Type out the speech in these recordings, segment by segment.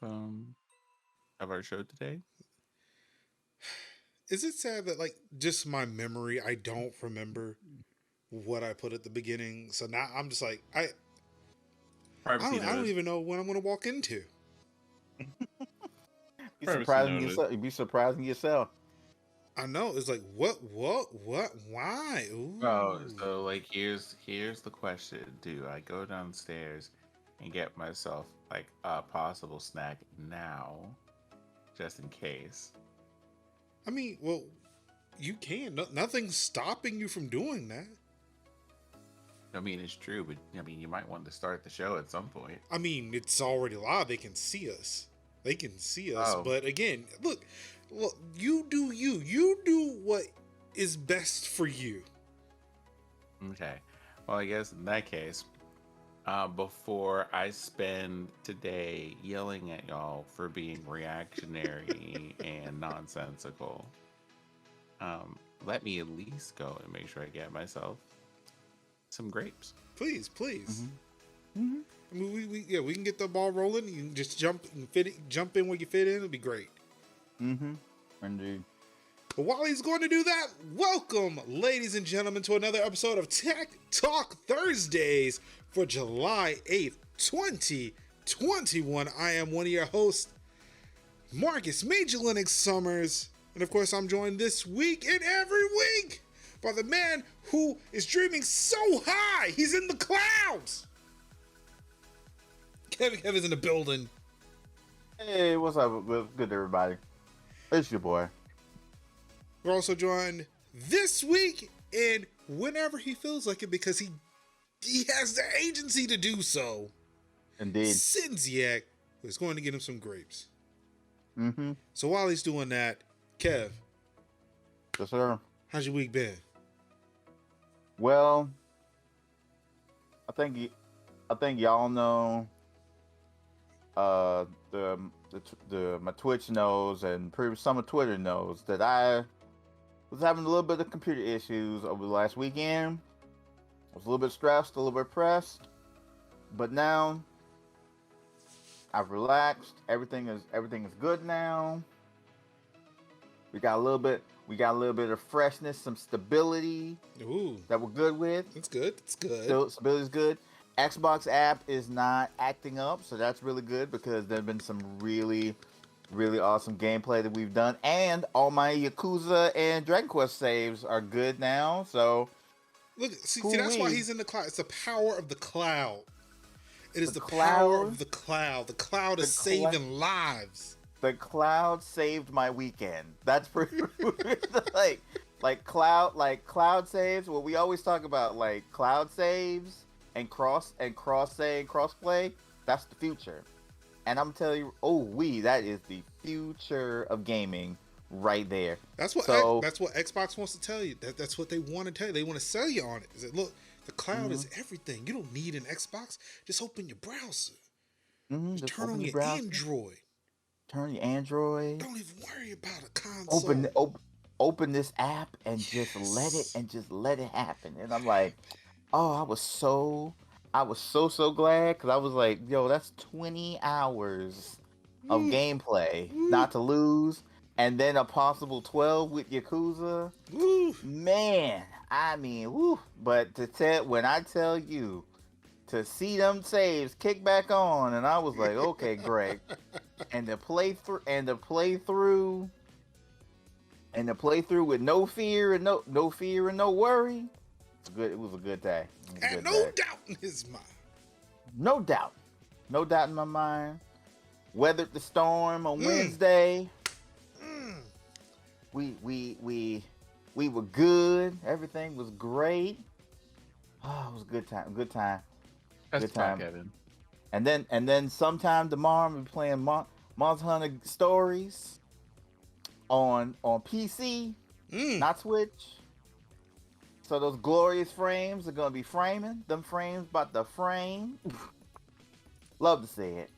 of our show today. Is it sad that like just my memory, I don't remember what I put at the beginning. So now I'm just like Privacy I don't notice. even know what I'm gonna walk into. Be Privacy surprising notice. yourself. Be surprising yourself. I know it's like what why? Oh, Ooh. so like here's the question. Do I go downstairs and get myself like a possible snack now, just in case? I mean, well, you can. No, nothing's stopping you from doing that. I mean, it's true, but I mean, you might want to start the show at some point. I mean, it's already live. They can see us. They can see us. Oh, But again, look, you do you. You do what is best for you. okay. Well, I guess in that case, before I spend today yelling at y'all for being reactionary and nonsensical, let me at least go and make sure I get myself some grapes. Please, please. Mm-hmm. I mean, we can get the ball rolling. You can just jump in where you fit in. It'll be great. Mm-hmm. Indeed. But while he's going to do that, welcome, ladies and gentlemen, to another episode of Tech Talk Thursdays for July 8th, 2021. I am one of your hosts, Marcus Major Linux Summers. And of course, I'm joined this week and every week by the man who is dreaming so high, he's in the clouds. Kevin's in the building. Hey, what's up? Good everybody. It's your boy. We're also joined this week and whenever he feels like it because he has the agency to do so. Indeed. Sinziak is going to get him some grapes. Mm-hmm. So while he's doing that, Kev, Yes, sir. how's your week been? Well, I think y'all know. My Twitch knows, and some of Twitter knows that I was having a little bit of computer issues over the last weekend. I was a little bit stressed, a little bit pressed, but now I've relaxed. Everything is good now. We got a little bit of freshness, some stability Ooh, that we're good with. that's good. It's good. Still, stability's good. Xbox app is not acting up, so that's really good because there's been some really, really awesome gameplay that we've done, and all my Yakuza and Dragon Quest saves are good now. So Look, see, that's why he's in the cloud. It's the power of the cloud. It is the power of the cloud. The cloud is saving lives. The cloud saved my weekend. That's pretty like cloud saves. Well, we always talk about like cloud saves and crossplay. That's the future. And I'm telling you, that is the future of gaming right there. That's what Xbox wants to tell you. That's what they want to tell you. They want to sell you on it. Is that look, the cloud is everything. You don't need an Xbox. Just open your browser. Just turn on your Android. Turn your Android. Don't even worry about a console. Open this app and just let it happen. And I'm like, oh, I was so glad because I was like, yo, that's 20 hours of gameplay not to lose, and then a possible 12 with Yakuza. Man, I mean, woo. But when I tell you to see them saves kick back on, and I was like, okay, great. And the playthrough with no fear and no worry. It's good. It was a good day. And no doubt in his mind. No doubt in my mind. Weathered the storm on Wednesday. We were good. Everything was great. Oh, it was a good time. Good time. That's fun, Kevin. And then sometime tomorrow we'll be playing Monster Hunter Stories on PC, not Switch. So those glorious frames are gonna be framing. Them frames about to frame. Love to see it.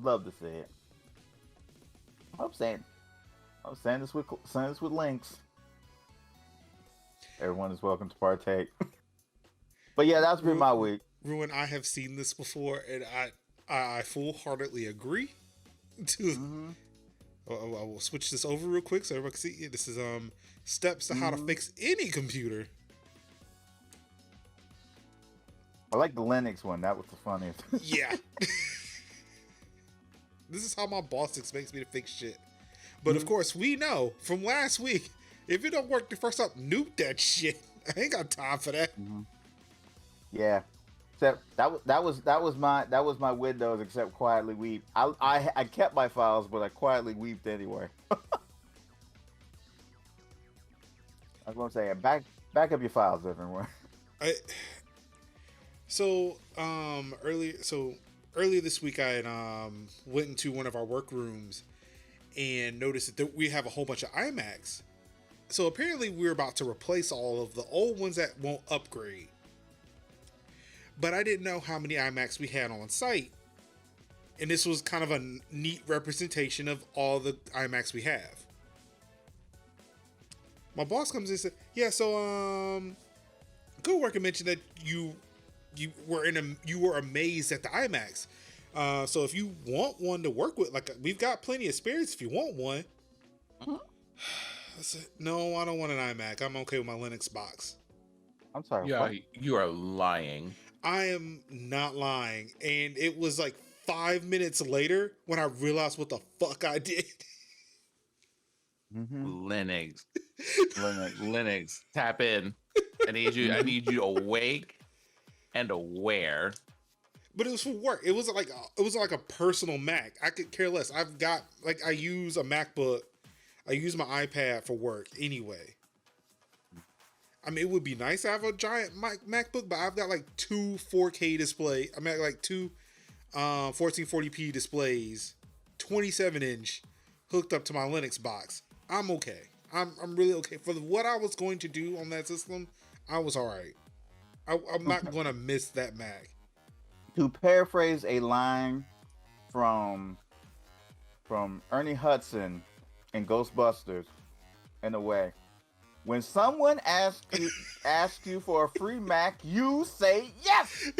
I'm saying this with links. Everyone is welcome to partake. But yeah, that's been my week. Ruin, I have seen this before, and I full-heartedly agree. to. Mm-hmm. I will switch this over real quick so everybody can see. This is steps to how to fix any computer. I like the Linux one. That was the funniest. Yeah. This is how my boss expects me to fix shit. But of course, we know from last week, if it don't work the first time, nuke that shit. I ain't got time for that. Mm-hmm. Yeah. Except that was my Windows. Except quietly weep. I kept my files, but I quietly weeped anyway. I was gonna say back up your files everywhere. Earlier this week, I had went into one of our work rooms and noticed that we have a whole bunch of iMacs. So apparently, we're about to replace all of the old ones that won't upgrade. But I didn't know how many iMacs we had on site, and this was kind of a neat representation of all the iMacs we have. My boss comes in and said, "Yeah, so coworker mentioned that you were amazed at the iMacs. So if you want one to work with, like we've got plenty of spares if you want one." I said, "No, I don't want an iMac. I'm okay with my Linux box." I'm sorry. Yeah, What? you are lying. I am not lying. And it was like 5 minutes later when I realized what the fuck I did. Mm-hmm. Linux. Linux. Linux. Tap in. I need you awake and aware. But it was for work. It was like a personal Mac. I could care less. I've got I use a MacBook. I use my iPad for work anyway. I mean, it would be nice to have a giant MacBook, but I've got like two 4K display. I mean, like two 1440p displays, 27-inch, hooked up to my Linux box. I'm okay. I'm really okay for what I was going to do on that system. I was all right. I'm not going to miss that Mac. To paraphrase a line from Ernie Hudson in Ghostbusters, in a way, when someone asks you for a free Mac, you say yes.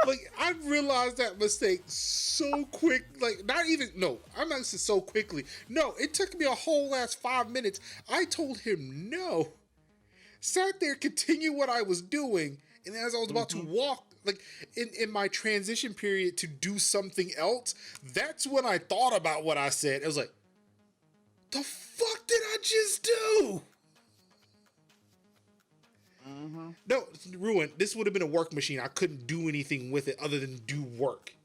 Like, I realized that mistake so quick. Like, I'm not saying so quickly. No, it took me a whole last 5 minutes. I told him no. Sat there, continued what I was doing, and as I was about to walk, like in my transition period to do something else, that's when I thought about what I said. It was like, the fuck did I just do? Mm-hmm. No, ruined. This would have been a work machine. I couldn't do anything with it other than do work.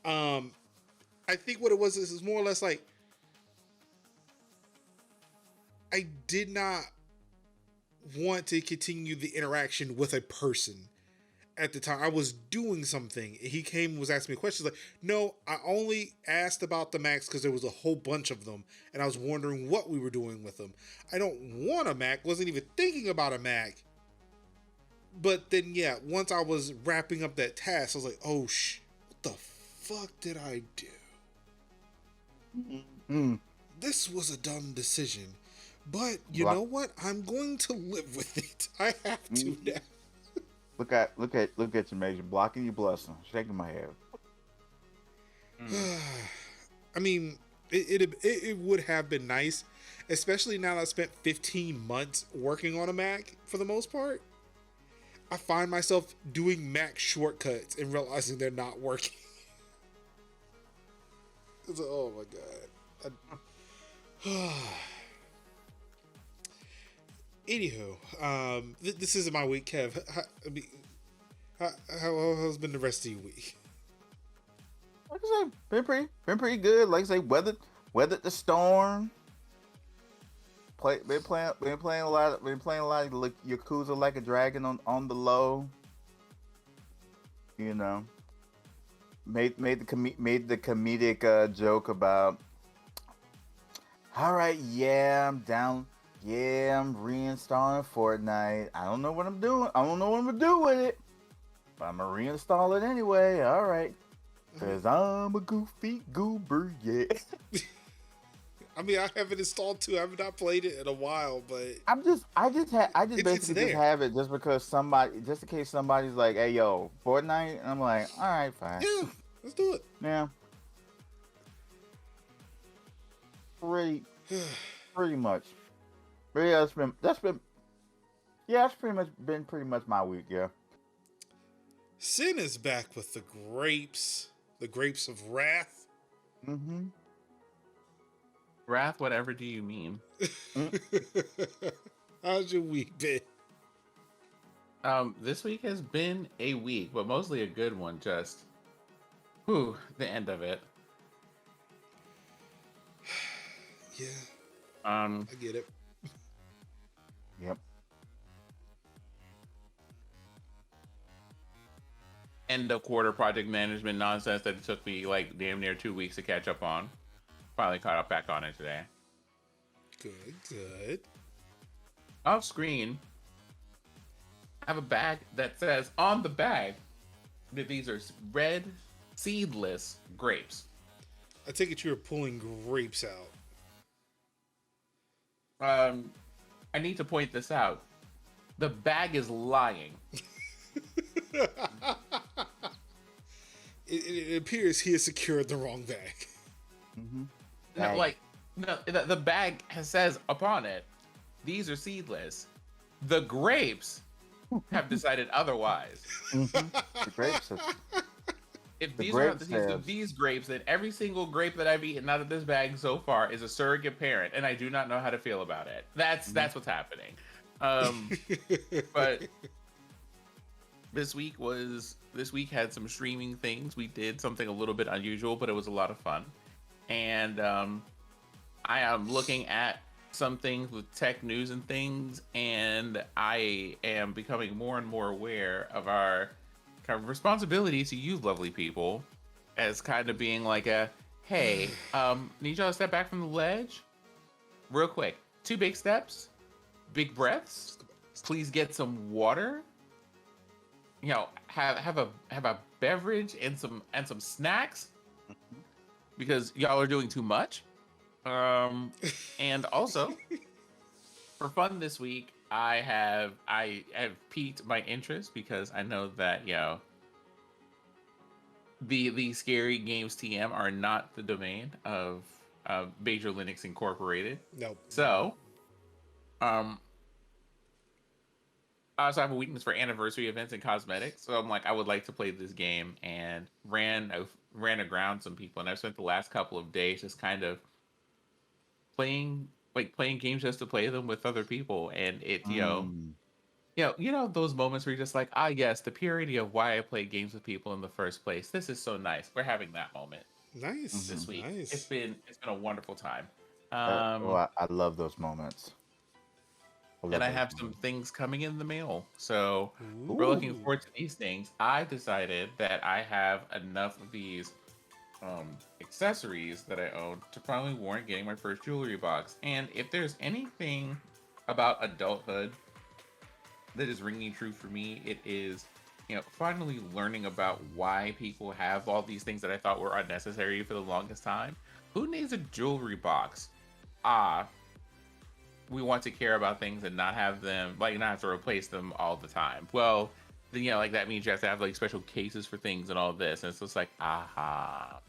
I think what it was is more or less like I did not want to continue the interaction with a person at the time. I was doing something. He came and was asking me questions like, no, I only asked about the Macs because there was a whole bunch of them and I was wondering what we were doing with them. I don't want a Mac, wasn't even thinking about a Mac. But then, yeah, once I was wrapping up that task, I was like, oh, what the fuck did I do? Mm-hmm. This was a dumb decision. But you know what? I'm going to live with it. I have to now. Look at you, Major. Blocking your blessing. Shaking my head. I mean, it would have been nice, especially now that I spent 15 months working on a Mac for the most part. I find myself doing Mac shortcuts and realizing they're not working. It's like, oh my god. Anywho, this isn't my week, Kev. How's been the rest of your week? Like I said, been pretty good. Like I say, weathered the storm. Been playing a lot of Yakuza Like a Dragon on the low. You know, made the comedic joke about, all right, yeah, I'm down. Yeah, I'm reinstalling Fortnite. I don't know what I'm doing. I don't know what I'm gonna do with it, but I'm gonna reinstall it anyway. All right, cause I'm a goofy goober. Yeah. I mean, I have it installed too. I have not played it in a while, but I just it's basically just there. have it just because somebody, just in case somebody's like, "Hey, yo, Fortnite," and I'm like, "All right, fine, Yeah, let's do yeah, pretty, it. pretty much." But yeah, that's pretty much been pretty much my week. Yeah. Sin is back with the grapes of wrath. Mm-hmm. Wrath, whatever do you mean? Mm. How's your week been? This week has been a week, but mostly a good one. Just, whew, the end of it. Yeah, Um, I get it. Yep. End of quarter project management nonsense that it took me like damn near 2 weeks to catch up on. Finally caught up back on it today. Good. Off screen, I have a bag that says on the bag that these are red, seedless grapes. I take it you're pulling grapes out. I need to point this out. The bag is lying. It appears he has secured the wrong bag. Mm-hmm. The bag says upon it, these are seedless. The grapes have decided otherwise. Mm-hmm. The grapes. If The these are grapes these grapes, then every single grape that I've eaten out of this bag so far is a surrogate parent, and I do not know how to feel about it. That's what's happening. But this week had some streaming things. We did something a little bit unusual, but it was a lot of fun. And I am looking at some things with tech news and things, and I am becoming more and more aware of our kind of responsibility to you lovely people as kind of being like a, hey, need y'all to step back from the ledge real quick. 2 big steps, big breaths. Please get some water. You know, have a beverage and some snacks because y'all are doing too much. And also for fun this week, I have piqued my interest because I know that, you know, the scary games TM are not the domain of Major Linux Incorporated. Nope. So, I also have a weakness for anniversary events and cosmetics. So I'm like, I would like to play this game, and ran aground some people, and I've spent the last couple of days just kind of playing games just to play them with other people, and it you know those moments where you're just like, ah, yes, the purity of why I play games with people in the first place. This is so nice. We're having that moment Nice. this week. Nice. It's been a wonderful time. I love those moments. And I have some things coming in the mail, so Ooh. we're looking forward to these things. I decided that I have enough of these accessories that I own to finally warrant getting my first jewelry box. And if there's anything about adulthood that is ringing true for me, it is, you know, finally learning about why people have all these things that I thought were unnecessary for the longest time. Who needs a jewelry box? We want to care about things and not have them, like, not have to replace them all the time. Well, then, you know, like, that means you have to have like special cases for things and all this, and it's just like, aha.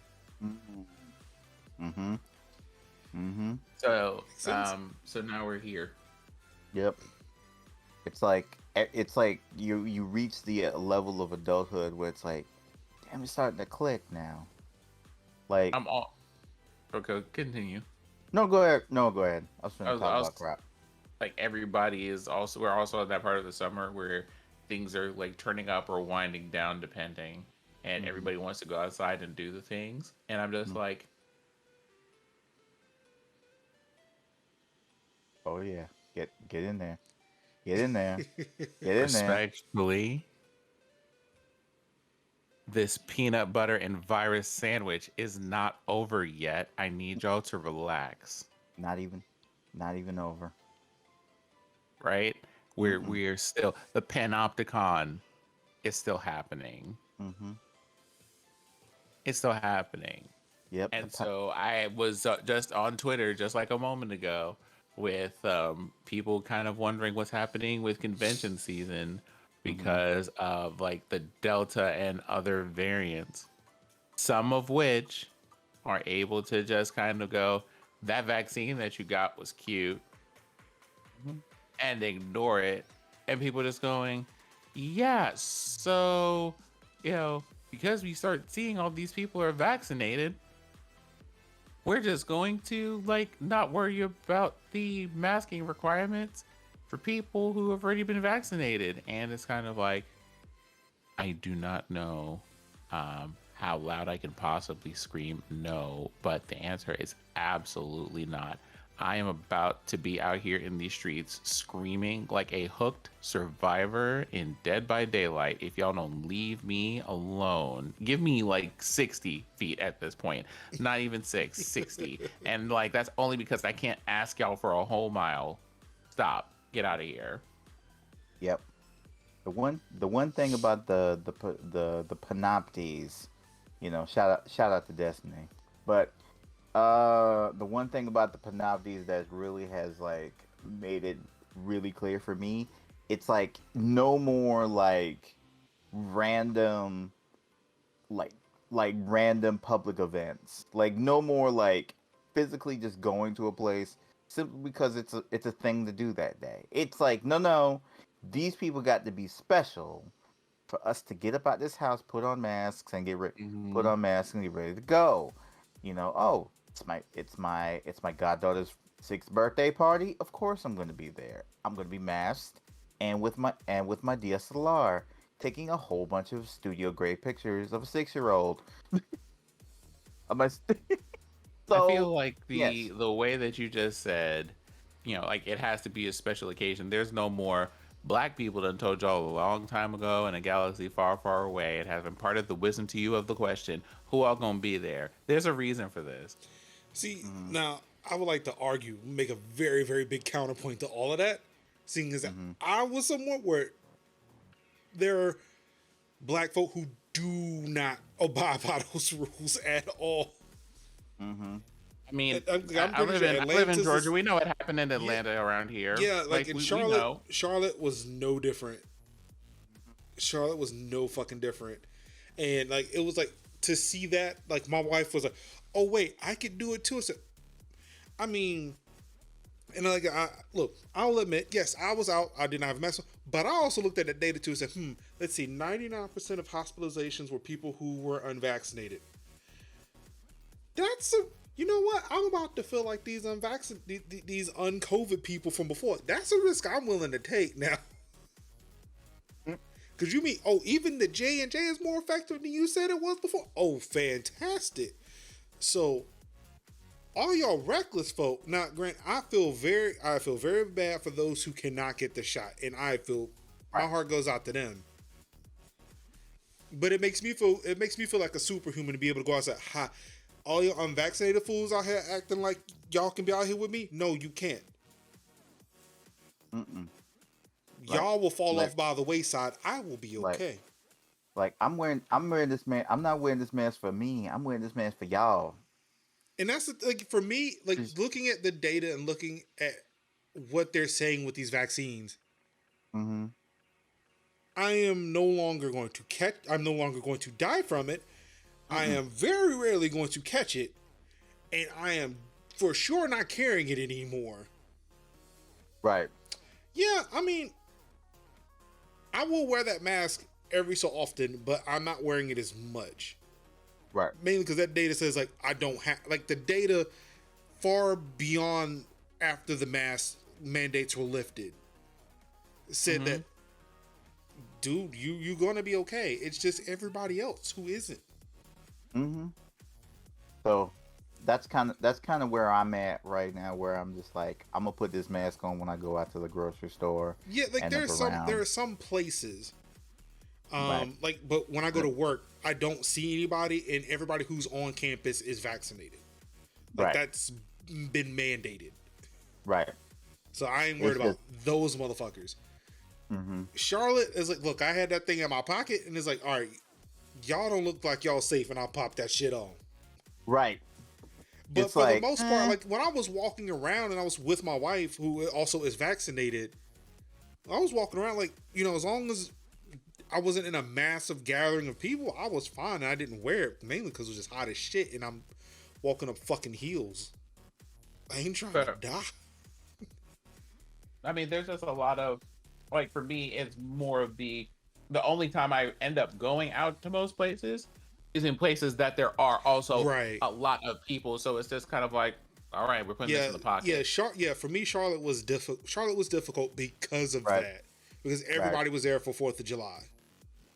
So so now we're here. Yep. It's like you reach the level of adulthood where it's like, damn, it's starting to click now. Like, I'm all okay. Continue. No, go ahead. No, go ahead. I was going to talk about crap. Like, everybody is also, we're also in that part of the summer where things are like turning up or winding down depending, and everybody wants to go outside and do the things, and I'm just like, oh yeah, get in there, get in there, get in there. Respectfully, this peanut butter and virus sandwich is not over yet. I need y'all to relax. Not even over. Right? We're still, the panopticon is still happening. It's still happening. Yep. And so I was just on Twitter just like a moment ago with people kind of wondering what's happening with convention season Mm-hmm. because of like the Delta and other variants, some of which are able to just kind of go, that vaccine that you got was cute, and ignore it. And people just going, yeah, so, because we start seeing all these people are vaccinated, we're just going to like not worry about the masking requirements for people who have already been vaccinated. And it's kind of like, I do not know how loud I can possibly scream no, but the answer is absolutely not. I am about to be out here in these streets screaming like a hooked survivor in Dead by Daylight if y'all don't leave me alone. Give me like 60 feet at this point. Not even 60. And like that's only because I can't ask y'all for a whole mile. Stop. Get out of here. Yep. The one thing about the panoptes, shout out to Destiny, but the one thing about the panoptes that really has like made it really clear for me, it's like no more like random like random public events, like no more like physically just going to a place simply because it's a thing to do that day. It's like no, these people got to be special for us to get up out this house, put on masks and get ready, put Mm-hmm. on masks and get ready to go. Oh, it's my goddaughter's 6th birthday party. Of course I'm going to be there. I'm going to be masked and with my DSLR, taking a whole bunch of studio grade pictures of a 6-year-old. Of my I feel so like yes. the way that you just said, like it has to be a special occasion. There's no more black people done told y'all a long time ago in a galaxy far, far away. It has been part of the wisdom to you of the question, who all gonna be there? There's a reason for this. See, Mm-hmm. now I would like to argue, make a very, very big counterpoint to all of that, seeing as that Mm-hmm. I was somewhat where there are black folk who do not abide by those rules at all. Mm-hmm. I mean, I'm I pretty live sure in Atlantis Georgia. is, We know what happened in yeah, Atlanta around here. yeah, like Like in we Charlotte, know. Charlotte was no different. Charlotte was no fucking different. And like it was like to see that, like my wife was like, "Oh wait, I could do it too." I mean, and like look, I'll admit, yes, I was out. I did not have a mask, but I also looked at the data too and said, let's see, 99% of hospitalizations were people who were unvaccinated. That's a, you know what? I'm about to feel like these unvaccinated, these un-COVID people from before. That's a risk I'm willing to take now. Because you mean, oh, even the J&J is more effective than you said it was before? Oh, fantastic. So, all y'all reckless folk, now, Grant, I feel very bad for those who cannot get the shot. And my Right. heart goes out to them. But it makes me feel like a superhuman to be able to go outside. Ha, all y'all unvaccinated fools out here acting like y'all can be out here with me? No, you can't. Mm-mm. Like Y'all will fall like off by the wayside. I will be like okay. I'm wearing this man. I'm not wearing this mask for me. I'm wearing this mask for y'all. And that's like for me, like Just looking at the data and looking at what they're saying with these vaccines, mm-hmm. I am no longer going to catch. I'm no longer going to die from it. I Mm-mm. am very rarely going to catch it, and I am for sure not carrying it anymore. Right. Yeah, I mean, I will wear that mask every so often, but I'm not wearing it as much. Right. Mainly because that data says like I don't have like the data far beyond after the mask mandates were lifted said Mm-hmm. that dude, you're gonna be okay. It's just everybody else who isn't. Mm-hmm. So that's kind of where I'm at right now, where I'm just like I'm gonna put this mask on when I go out to the grocery store Yeah, like and if there around. are some places Right. like but when I go Yep. to work, I don't see anybody and everybody who's on campus is vaccinated. Like Right. that's been mandated. Right. So I ain't worried It's about just. those motherfuckers. Mm-hmm. Charlotte is like, look, I had that thing in my pocket and it's like, all right, y'all don't look like y'all safe and I'll pop that shit on. Right. But It's for the like, most part, like when I was walking around and I was with my wife, who also is vaccinated, I was walking around like, as long as I wasn't in a massive gathering of people, I was fine. And I didn't wear it mainly because it was just hot as shit, and I'm walking up fucking heels. I ain't trying to But die. I mean, there's just a lot of, like, for me, it's more of the only time I end up going out to most places is in places that there are also Right. a lot of people. So it's just kind of like, all right, we're putting this Yeah. in the Yeah. pocket. For me, Charlotte was difficult. Charlotte was difficult because of right, that, because right. everybody was there for 4th of July.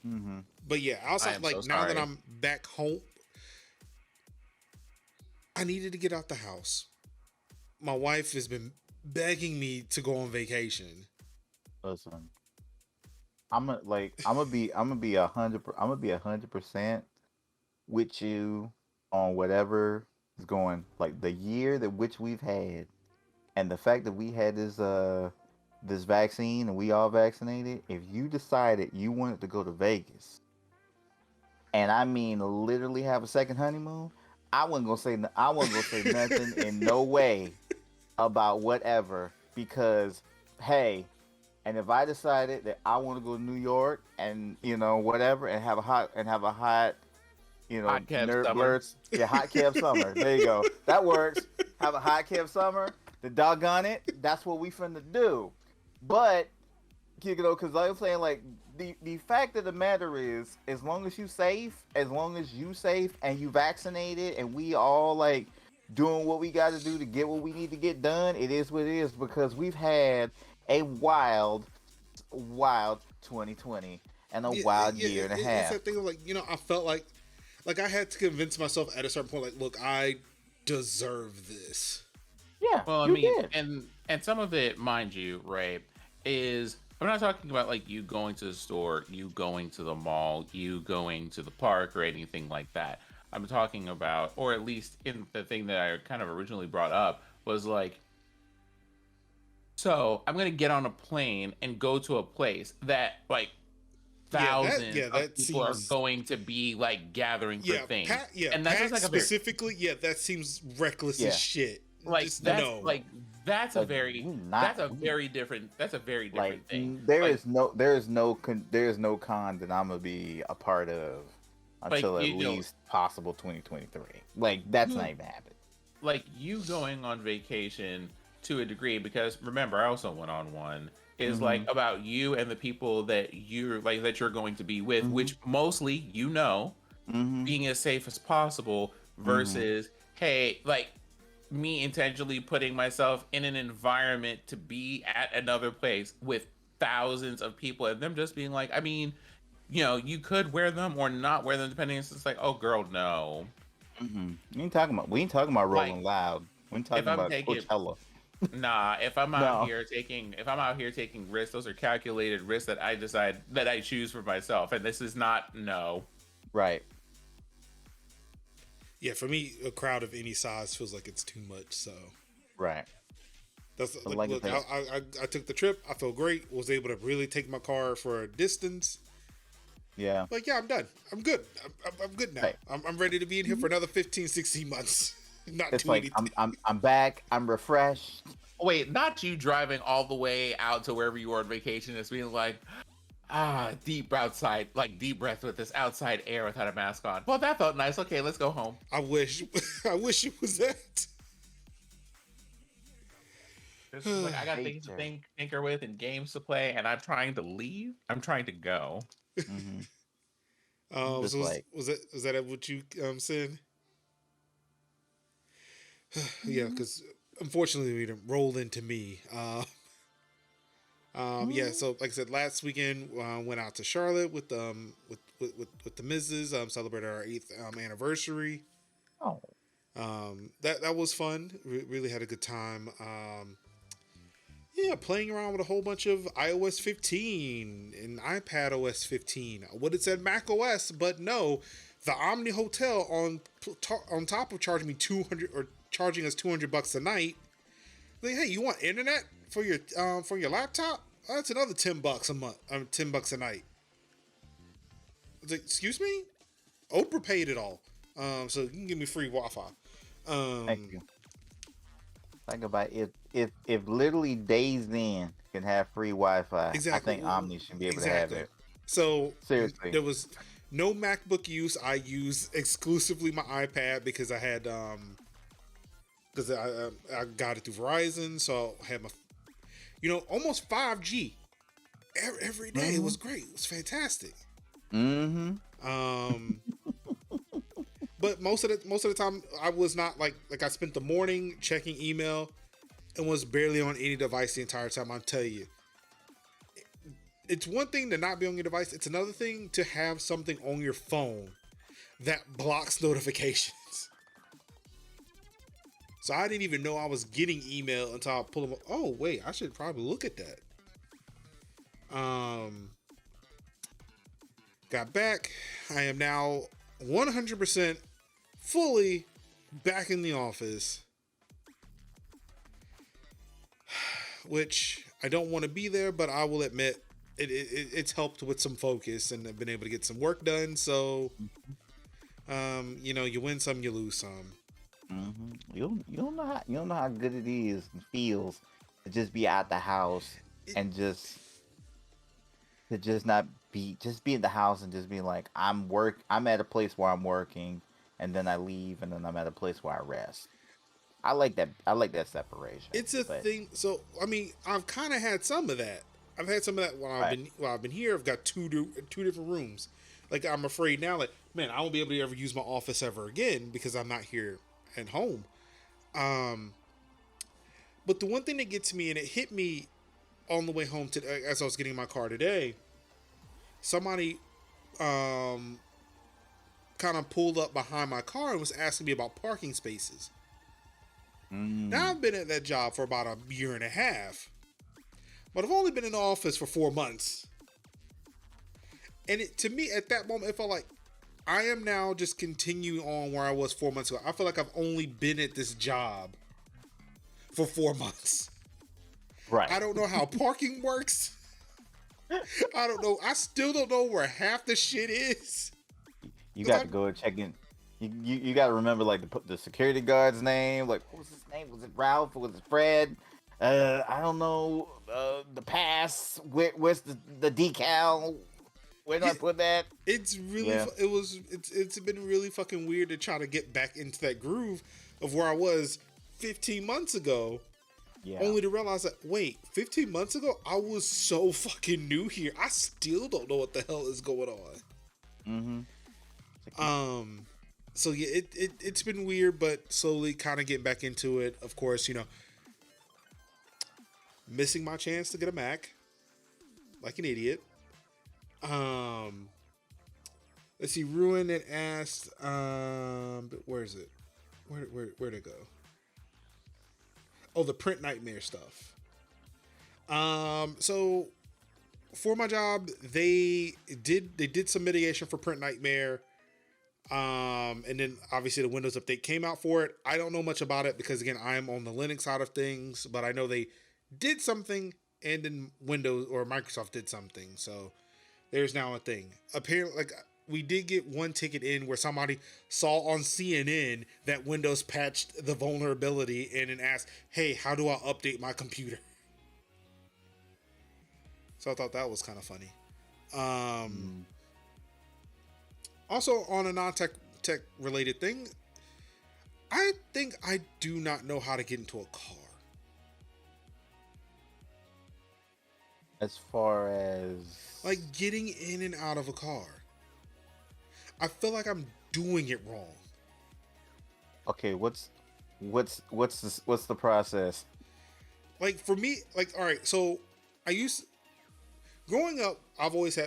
Mm-hmm. But yeah, I outside, am so like now that sorry. I'm back home, I needed to get out the house. My wife has been begging me to go on vacation. Listen, I'm gonna be 100% with you on whatever is going. Like the year that which we've had, and the fact that we had this vaccine and we all vaccinated. If you decided you wanted to go to Vegas, and I mean literally have a second honeymoon, I wasn't gonna say nothing in no way about whatever, because hey, and if I decided that I want to go to New York and whatever, and have a hot Hot Kev nerd summer. blurts, yeah, hot Kev summer. There you go. That works. Have a hot Kev summer. The doggone it, that's what we finna do. But because like I'm saying, like the fact of the matter is, as long as you safe, and you vaccinated, and we all like doing what we got to do to get what we need to get done, it is what it is, because we've had a wild 2020 and a Yeah, wild year and a it's half. that thing of like, I felt like I had to convince myself at a certain point, like, look, I deserve this. Yeah, Well, I you mean, did. and some of it, mind you, right, is I'm not talking about like you going to the store, you going to the mall, you going to the park or anything like that. I'm talking about, or at least in the thing that I kind of originally brought up was like, so I'm gonna get on a plane and go to a place that like thousands of That people are seems going to be like gathering for things, and that's just Pat like a very specifically, that seems reckless as Yeah, shit. like Just that's no. like that's a like very we not that's a we very different like thing. there Like is no con that I'm gonna be a part of like until at least possible 2023. Like that's not you even happening. like you going on vacation to a degree, because remember I also went on one, is Mm-hmm. like about you and the people that you're going to be with, Mm-hmm. which mostly Mm-hmm. being as safe as possible Mm-hmm. versus hey, like me intentionally putting myself in an environment to be at another place with thousands of people and them just being like, I mean, you could wear them or not wear them depending. It's just like, oh girl, no. Mm-hmm. We ain't talking about Like Rolling Loud. We ain't if talking I'm about taking Coachella. nah, No. if I'm out here taking risks, those are calculated risks that I choose for myself. And this is not no. Right. Yeah, for me, a crowd of any size feels like it's too much. So Right. that's But like, like I look, said, I took the trip. I feel great. Was able to really take my car for a distance. yeah. Like, yeah, I'm done. I'm good. I'm good now. Right. I'm ready to be in here for another 15, 16 months. Not It's do like anything. I'm back. I'm refreshed. Wait, not you driving all the way out to wherever you are on vacation. It's being like, deep outside, like deep breath with this outside air without a mask on. Well, that felt nice. Okay, let's go home. I wish, I wish it was that. This is like I got things to Nature. tinker with and games to play, and I'm trying to leave. I'm trying to go. Mm-hmm. Just So like was that what you said? Yeah, because unfortunately, it rolled into me. Yeah. So, like I said, last weekend went out to Charlotte with the missus. Celebrated our 8th anniversary. oh. That was fun. Really had a good time. Yeah, playing around with a whole bunch of iOS 15 and iPad OS 15. Would it said Mac OS, but no, the Omni Hotel on top of charging me 200 or charging us $200 a night. Like, hey, you want internet for your laptop? Oh, that's another $10 a month. $10 a night. I was like, excuse me? Oprah paid it all. So you can give me free Wi-Fi. Thank you. Think about if literally Days In can have free Wi-Fi, I Exactly. think Omni should be able to have Exactly. it. So Seriously. there was no MacBook use. I used exclusively my iPad because I had because I got it through Verizon, so I had my almost 5G every day. It was great. It was fantastic. But most of the time I was not like I spent the morning checking email and was barely on any device the entire time. I'll tell you. It's one thing to not be on your device. It's another thing to have something on your phone that blocks notifications. So I didn't even know I was getting email until I pull them up. Oh, wait, I should probably look at that. Got back. I am now 100% fully back in the office, which I don't want to be there, but I will admit it's helped with some focus and I've been able to get some work done. So, you win some, you lose some. You don't know how good it is and feels to just be out the house and just not be in the house and just be like, I'm at a place where I'm working, and then I leave, and then I'm at a place where I rest. I like that separation. It's a thing. So I mean, I've kind of had some of that. I've had some of that while I've been here. I've got two different rooms. Like, I'm afraid now, like, man, I won't be able to ever use my office ever again because I'm not here at home. But the one thing that gets me, and it hit me on the way home as I was getting in my car today, somebody kind of pulled up behind my car and was asking me about parking spaces. Now, I've been at that job for about a year and a half, but I've only been in the office for 4 months. And to me, at that moment, it felt like I am now just continuing on where I was 4 months ago. I feel like I've only been at this job for 4 months. Right. I don't know how parking works. I don't know. I still don't know where half the shit is. You got to go and check in. You got to remember, like, the security guard's name. Like, what was his name? Was it Ralph or was it Fred? I don't know. The pass. Where's the decal? Where do I put that? It's really it's been really fucking weird to try to get back into that groove of where I was 15 months ago. Yeah. Only to realize that, wait, 15 months ago, I was so fucking new here. I still don't know what the hell is going on. So yeah, it's been weird, but slowly kind of getting back into it. Of course, missing my chance to get a Mac like an idiot. Let's see, Ruin and asked, where is it? Where'd it go? Oh, the print nightmare stuff. So for my job, they did some mitigation for print nightmare. And then obviously the Windows update came out for it. I don't know much about it because, again, I'm on the Linux side of things, but I know they did something, and then Windows or Microsoft did something. So there's now a thing. Apparently, like, we did get one ticket in where somebody saw on CNN that Windows patched the vulnerability and then asked, hey, how do I update my computer? So I thought that was kind of funny. Also, on a non-tech related thing, I think I do not know how to get into a car. As far as, like, getting in and out of a car, I feel like I'm doing it wrong. Okay, what's the process? Like, for me, like, all right, so growing up,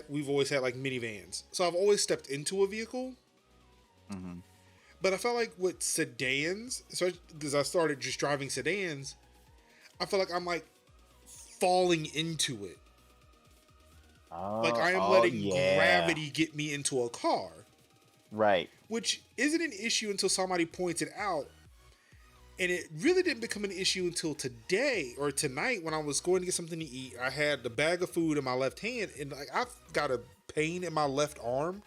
we've always had like minivans. So I've always stepped into a vehicle. But I felt like with sedans, especially because I started just driving sedans, I feel like I'm like falling into it. Like I am letting gravity get me into a car. Right. Which isn't an issue until somebody points it out. And it really didn't become an issue until today or tonight when I was going to get something to eat. I had the bag of food in my left hand, and like I've got a pain in my left arm.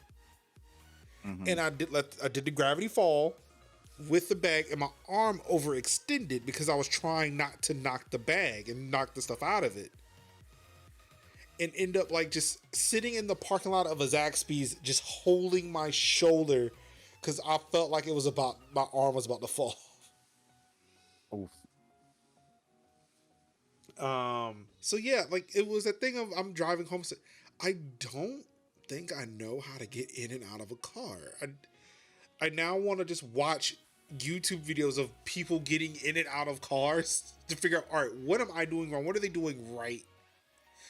Mm-hmm. and I did the gravity fall with the bag, and my arm overextended because I was trying not to knock the bag and knock the stuff out of it, and end up like just sitting in the parking lot of a Zaxby's, just holding my shoulder because I felt like it was about my arm was about to fall. Oof. So yeah, like it was a thing of I'm driving home. So I don't think I know how to get in and out of a car. I now want to just watch YouTube videos of people getting in and out of cars to figure out, all right, what am I doing wrong? What are they doing right?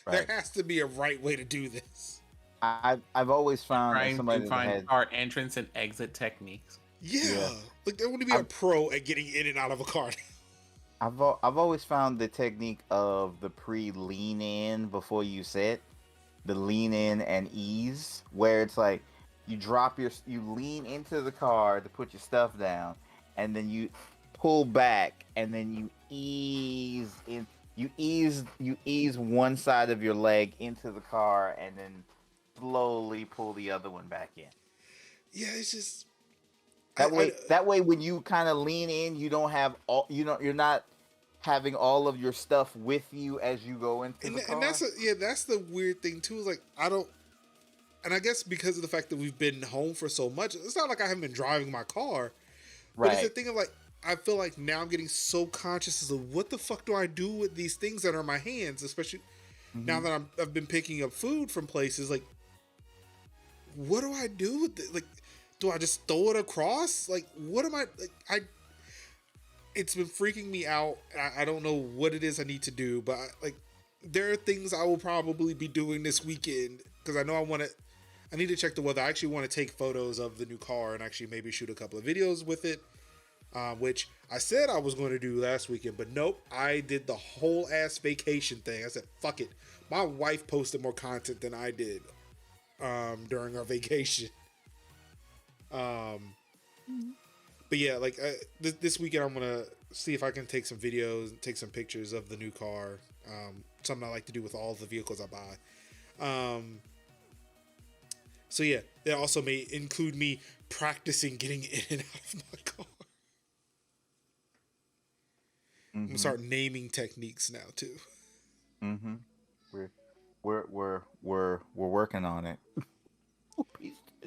Right. There has to be a right way to do this. I've always found as Trying somebody to that find had car entrance and exit techniques. Yeah, yeah. like there want to be a pro at getting in and out of a car. I've always found the technique of the lean in before you sit, the lean in and ease, where it's like you lean into the car to put your stuff down, and then you pull back, and then you ease one side of your leg into the car, and then slowly pull the other one back in. Yeah, it's just That way, when you kind of lean in, you don't have you're not having all of your stuff with you as you go into the car. and that's the weird thing too. Is like I don't, and I guess because of the fact that we've been home for so much, it's not like I haven't been driving my car, but it's a thing of like I feel like now I'm getting so conscious as to what the fuck do I do with these things that are in my hands, especially now that I've been picking up food from places. Like, what do I do with it? Like, do I just throw it across? Like, what am I like? It's been freaking me out. I don't know what it is I need to do, but there are things I will probably be doing this weekend because I know I need to check the weather. I actually want to take photos of the new car and actually maybe shoot a couple of videos with it, which I said I was going to do last weekend, but nope. I did the whole ass vacation thing. I said, fuck it. My wife posted more content than I did during our vacation. But yeah, like this weekend, I'm gonna see if I can take some videos and take some pictures of the new car. Something I like to do with all the vehicles I buy. So yeah, that also may include me practicing getting in and out of my car. I'm gonna start naming techniques now too. Mm-hmm. We're working on it.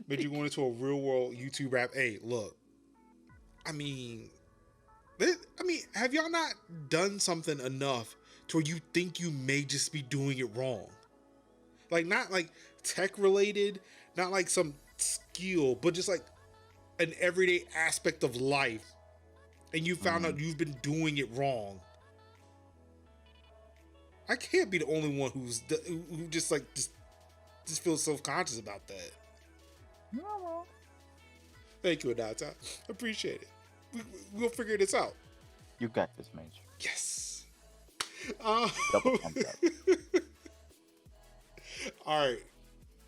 But you go into a real world YouTube rap. Hey, look. I mean, have y'all not done something enough to where you think you may just be doing it wrong? Like, not like tech related, not like some skill, but just like an everyday aspect of life. And you found out you've been doing it wrong. I can't be the only one who just feels self-conscious about that. No. Thank you, Adata. Appreciate it. We'll figure this out. You got this, Major. Yes. Double thumbs up. All right.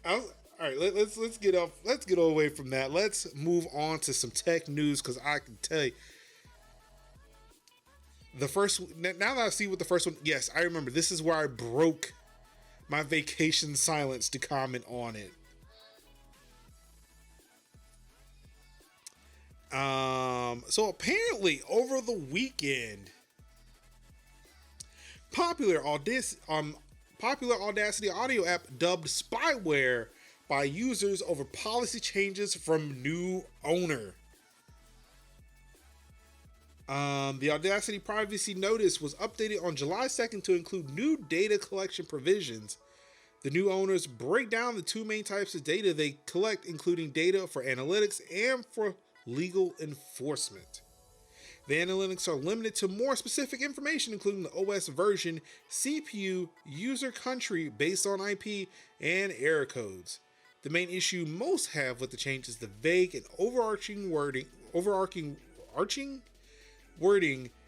All right. Let's get off. Let's get away from that. Let's move on to some tech news because I can tell you the first. Now that I see what the first one. Yes, I remember. This is where I broke my vacation silence to comment on it. So apparently over the weekend, popular Audacity audio app dubbed spyware by users over policy changes from new owner. The Audacity privacy notice was updated on July 2nd to include new data collection provisions. The new owners break down the two main types of data they collect, including data for analytics and for legal enforcement. The analytics are limited to more specific information, including the OS version, CPU, user country based on IP, and error codes. The main issue most have with the change is the vague and overarching wording,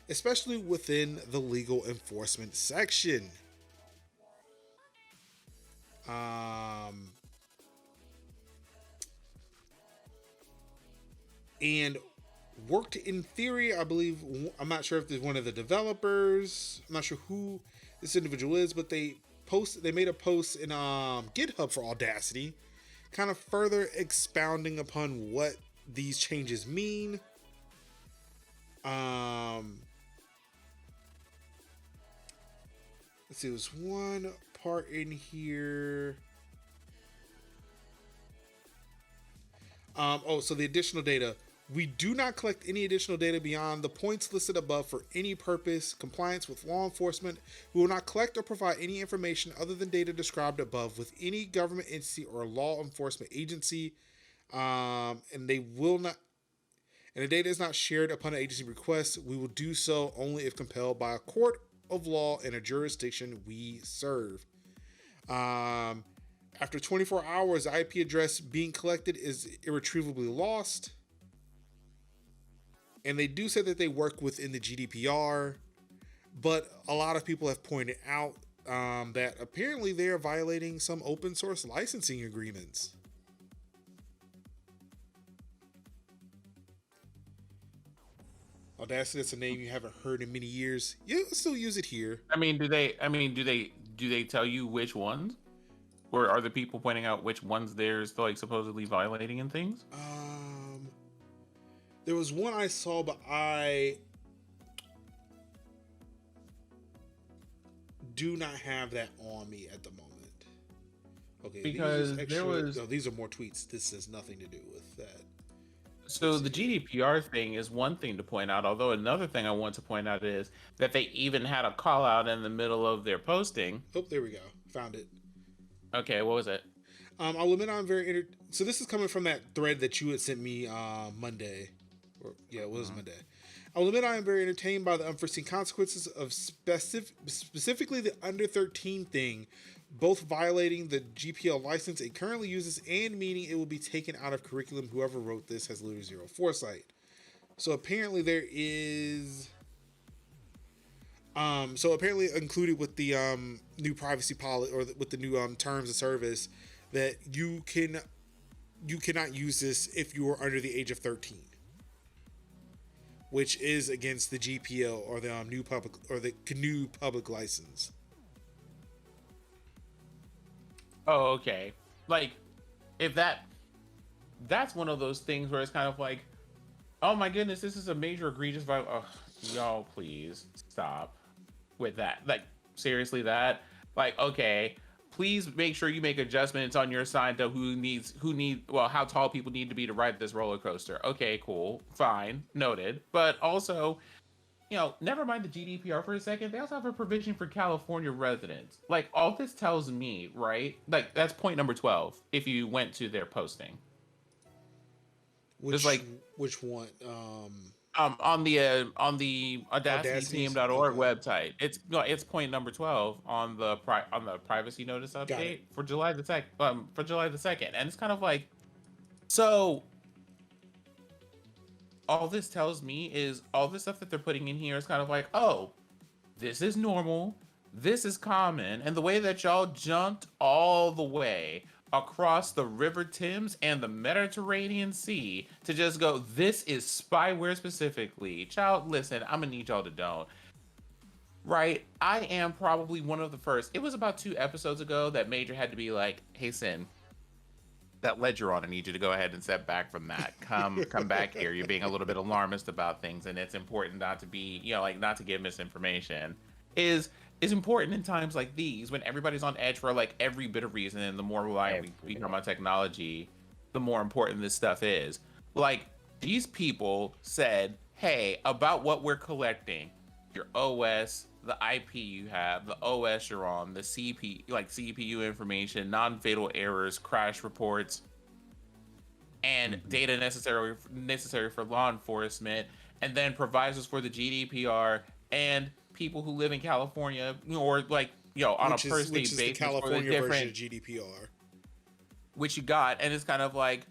especially within the legal enforcement section. And worked in theory, I believe. I'm not sure if there's one of the developers. I'm not sure who this individual is, but they made a post in GitHub for Audacity kind of further expounding upon what these changes mean. Let's see, there's one part in here. So the additional data. We do not collect any additional data beyond the points listed above for any purpose, compliance with law enforcement. We will not collect or provide any information other than data described above with any government entity or law enforcement agency. And they will not, and the data is not shared upon an agency request. We will do so only if compelled by a court of law in a jurisdiction we serve. After 24 hours, the IP address being collected is irretrievably lost. And they do say that they work within the GDPR, but a lot of people have pointed out that apparently they are violating some open source licensing agreements. Audacity, that's a name you haven't heard in many years. You still use it here. Do they tell you which ones? Or are the people pointing out which ones they're still like supposedly violating and things? There was one I saw, but I do not have that on me at the moment. Okay, Because these are more tweets. This has nothing to do with that. So the GDPR thing is one thing to point out, although another thing I want to point out is that they even had a call out in the middle of their posting. Oh, there we go. Found it. Okay, what was it? I'll admit I'm very so this is coming from that thread that you had sent me Monday. It was Monday. I'll admit I am very entertained by the unforeseen consequences of specifically the under 13 thing, both violating the GPL license it currently uses and meaning it will be taken out of curriculum. Whoever wrote this has literally zero foresight. So apparently there is... so apparently included with the new privacy policy, or with the new terms of service, that you cannot use this if you are under the age of 13. Which is against the GPL, or the new public, or the GNU public license. Oh, okay. Like, if that's one of those things where it's kind of like, oh my goodness, this is a major egregious violation. Oh, y'all, please stop with that. Like, seriously, that? Like, okay, please make sure you make adjustments on your side to how tall people need to be to ride this roller coaster. Okay, cool, fine, noted. But also, never mind the GDPR for a second. They also have a provision for California residents. Like, all this tells me, right? Like, that's point number 12. If you went to their posting, which one? On the AudacityTeam.org website, it's point number 12 on the privacy notice update for July the 2nd, and it's kind of like, so all this tells me is all this stuff that they're putting in here is kind of like, oh, this is normal, this is common, and the way that y'all jumped all the way across the River Thames and the Mediterranean Sea to just go, this is spyware specifically. Child, listen, I'm gonna need y'all to don't. Right? I am probably one of the first. It was about 2 episodes ago that Major had to be like, hey, Sin, that ledger on, I need you to go ahead and step back from that. Come back here. You're being a little bit alarmist about things, and it's important not to be, not to give misinformation. Is important in times like these when everybody's on edge for like every bit of reason, and the more reliant we become on technology, the more important this stuff is. Like, these people said, hey, about what we're collecting, your OS, the IP you have, the OS you're on, the CPU information, non-fatal errors, crash reports, and data necessary for law enforcement, and then provisos for the GDPR, and people who live in California, or like, on a per state basis, the California version of GDPR, which you got, and it's kind of like,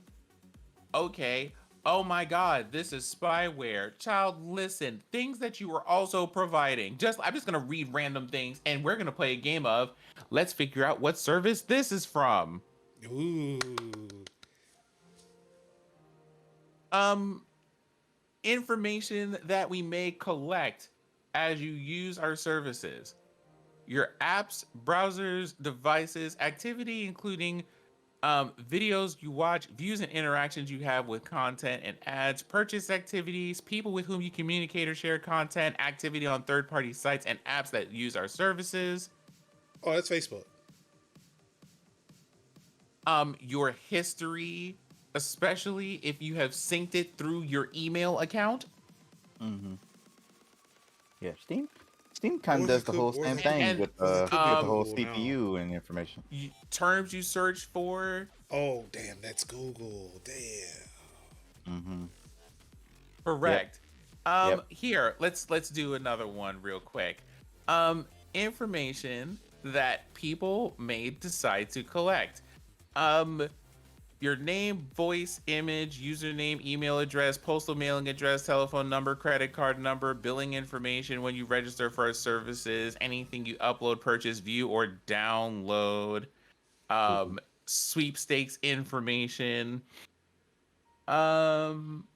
okay, oh my God, this is spyware. Child, listen, things that you are also providing. I'm just gonna read random things, and we're gonna play a game of, let's figure out what service this is from. Ooh. Information that we may collect as you use our services. Your apps, browsers, devices, activity including Videos you watch, views and interactions you have with content and ads, purchase activities, people with whom you communicate or share content, activity on third-party sites and apps that use our services, Oh, that's Facebook. your history, especially if you have synced it through your email account. Mm-hmm. Yeah, Steam kind of does the whole Or same that thing And with or that could be the whole Google now. CPU and information. terms you search for. Oh, damn, that's Google. Damn. Mm-hmm. Correct. Yep. Here, let's do another one real quick. Information that people may decide to collect. Your name, voice, image, username, email address, postal mailing address, telephone number, credit card number, billing information when you register for our services, anything you upload, purchase, view, or download, Google. sweepstakes information. Um,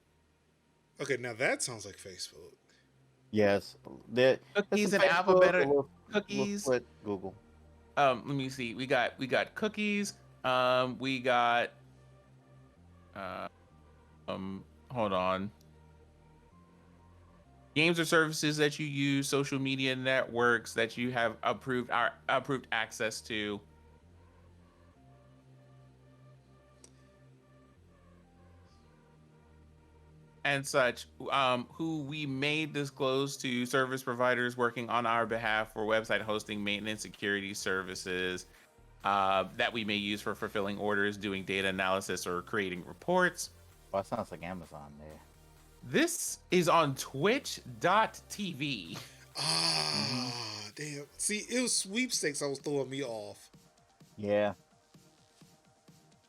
Okay, now that sounds like Facebook. Yes, there. It's Cookies some and Facebook, a alphabet little cookies. split Google. Let me see. We got cookies. We got uh, hold on. Games or services that you use, social media networks that you have approved access to. And such, who we may disclose to service providers working on our behalf for website hosting, maintenance, security services, that we may use for fulfilling orders, doing data analysis, or creating reports. Well, it sounds like Amazon there. This is on twitch.tv. Mm-hmm. Damn. See, it was sweepstakes that was throwing me off. Yeah.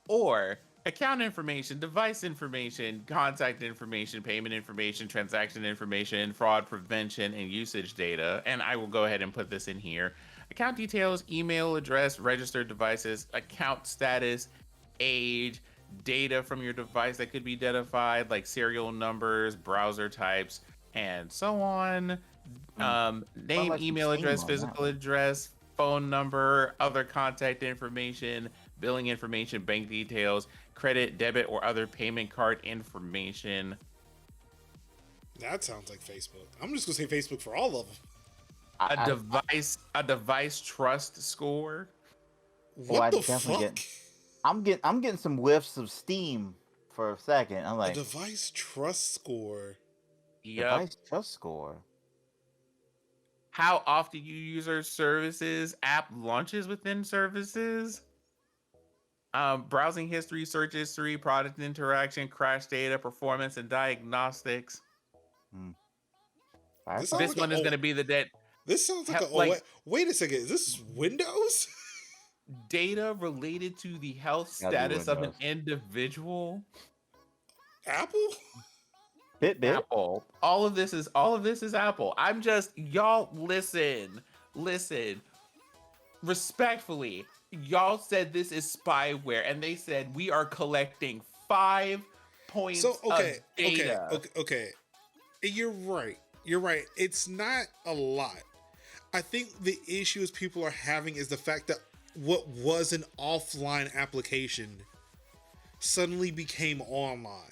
Or account information, device information, contact information, payment information, transaction information, fraud prevention, and usage data. And I will go ahead and put this in here. Account details, email address, registered devices, account status, age, data from your device that could be identified, like serial numbers, browser types, and so on. Name, like some email Steam address, on that physical one. address, phone number, other contact information, billing information, bank details, credit, debit, or other payment card information. That sounds like Facebook. I'm just gonna say Facebook for all of them. A device trust score. Oh, What I the definitely fuck? get. I'm getting some whiffs of Steam for a second. I'm A like, device trust score. Yep. device trust score. How often you use our services, app launches within services, browsing history, search history, product interaction, crash data, performance, and diagnostics. Hmm. This sounds Firefox? This like one is going to be the dead. This sounds like a Like wait a second. Is this Windows? data related to the health Gotta be status of an Windows. individual. Apple? Fitbit. Apple. All of this is Apple. I'm just y'all listen. Respectfully, y'all said this is spyware and they said we are collecting 5 points So okay, of data. okay. You're right. You're right. It's not a lot. I think the issues people are having is the fact that what was an offline application suddenly became online.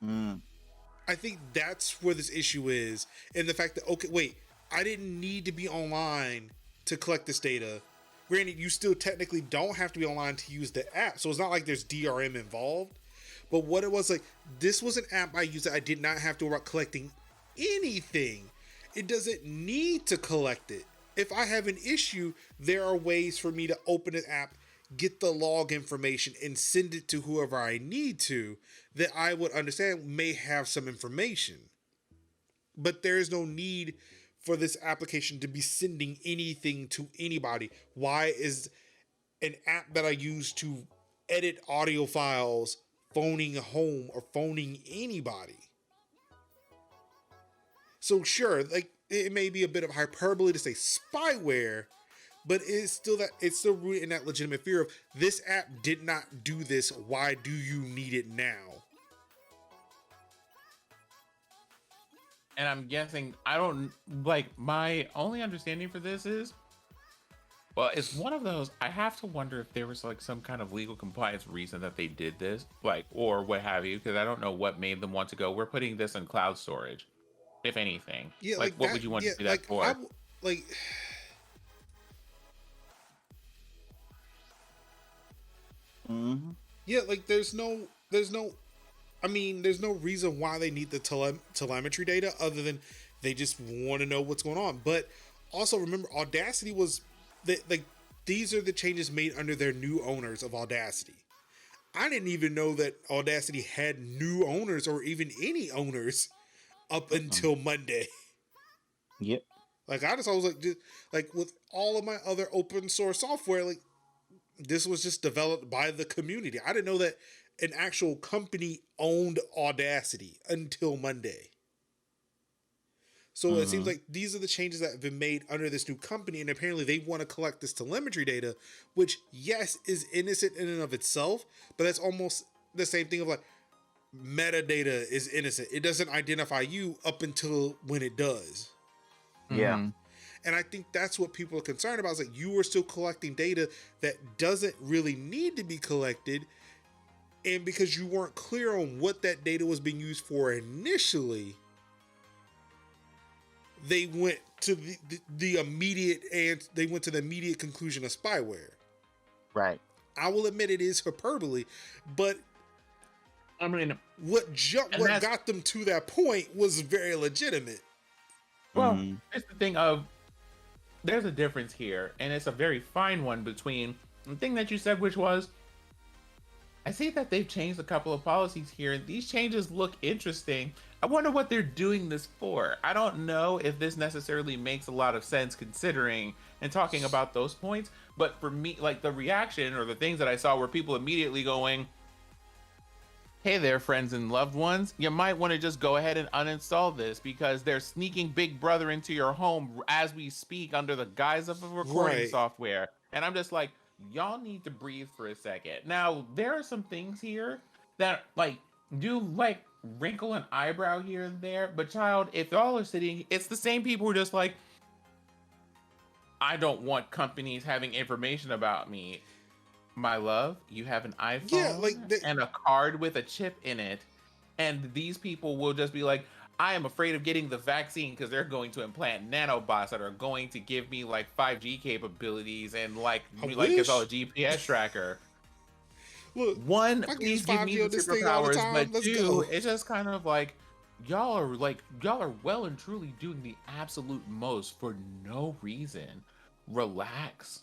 Mm. I think that's where this issue is, and the fact that okay, wait, I didn't need to be online to collect this data. Granted, you still technically don't have to be online to use the app, so it's not like there's DRM involved. But what it was like, this was an app I used that I did not have to worry about collecting anything. It doesn't need to collect it. If I have an issue, there are ways for me to open an app, get the log information, and send it to whoever I need to that I would understand may have some information. But there is no need for this application to be sending anything to anybody. Why is an app that I use to edit audio files phoning home or phoning anybody? So sure, like it may be a bit of hyperbole to say spyware, but it's still rooted in that legitimate fear of this app did not do this. Why do you need it now? And I'm guessing I don't like my only understanding for this is Well, it's one of those. I have to wonder if there was like some kind of legal compliance reason that they did this, like, or what have you, because I don't know what made them want to go, we're putting this in cloud storage, if anything. Yeah, Like, like what that. would you want Yeah, to do that like for? like. Mm-hmm. Yeah, like there's no. I mean, there's no reason why they need the telemetry data other than they just want to know what's going on. But also remember, Audacity was like these are the changes made under their new owners of Audacity. I didn't even know that Audacity had new owners or even any owners up until Monday. Yep. Like I just always like with all of my other open source software, like this was just developed by the community. I didn't know that an actual company owned Audacity until Monday. So it seems Mm-hmm. like these are the changes that have been made under this new company, and apparently they want to collect this telemetry data, which yes is innocent in and of itself, but that's almost the same thing of like metadata is innocent. It doesn't identify you up until when it does. Yeah. Mm-hmm. And I think that's what people are concerned about. Is like you are still collecting data that doesn't really need to be collected. And because you weren't clear on what that data was being used for initially, they went to the immediate and they went to the immediate conclusion of spyware. Right. I will admit it is hyperbole, but I mean, what and that's got them to that point was very legitimate. well, Mm-hmm. it's the thing of there's a difference here, and it's a very fine one between the thing that you said, which was I see that they've changed a couple of policies here, and these changes look interesting. I wonder what they're doing this for. I don't know if this necessarily makes a lot of sense considering and talking about those points, but for me, like the reaction or the things that I saw were people immediately going, hey there, friends and loved ones, you might want to just go ahead and uninstall this because they're sneaking Big Brother into your home as we speak under the guise of a recording Right. software. And I'm just like, y'all need to breathe for a second. Now, there are some things here that like do like wrinkle an eyebrow here and there, but child, if y'all are sitting, it's the same people who are just like, I don't want companies having information about me. My love, you have an Yeah, iPhone like and a card with a chip in it, and these people will just be like, I am afraid of getting the vaccine because they're going to implant nanobots that are going to give me like 5G capabilities and like I it's all a wish. GPS tracker. Look, One, I can use please give me 5G the on this thing all the superpowers, time. but Let's two, go. it's just kind of like y'all are well and truly doing the absolute most for no reason. Relax,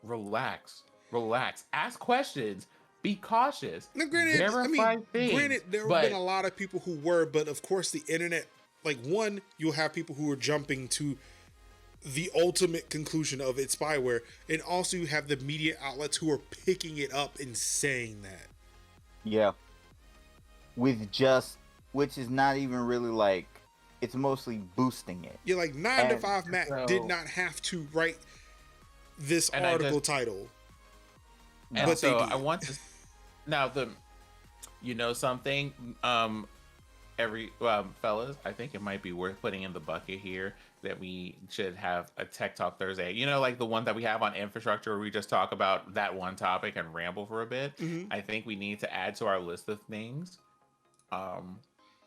relax, relax. Ask questions. Be cautious. Now, granted, I Verify mean, things. granted, there have been But a lot of people who were, but of course, the internet, like, one, you'll have people who are jumping to the ultimate conclusion of it's spyware, and also you have the media outlets who are picking it up and saying that. Yeah. With just, which is not even really like, it's mostly boosting it. You're like 9 to And 5 Mac so- did not have to write this And I article just- title. and But so they did. I want to now you know something fellas, I think it might be worth putting in the bucket here that we should have a Tech Talk Thursday. You know, like the one that we have on infrastructure where we just talk about that one topic and ramble for a bit. Mhm. I think we need to add to our list of things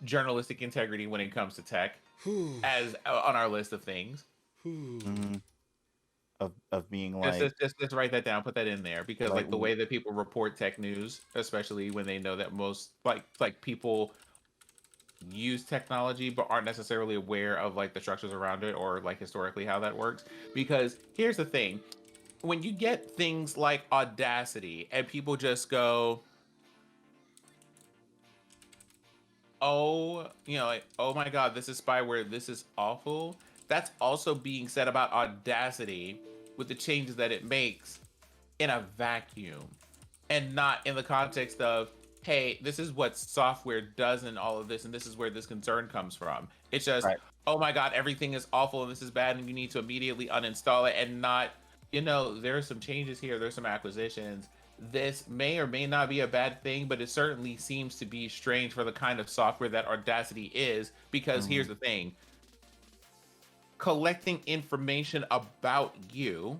journalistic integrity when it comes to tech Whew. as on our list of things. Whew. Mhm. Of being like, Just write that down, put that in there because Like, like the way that people report tech news, especially when they know that most like people use technology but aren't necessarily aware of like the structures around it or like historically how that works. Because here's the thing, when you get things like Audacity and people just go, oh, you know, like, oh my God, this is spyware, this is awful. That's also being said about Audacity with the changes that it makes in a vacuum and not in the context of, hey, this is what software does in all of this, and this is where this concern comes from. It's just, Right. oh my God, everything is awful and this is bad, and you need to immediately uninstall it and not, you know, there are some changes here, there's some acquisitions. This may or may not be a bad thing, but it certainly seems to be strange for the kind of software that Audacity is, because here's the thing. Collecting information about you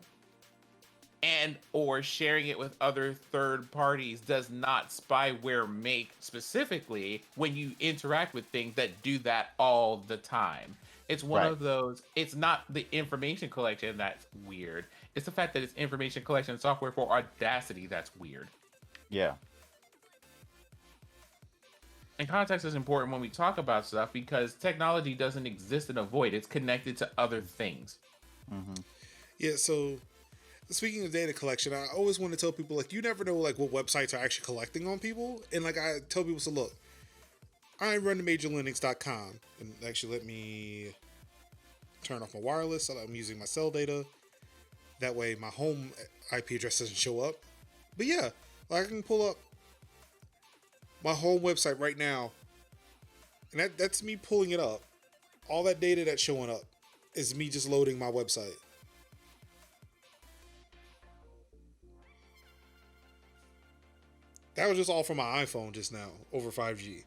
and or sharing it with other third parties does not spyware make specifically when you interact with things that do that all the time. It's one Right. of those, it's not the information collection that's weird. It's the fact that it's information collection software for Audacity that's weird. Yeah. And context is important when we talk about stuff because technology doesn't exist in a void. It's connected to other things. Mm-hmm. Yeah, so speaking of data collection, I always want to tell people, like, you never know, like, what websites are actually collecting on people. And, like, I tell people, so look, I run the MajorLinux.com. And actually, let me turn off my wireless so that I'm using my cell data. That way, my home IP address doesn't show up. But yeah, like, I can pull up my home website right now. And that's me pulling it up. All that data that's showing up is me just loading my website. That was just all from my iPhone just now, over 5G,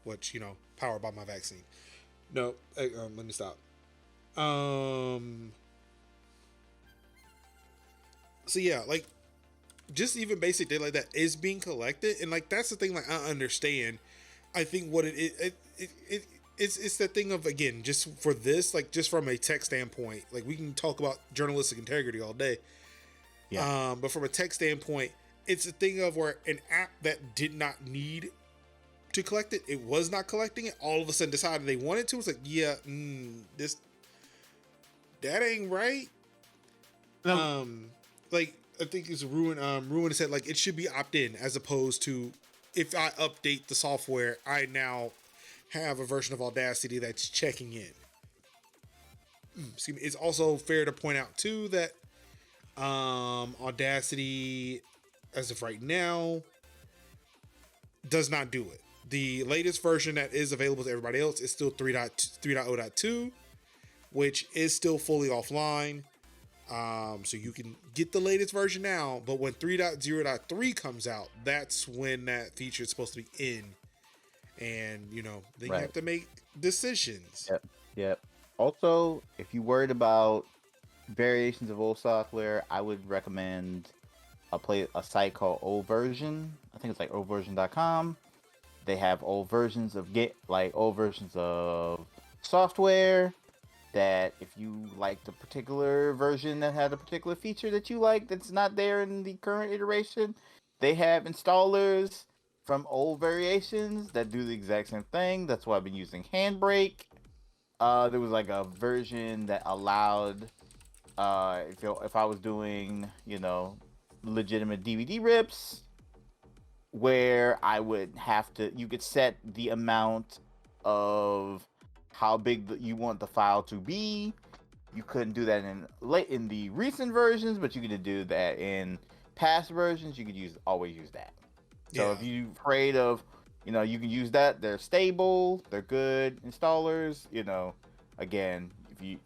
which, you know, powered by my vaccine. No, let me stop. So yeah, like, just even basic data like that is being collected, and like that's the thing. Like, I understand. I think what it's the thing of, again, just for this, like, just from a tech standpoint, like, we can talk about journalistic integrity all day. Yeah. But from a tech standpoint, it's a thing of where an app that did not need to collect it, it was not collecting it, all of a sudden decided they wanted to. It's like, yeah, that ain't right. No. Like, I think it's Ruin said, like, it should be opt-in as opposed to, if I update the software, I now have a version of Audacity that's checking in. Excuse me. It's also fair to point out too that Audacity, as of right now, does not do it. The latest version that is available to everybody else is still 3.0.2, which is still fully offline. So you can get the latest version now, but when 3.0.3 comes out, that's when that feature is supposed to be in. And, you know, then you have to make decisions. Yep. Also, if you're worried about variations of old software, I would recommend a site called Old Version. I think it's like oldversion.com. They have old versions of old versions of software that, if you like the particular version that had a particular feature that you like that's not there in the current iteration, they have installers from old variations that do the exact same thing. That's why I've been using Handbrake. There was like a version that allowed, if I was doing, legitimate DVD rips, where I would have to, you could set the amount of how big you want the file to be. You couldn't do that in the recent versions, but you could do that in past versions. You could always use that. So if you're afraid of, you can use that. They're stable. They're good installers. Again, if you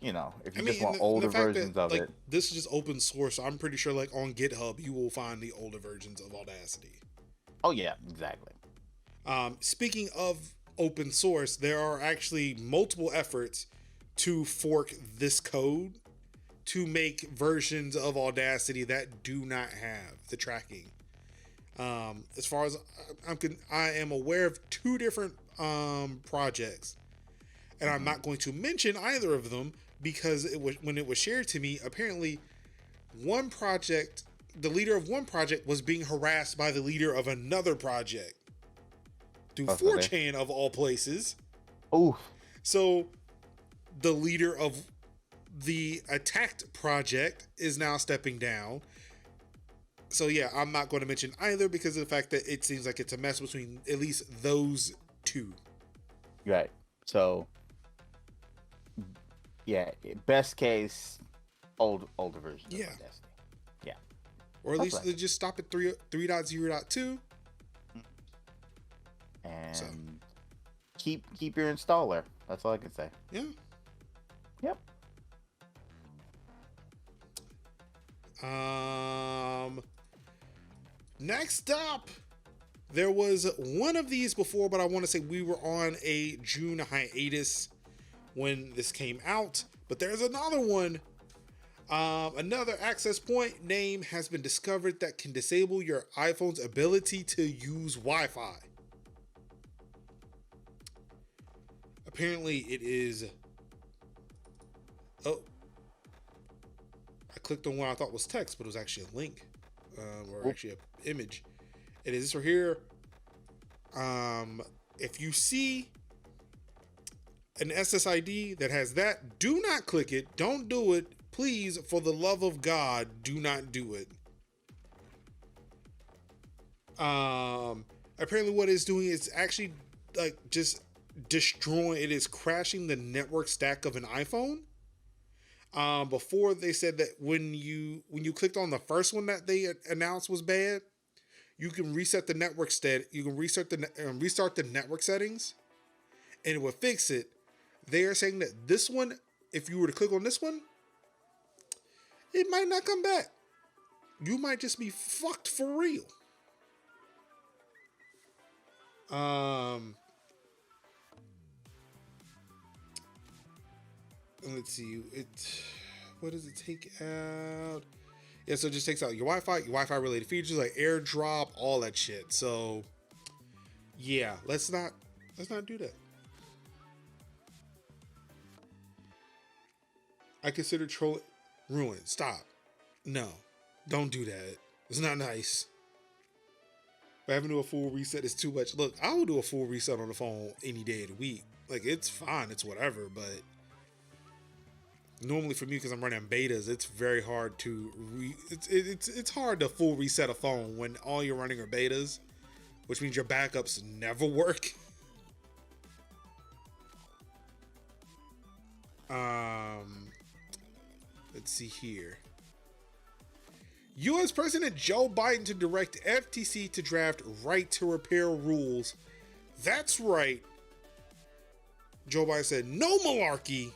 just want older versions of it. This is just open source. So I'm pretty sure, like, on GitHub, you will find the older versions of Audacity. Oh yeah, exactly. Speaking of open source, there are actually multiple efforts to fork this code to make versions of Audacity that do not have the tracking. As far as I am aware of 2 different projects, and I'm not going to mention either of them because when it was shared to me, apparently one project, the leader of one project was being harassed by the leader of another project through 4chan of all places. Oh, so the leader of the attacked project is now stepping down. So yeah, I'm not going to mention either because of the fact that it seems like it's a mess between at least those 2. Right. So yeah, best case, older version. Yeah. Of Destiny. Yeah. Or at least they just stop at 3.0.2. And keep your installer. That's all I can say. Yeah. Yep. Next up, there was one of these before, but I want to say we were on a June hiatus when this came out. But there's another one. Another access point name has been discovered that can disable your iPhone's ability to use Wi-Fi. Apparently, it is. Oh, I clicked on what I thought was text, but it was actually a link, or actually an image. It is this right here. If you see an SSID that has that, do not click it. Don't do it. Please, for the love of God, do not do it. Apparently what it's doing is actually like just destroying, it is crashing the network stack of an iPhone. Before they said that when you clicked on the first one that they announced was bad, you can reset the network you can restart the network settings and it will fix it. They are saying that this one, if you were to click on this one, it might not come back. You might just be fucked for real. Let's see. What does it take out? Yeah, so it just takes out your Wi-Fi related features like AirDrop, all that shit. So yeah, let's not do that. I consider trolling ruin. Stop. No, don't do that. It's not nice. But having to do a full reset is too much. Look, I will do a full reset on the phone any day of the week. Like, it's fine, it's whatever, but normally for me, because I'm running betas, it's very hard to it's hard to full reset a phone when all you're running are betas, which means your backups never work. Let's see here. U.S. President Joe Biden to direct FTC to draft right to repair rules. That's right. Joe Biden said, no malarkey.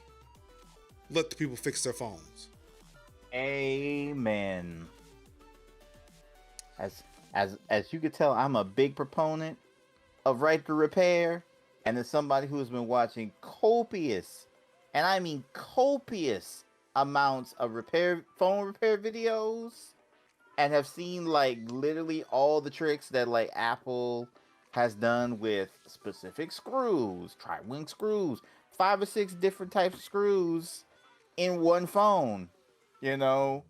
Let the people fix their phones. Amen. As you could tell, I'm a big proponent of right to repair, and as somebody who has been watching copious, and I mean copious amounts of phone repair videos, and have seen like literally all the tricks that like Apple has done with specific screws, tri-wing screws, 5 or 6 different types of screws in one phone, you know,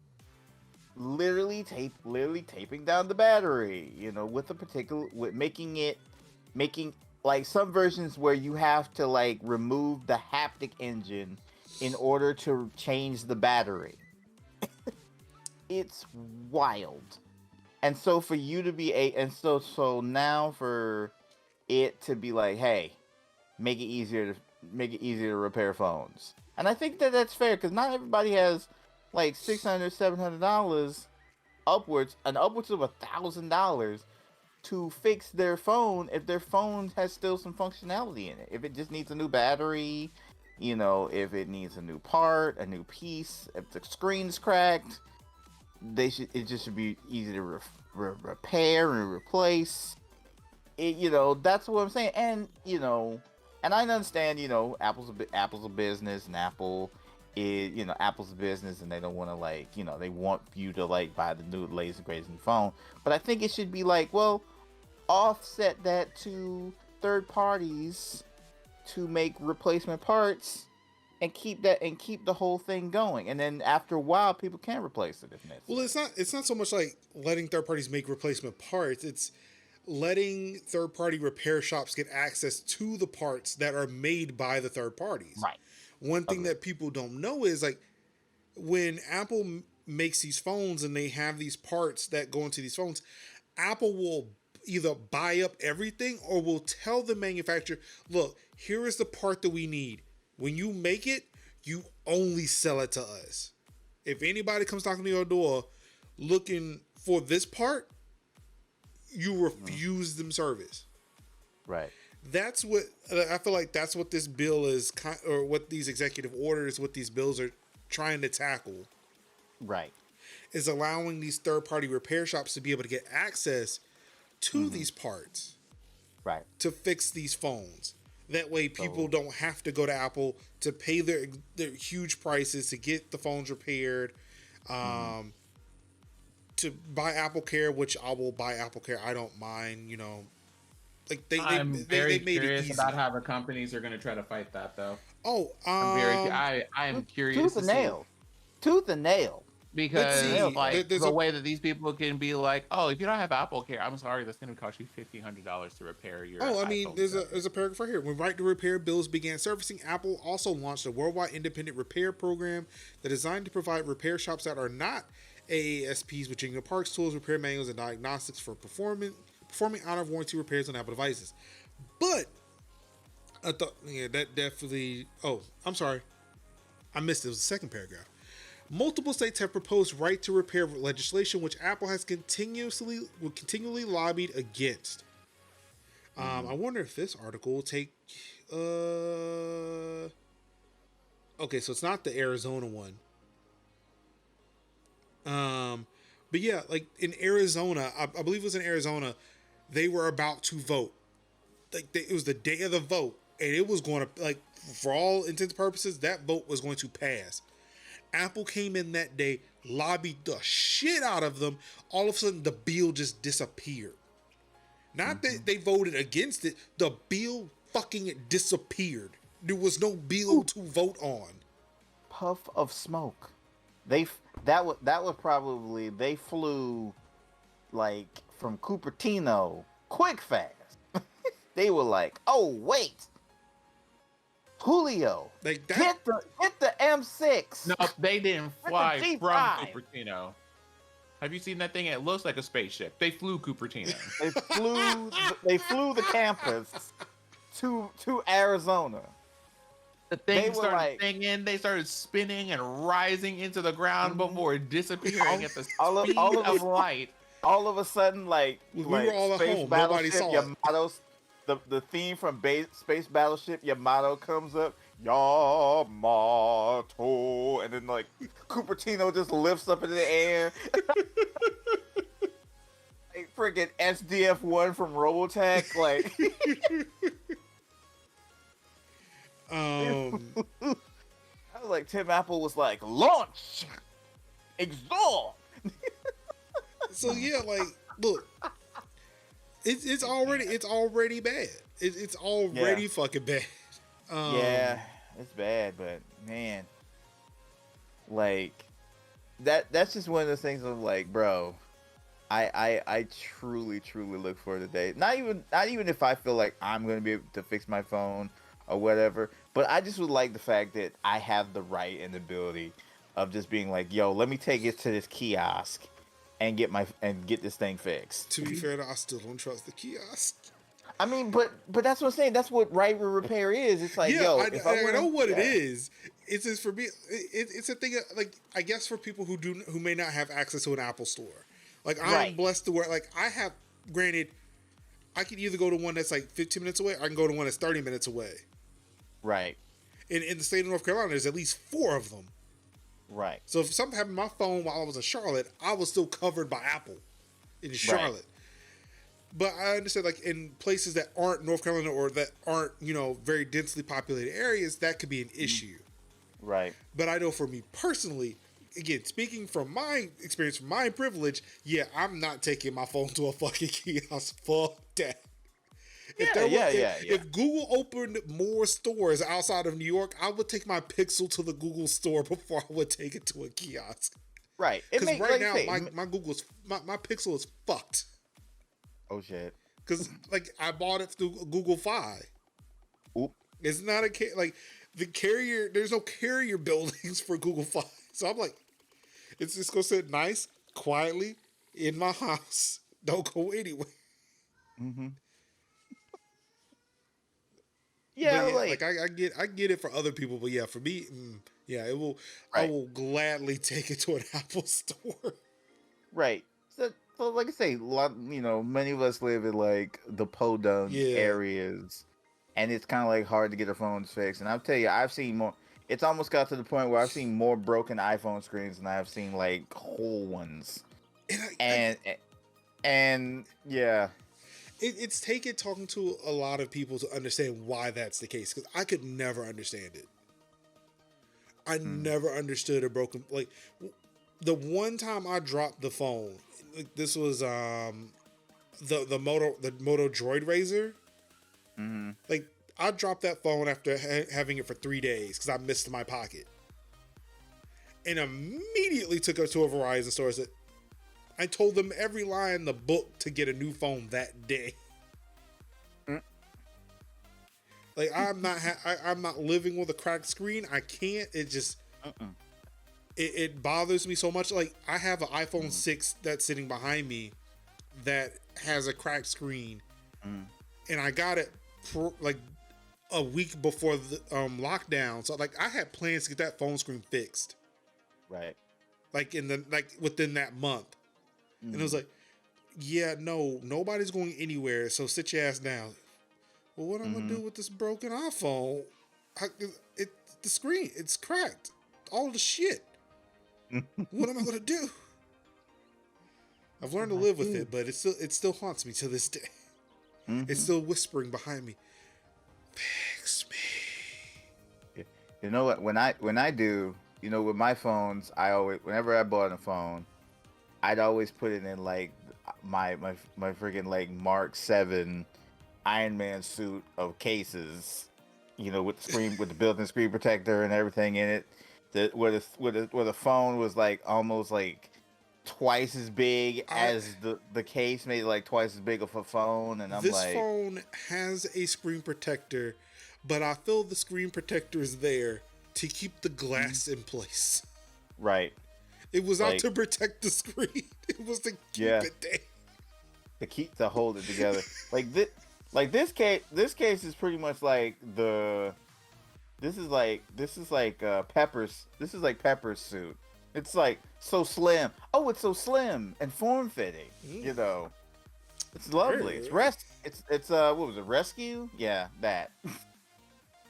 literally taping down the battery, you know, with making like some versions where you have to like remove the haptic engine in order to change the battery. It's wild. And so for you to be so now for it to be like, hey, make it easier to repair phones. And I think that that's fair, because not everybody has like $600, $700 upwards of $1,000 to fix their phone if their phone has still some functionality in it. If it just needs a new battery, you know, if it needs a new part, a new piece, if the screen's cracked, it just should be easy to repair and replace. It, you know, that's what I'm saying. And you know, and I understand, you know, Apple's a business, and Apple's a business, and they don't want to like, you know, they want you to like buy the latest and greatest new phone. But I think it should be like, well, offset that to third parties to make replacement parts, and keep the whole thing going. And then after a while, people can replace it if necessary. Well, it's not so much like letting third parties make replacement parts. It's letting third party repair shops get access to the parts that are made by the third parties. Right. One thing that people don't know is like when Apple makes these phones and they have these parts that go into these phones, Apple will either buy up everything or will tell the manufacturer, look, here is the part that we need. When you make it, you only sell it to us. If anybody comes knocking on your door looking for this part, you refuse them service. Right. That's what I feel like. That's what this bill is, or what these executive orders, what these bills are trying to tackle. Right. Is allowing these third-party repair shops to be able to get access to these parts. Right. To fix these phones. That way people don't have to go to Apple to pay their huge prices to get the phones repaired. To buy Apple Care, which I will buy Apple Care. I don't mind, like I'm very they made it curious easy. about how the companies are going to try to fight that, though. Oh, I am curious Tooth to and see. nail. Tooth and nail. Let's Because see. like There's the a way that these people can be like, oh, if you don't have Apple Care, I'm sorry, that's going to cost you $1,500 to repair your Oh, I mean, iPhone. there's a paragraph right here. When right to repair bills began surfacing, Apple also launched a worldwide independent repair program that is designed to provide repair shops that are not AASPs with genuine parts, tools, repair manuals, and diagnostics for performing out of warranty repairs on Apple devices. But I thought, yeah, that definitely. Oh, I'm sorry, I missed it. It was the second paragraph. Multiple states have proposed right to repair legislation, which Apple has continually lobbied against. I wonder if this article will take. Okay, so it's not the Arizona one. But yeah, like in Arizona, I believe it was in Arizona, they were about to vote. Like it was the day of the vote, and it was going to, like, for all intents and purposes, that vote was going to pass. Apple came in that day, lobbied the shit out of them. All of a sudden, the bill just disappeared. Not that they voted against it, the bill fucking disappeared. There was no bill to vote on. Puff of smoke. That was probably, they flew like from Cupertino quick fast. They were like, oh wait, Julio, Like that. hit the M6. No, they didn't fly G5. from Cupertino. Have you seen that thing? It looks like a spaceship. They flew Cupertino. They flew the campus to Arizona. The thing They were started like- singing. They started spinning and rising into the ground before disappearing at the all of- speed all of of us- light. All of a sudden, like, We were all at Space home. Nobody Battleship saw it. Yamato, the theme from Space Battleship Yamato comes up, Yamato, and then like Cupertino just lifts up in the air. Like freaking SDF-1 from Robotech, like. I was like, Tim Apple was like, launch, exalt. So yeah, like, look, it's already bad. It's already fucking bad. Yeah, it's bad, but man, like that's just one of those things of like, bro, I truly look forward to the day. Not even if I feel like I'm gonna be able to fix my phone or whatever, but I just would like the fact that I have the right and ability of just being like, yo, let me take it to this kiosk and get this thing fixed. To be fair, I still don't trust the kiosk. I mean, but that's what I'm saying. That's what right repair is. It's like, Yeah, yo, I know what it yeah. is. It's just for me. It's a thing. Like, I guess for people who may not have access to an Apple store. Like, I'm Right. blessed to where, like, I have. Granted, I can either go to one that's like 15 minutes away, or I can go to one that's 30 minutes away. Right. In the state of North Carolina, there's at least 4 of them. Right. So if something happened to my phone while I was in Charlotte, I was still covered by Apple in Charlotte. But I understand, like, in places that aren't North Carolina or that aren't, very densely populated areas, that could be an issue. Right. But I know for me personally, again, speaking from my experience, from my privilege, yeah, I'm not taking my phone to a fucking kiosk. Fuck that. If Google opened more stores outside of New York, I would take my Pixel to the Google store before I would take it to a kiosk. Right. Because right now, my Pixel is fucked. Oh shit. Because like I bought it through Google Fi. Oop. It's not the carrier. There's no carrier buildings for Google Fi. So I'm like, it's just gonna sit nice, quietly in my house. Don't go anywhere. Mm-hmm. Yeah, like I get it for other people, but yeah, for me, it will. Right. I will gladly take it to an Apple store. Right. So like I say, many of us live in like the podunk areas, and it's kind of like hard to get our phones fixed. And I'll tell you, I've seen more. It's almost got to the point where I've seen more broken iPhone screens than I've seen like whole ones. And yeah. It's taken talking to a lot of people to understand why that's the case, because I could never understand it. I never understood a broken, like, The one time I dropped the phone, like, this was the Moto Droid Razor. Mm-hmm. Like, I dropped that phone after having it for 3 days because I missed my pocket, and immediately took it to a Verizon store. Said, I told them every line in the book to get a new phone that day. Like, I'm not living with a cracked screen. I can't. It just it bothers me so much. Like, I have an iPhone 6 that's sitting behind me that has a cracked screen, and I got it for like a week before the lockdown. So, like, I had plans to get that phone screen fixed, Right. like within that month. And it was like, yeah, no, nobody's going anywhere. So sit your ass down. Well, what am I gonna do with this broken iPhone? The screen, it's cracked. All the shit. What am I gonna do? I've learned to live with it, but it still haunts me to this day. It's still whispering behind me. Fix me. You know what? When I do, you know, with my phones, I always, whenever I bought a phone, I'd always put it in like my freaking like Mark 7 Iron Man suit of cases, you know, with the screen, with the built-in screen protector and everything in it. Where the phone was like almost like twice as big as the case, made it like twice as big of a phone. And I'm this like, phone has a screen protector, but I feel the screen protector is there to keep the glass in place. right. It was not Like, to protect the screen. It was to keep it there. To hold it together. This case is pretty much like this is like Pepper's suit. It's like so slim. Oh, it's so slim and form fitting. You know, it's lovely. It's what was it, Rescue? Yeah, that.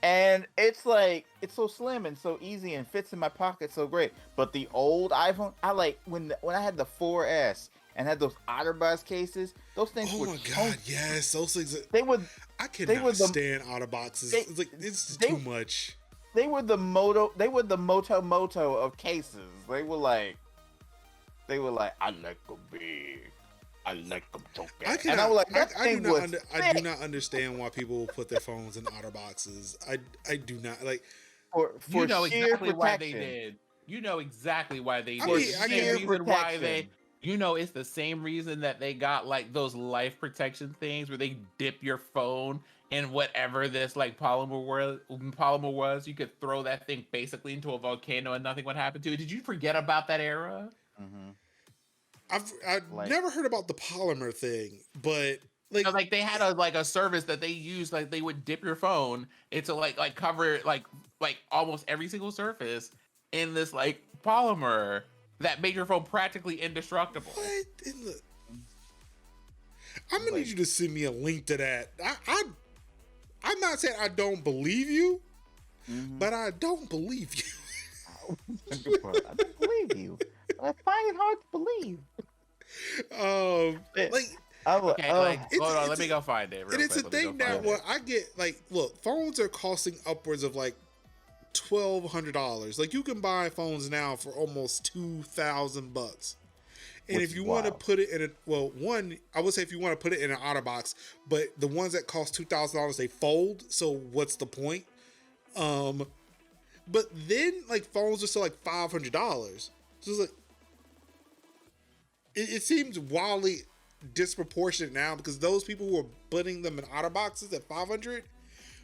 And it's like, it's so slim and so easy and fits in my pocket so great. But the old iPhone, I like when I had the 4S and had those OtterBox cases. Those things were. Oh my god, yes, those things. I cannot stand OtterBoxes. It's like, it's too much. They were the Moto of cases. They were like, I like them big. I like them so bad. And I was like, I do not understand why people will put their phones in OtterBoxes. I do not like. For you know exactly protection. why they did. You know exactly why they did. I mean, The reason why they. You know, it's the same reason that they got like those life protection things where they dip your phone in whatever this like polymer was. You could throw that thing basically into a volcano and nothing would happen to it. Did you forget about that era? I've never heard about the polymer thing, but like, so, like they had a service that they used, like they would dip your phone into like cover like almost every single surface in this like polymer that made your phone practically indestructible. What in the? I'm gonna need you to send me a link to that. I'm not saying I don't believe you, but I don't believe you. I don't believe you. I find it hard to believe. Hold on, let me go find it. And it's a thing now where I get like, look, phones are costing upwards of like $1,200. Like, you can buy phones now for almost $2,000. And if you want to put it in I would say if you want to put it in an OtterBox, but the ones that cost $2,000 they fold. So what's the point? But then like phones are still like $500. So it's like, it seems wildly disproportionate now because those people who are putting them in OtterBoxes at $500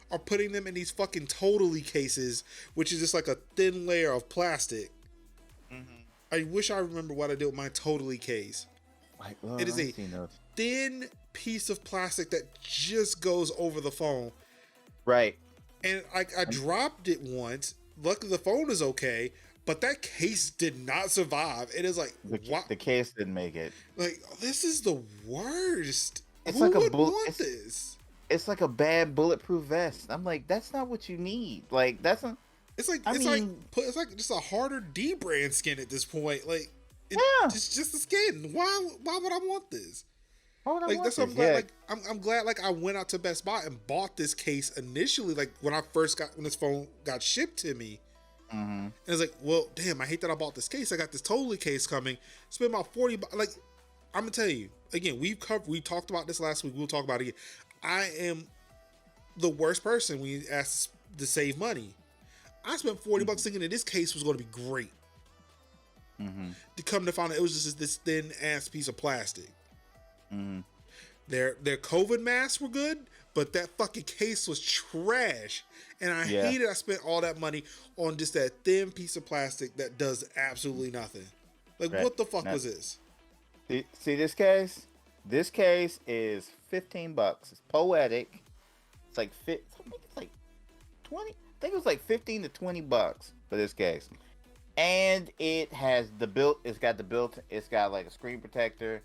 are putting them in these fucking Totally cases, which is just like a thin layer of plastic. I wish I remember what I did with my Totally case. It is a thin piece of plastic that just goes over the phone. Right. And I dropped it once. Luckily, the phone is okay, but that case did not survive. It is like, the case didn't make it. Like, this is the worst. It's Who like would want this? It's like a bad bulletproof vest. I'm like, that's not what you need. Like, that's not. It's like just a harder D brand skin at this point. Like, it's just the skin. Why would I want this? That's what I'm glad. Like, I'm glad. Like, I went out to Best Buy and bought this case initially. Like when this phone got shipped to me, Mm-hmm. And it's like, well, damn, I hate that I bought this case. I got this totally case coming. Spent about $40. Like, I'm gonna tell you again. We talked about this last week. We'll talk about it again. I am the worst person when you ask to save money. I spent $40 thinking that this case was going to be great. Mm-hmm. To come to find out, it was just this thin ass piece of plastic. Mm-hmm. Their COVID masks were good, but that fucking case was trash. And I hated I spent all that money on just that thin piece of plastic that does absolutely nothing. Like, what the fuck was this? See this case? This case is $15. It's poetic. It's like I think it's like 20. I think it was like $15 to $20 for this case. And it has it's got like a screen protector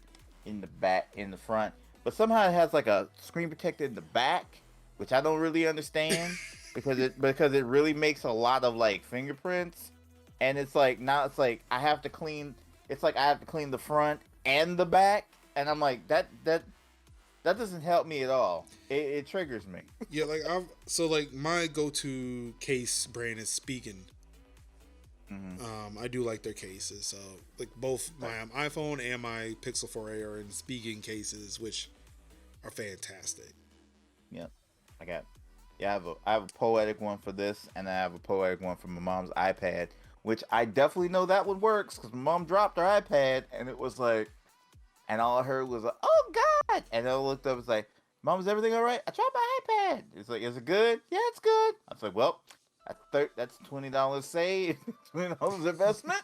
in the back, in the front. But somehow it has like a screen protector in the back, which I don't really understand because it really makes a lot of like fingerprints. And it's like I have to clean the front and the back, and I'm like that doesn't help me at all. It triggers me. Yeah, like my go-to case brand is Speaking. Mm-hmm. I do like their cases. So like both my iPhone and my Pixel 4a are in Speaking cases, which are fantastic. Yep, I have a poetic one for this, and I have a poetic one for my mom's iPad, which I definitely know that one works because my mom dropped her iPad, and it was like, and all I heard was like, "Oh God!" And I looked up, it was like, "Mom, is everything all right? I dropped my iPad." It's like, "Is it good?" "Yeah, it's good." I was like, "Well, that's $20 saved, $20 investment."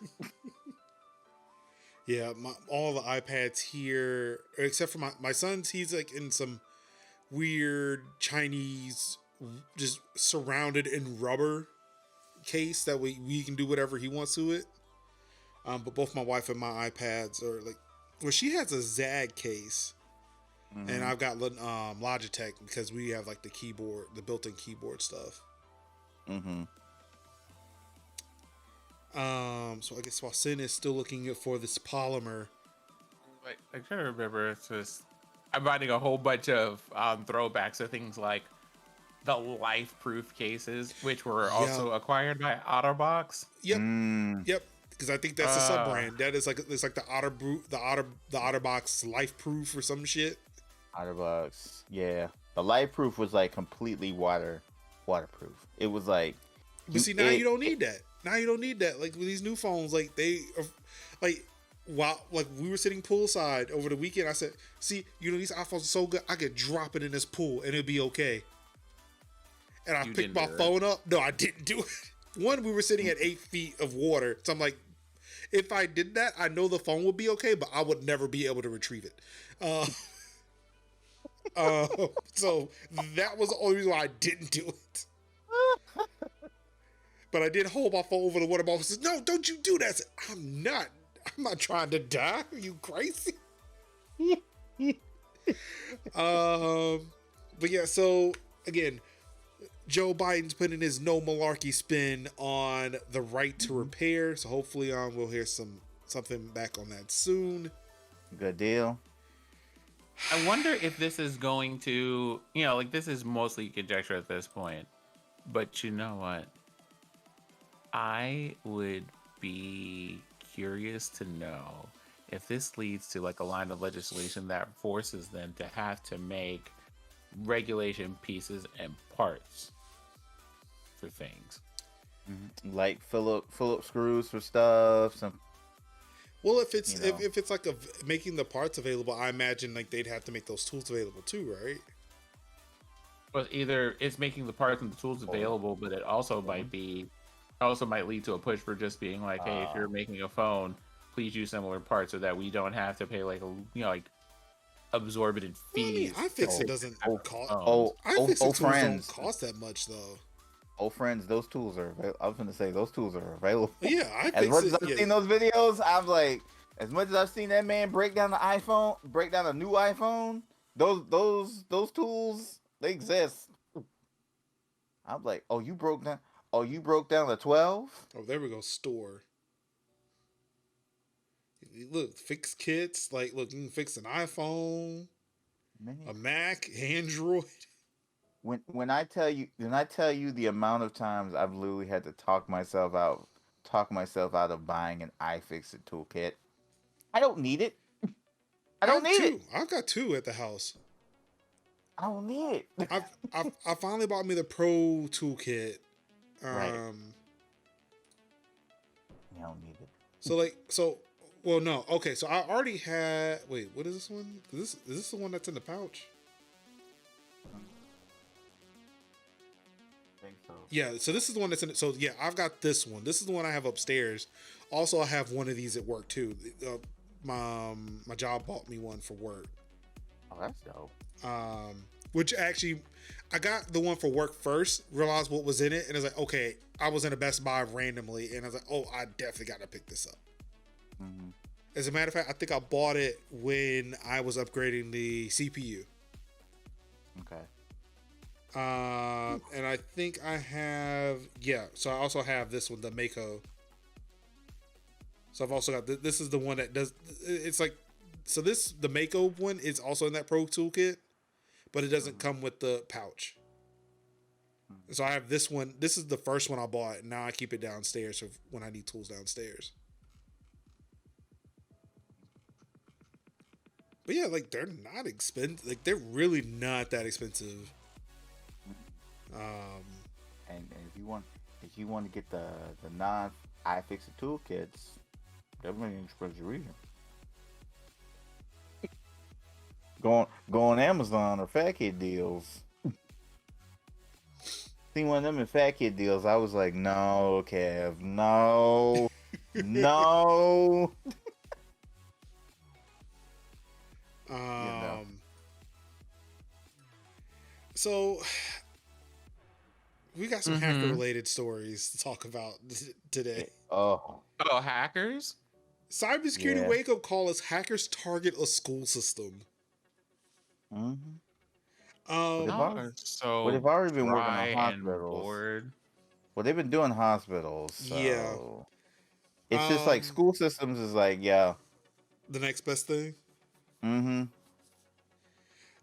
Yeah, all the iPads here, except for my son's, he's like in some weird Chinese, just surrounded in rubber case that we can do whatever he wants to it. But both my wife and my iPads are like, well, she has a Zag case, and I've got Logitech because we have like the built-in keyboard stuff. Mm-hmm. So I guess while Sin is still looking for this polymer, I try to remember. It's just I'm finding a whole bunch of throwbacks to things like the life-proof cases, which were also acquired by OtterBox. Yep. Because I think that's a sub brand. That is like it's like the OtterBox Life Proof or some shit. OtterBox, yeah. The light-proof was like completely waterproof. It was like. But see, now you don't need that. Now you don't need that. Like with these new phones, like they are, like while like we were sitting poolside over the weekend, I said, "See, these iPhones are so good. I could drop it in this pool and it'd be okay." And I picked my phone up. No, I didn't do it. One, we were sitting at 8 feet of water, so I'm like, if I did that, I know the phone would be okay, but I would never be able to retrieve it. So that was the only reason why I didn't do it. But I did hold my phone over the water bottle and said, "No, don't you do that." I said, I'm not trying to die. Are you crazy? But yeah, so again, Joe Biden's putting his no malarkey spin on the right to repair. So hopefully we'll hear something back on that soon. Good deal. I wonder if this is going to, like this is mostly conjecture at this point. But you know what? I would be curious to know if this leads to like a line of legislation that forces them to have to make regulation pieces and parts for things. Like Philip screws for stuff. Well, if it's if it's like making the parts available, I imagine like they'd have to make those tools available too, right? Well, either it's making the parts and the tools available, but it also might lead to a push for just being like, hey, if you're making a phone, please use similar parts so that we don't have to pay like absorbent fees. Well, I mean, iFixit doesn't cost. iFixit tools don't cost that much though. Old friends, those tools are. I was going to say those tools are available. Yeah, as much as I've seen those videos, I'm like, as much as I've seen that man break down a new iPhone, those tools, they exist. I'm like, you broke down the 12? Oh, there we go. Store. Look, fix kits. Like, look, you can fix an iPhone, a Mac, Android. when I tell you the amount of times I've literally had to talk myself out of buying an iFixit toolkit. I don't need it. I I don't have need it. two. I've got two at the house. I don't need it. I finally bought me the Pro toolkit. Right. Um, I don't need it. so well no okay so I already had wait what is this one? Is this the one that's in the pouch? I think so. Yeah, so this is the one that's in it. So yeah, I've got this one. This is the one I have upstairs. Also, I have one of these at work too. My job bought me one for work. Oh, that's dope. Which actually, I got the one for work first. Realized what was in it, and I was like, okay, I was in a Best Buy randomly, and I was like, oh, I definitely got to pick this up. Mm-hmm. As a matter of fact, I think I bought it when I was upgrading the CPU. Okay. And I think I have so I also have this one, the Mako. So I've also got this is the one that does. It's like the Mako one is also in that Pro toolkit, but it doesn't come with the pouch. So I have this one. This is the first one I bought, and now I keep it downstairs for when I need tools downstairs. But yeah, like they're not expensive. Like they're really not that expensive. And if you want to get the non iFixit toolkits, definitely in expensive region. Go on Amazon or Fat Kid deals. See one of them in Fat Kid deals. I was like, no, Kev, no, no. So we got some hacker related stories to talk about today. Oh, hackers? Cybersecurity wake up call as hackers target a school system. mm-hmm. So They've already been working dry on and hospitals. bored. Well, they've been doing hospitals. So Yeah. it's just like school systems is like, yeah. The next best thing. Mm-hmm.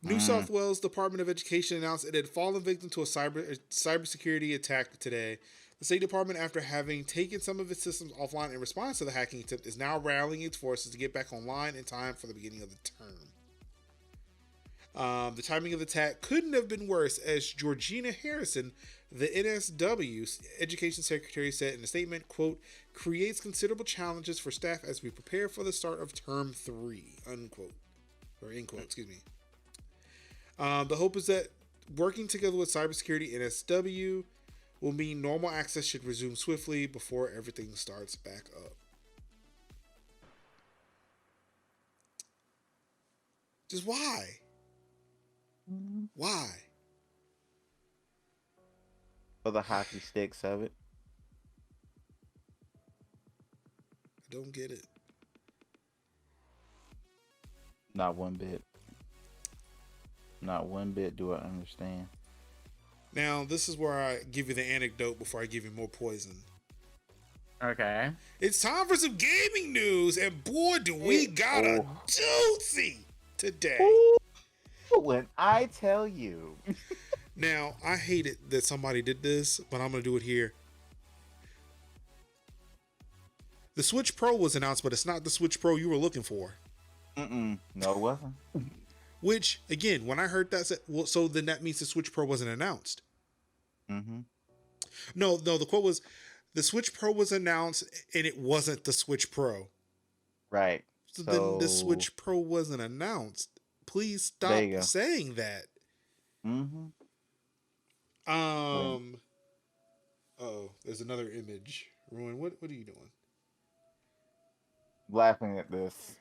New South Wales Department of Education announced it had fallen victim to a cybersecurity attack today. The State Department, after having taken some of its systems offline in response to the hacking attempt, is now rallying its forces to get back online in time for the beginning of the term. The timing of the attack couldn't have been worse, as Georgina Harrison, the NSW Education Secretary, said in a statement, quote, creates considerable challenges for staff as we prepare for the start of term 3, unquote. Or end quote, excuse me. The hope is that working together with Cybersecurity NSW will mean normal access should resume swiftly before everything starts back up. Just why? Why? For the hockey sticks of it. I don't get it. Not one bit. Not one bit do I understand. Now, this is where I give you the anecdote before I give you more poison. Okay. It's time for some gaming news, and boy, do we got a doozy today. Ooh, when I tell you. Now, I hate it that somebody did this, but I'm going to do it here. The Switch Pro was announced, but it's not the Switch Pro you were looking for. No, it wasn't. Which, again, when I heard that, well, so then that means the Switch Pro wasn't announced. Mm-hmm. No, the quote was, the Switch Pro was announced, and it wasn't the Switch Pro. Right. So then the Switch Pro wasn't announced. Please stop saying that. Mm-hmm. Oh, there's another image. Ruin, what are you doing? Laughing at this.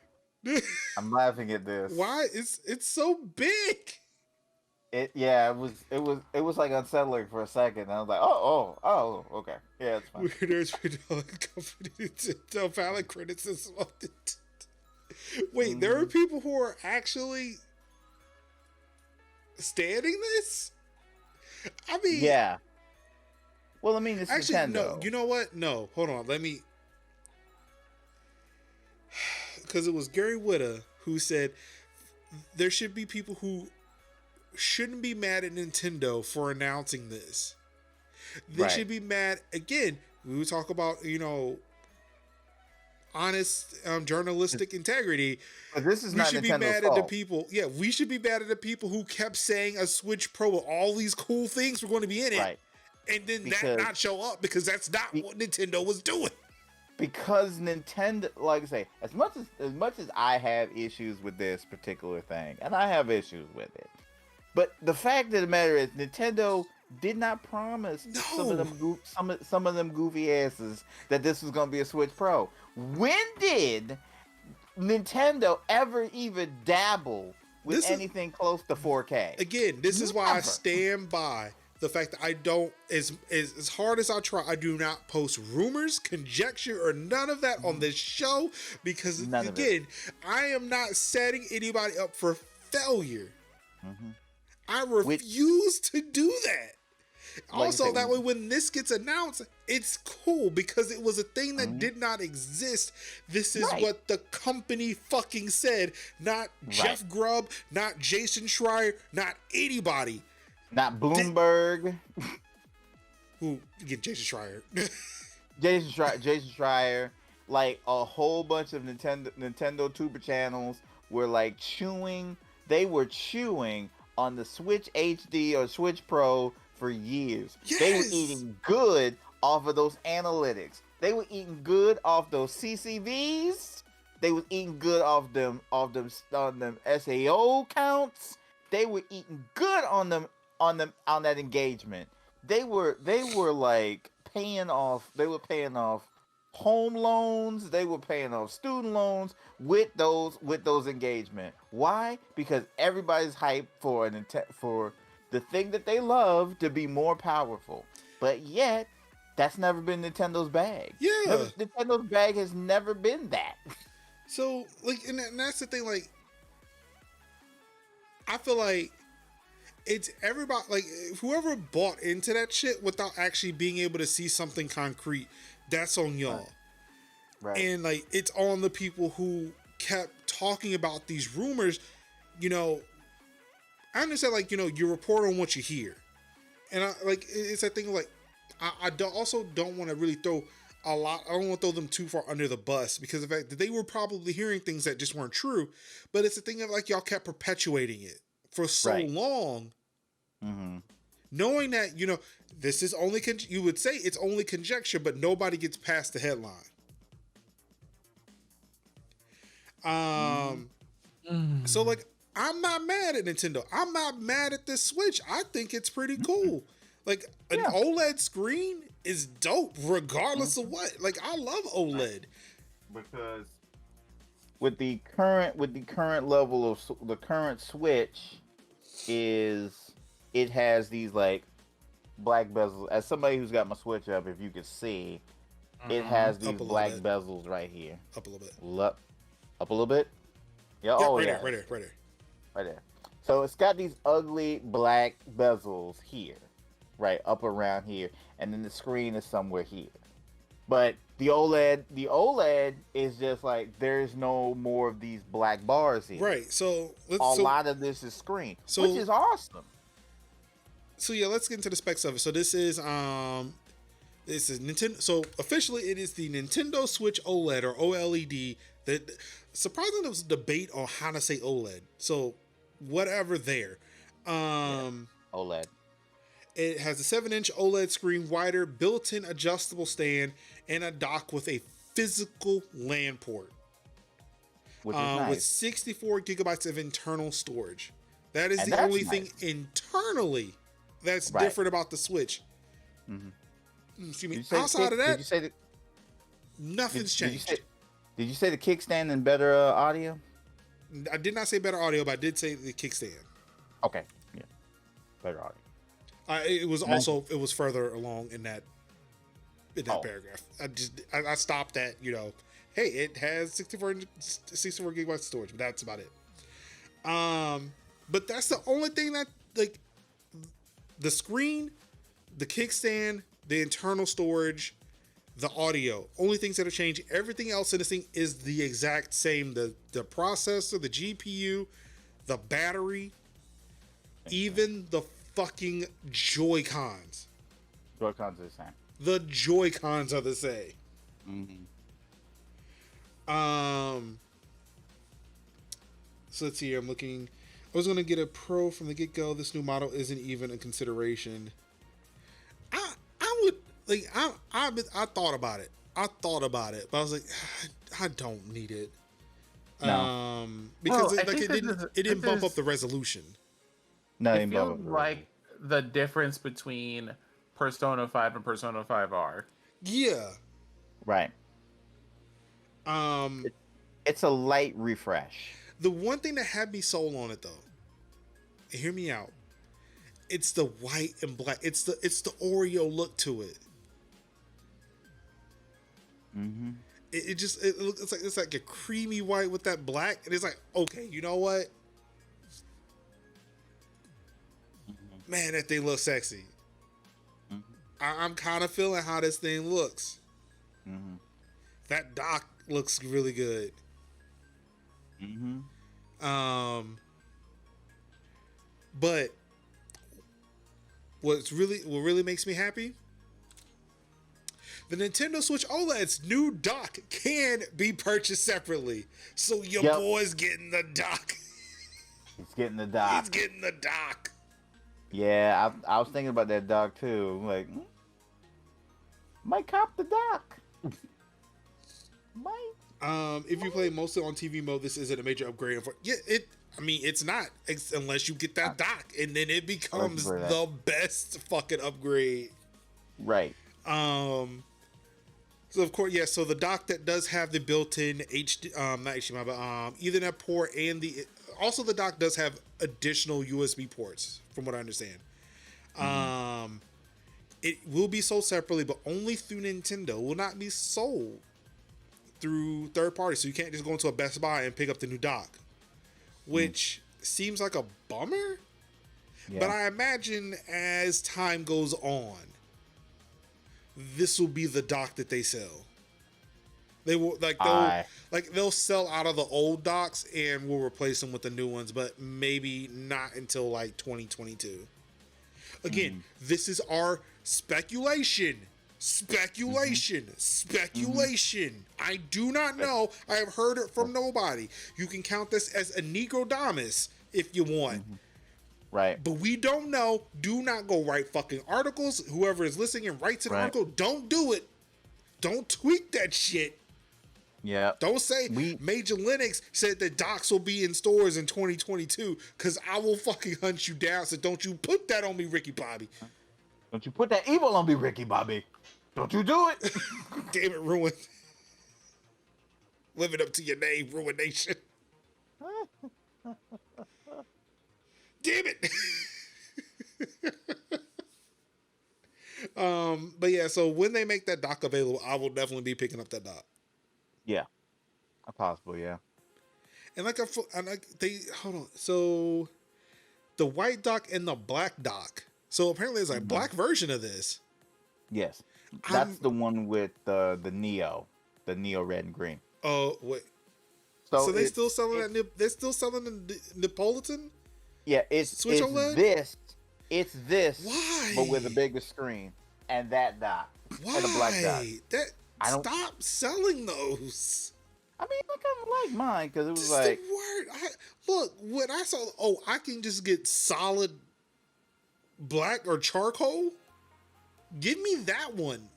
I'm laughing at this. Why? It's so big. It was like unsettling for a second. I was like, oh, okay, yeah, it's fine. Weirders company to valid criticism of it. Wait, there are people who are actually standing this? I mean, yeah. Well, I mean, it's actually, Nintendo. No. You know what? No, hold on. Let me. Because it was Gary Whitta who said there should be people who shouldn't be mad at Nintendo for announcing this. They should be mad again. We would talk about, honest journalistic integrity. But this is We not should be Nintendo's mad fault. at the people. Yeah, we should be mad at the people who kept saying a Switch Pro with all these cool things were going to be in it, Right. and then that Because- not show up because that's not what Nintendo was doing. Because Nintendo, like I say, as much as I have issues with this particular thing, and I have issues with it, but the fact of the matter is, Nintendo did not promise some of them goofy asses that this was going to be a Switch Pro. When did Nintendo ever even dabble with anything close to 4K? Again, this is why I stand by the fact that I don't, as hard as I try, I do not post rumors, conjecture, or none of that on this show, because again, I am not setting anybody up for failure. I refuse to do that. Also, that way when this gets announced, it's cool because it was a thing that did not exist. This is what the company fucking said, not Jeff Grubb, not Jason Schreier, not anybody. Not Bloomberg. Who get Jason Schreier? Jason Schreier, like a whole bunch of Nintendo tuber channels were like chewing. They were chewing on the Switch HD or Switch Pro for years. Yes! They were eating good off of those analytics. They were eating good off those CCVs. They were eating good off them SAO counts. They were eating good on that engagement. They were like paying off. They were paying off home loans. They were paying off student loans with those engagement. Why? Because everybody's hyped for the thing that they love to be more powerful. But yet, that's never been Nintendo's bag. Yeah, Nintendo's bag has never been that. So, like, and that's the thing. Like, I feel like it's everybody, like, whoever bought into that shit without actually being able to see something concrete, that's on y'all. Right. And, like, it's on the people who kept talking about these rumors. I understand, like, you report on what you hear. And, it's that thing, like, I also don't want to really throw a lot. I don't want to throw them too far under the bus because of the fact that they were probably hearing things that just weren't true. But it's the thing of, like, y'all kept perpetuating it for so long. Knowing that, this is only, you would say it's only conjecture, but nobody gets past the headline. So, like, I'm not mad at Nintendo. I'm not mad at this Switch. I think it's pretty cool. Like, an OLED screen is dope, regardless of what. Like, I love OLED. Because with the current level of the current Switch it has these like black bezels. As somebody who's got my Switch up, if you can see, it has these black bezels right here. Up a little bit. Up a little bit. Yeah. Right there. So it's got these ugly black bezels here, right up around here, and then the screen is somewhere here. But the OLED is just like there's no more of these black bars here. Right. So a lot of this is screen, which is awesome. So yeah, let's get into the specs of it. So this is Nintendo. So officially, it is the Nintendo Switch OLED or OLED. That surprisingly, there was a debate on how to say OLED. So whatever there. OLED. It has a 7-inch OLED screen, wider, built-in adjustable stand, and a dock with a physical LAN port. Which is nice. With 64 gigabytes of internal storage. That is the only thing internally that's different about the Switch. Excuse me. Outside of that, nothing's changed. Did you say the kickstand and better audio? I did not say better audio, but I did say the kickstand. Okay. Yeah. Better audio. It was further along in that paragraph. I stopped at, hey, it has 64 gigabytes storage, but that's about it. But that's the only thing that, like, the screen, the kickstand, the internal storage, the audio, only things that have changed. Everything else in this thing is the exact same. The processor, the GPU, the battery, think. Even the fucking Joy-Cons. Joy-Cons are the same. The Joy-Cons are the same. Mm-hmm. So let's see here. I'm looking. I was gonna get a Pro from the get-go. This new model isn't even a consideration. I would like. I thought about it. But I was like, I don't need it. No. Because Well, I it think didn't this bump is- up the resolution. No, It feels like the difference between Persona 5 and Persona 5R. Yeah. right. It's a light refresh. The one thing that had me sold on it though, and hear me out, it's the white and black. It's the Oreo look to it. Mm-hmm. It's like a creamy white with that black, and it's like, okay, you know what? Mm-hmm. Man, that thing looks sexy. Mm-hmm. I'm kind of feeling how this thing looks. Mm-hmm. That dock looks really good. Mm-hmm. But what really makes me happy? The Nintendo Switch OLED's new dock can be purchased separately. So your boy's getting the dock. He's getting the dock. He's getting the dock. Yeah, I was thinking about that dock too. I'm like, might cop the dock. Might. If you play mostly on TV mode, this isn't a major upgrade. It's not unless you get that dock, and then it becomes the best fucking upgrade. Right. So of course, so the dock that does have the built-in HD, not HDMI, but Ethernet port, and also the dock does have additional USB ports, from what I understand. Mm-hmm. It will be sold separately, but only through Nintendo. It will not be sold through third parties, so you can't just go into a Best Buy and pick up the new dock, which seems like a bummer. Yeah. But I imagine as time goes on, this will be the dock that they sell. They will they'll sell out of the old docks and we'll replace them with the new ones, but maybe not until like 2022. Again, this is our speculation. Speculation. I do not know. I have heard it from nobody. You can count this as a Negrodamus if you want. Right. But we don't know. Do not go write fucking articles. Whoever is listening and writes an article, don't do it. Don't tweet that shit. Yeah. Don't say Major Linux said that docks will be in stores in 2022, because I will fucking hunt you down. So don't you put that on me, Ricky Bobby. Don't you put that evil on me, Ricky Bobby. Don't you do it. Damn it, Ruin. Living up to your name, Ruination. Damn it. But yeah, so when they make that dock available, I will definitely be picking up that dock. Yeah. Possible, yeah. And hold on. So the white dock and the black dock. So apparently there's a black version of this. Yes. That's the one with the Neo red and green. Oh, wait. So they still selling that? They're still selling the Neapolitan? Yeah, it's OLED? It's this. Why? But with a bigger screen and that dock. Why? And a black dock. Stop selling those. I mean, I kind of like mine because it was the word. Look, when I saw, I can just get solid black or charcoal. Give me that one.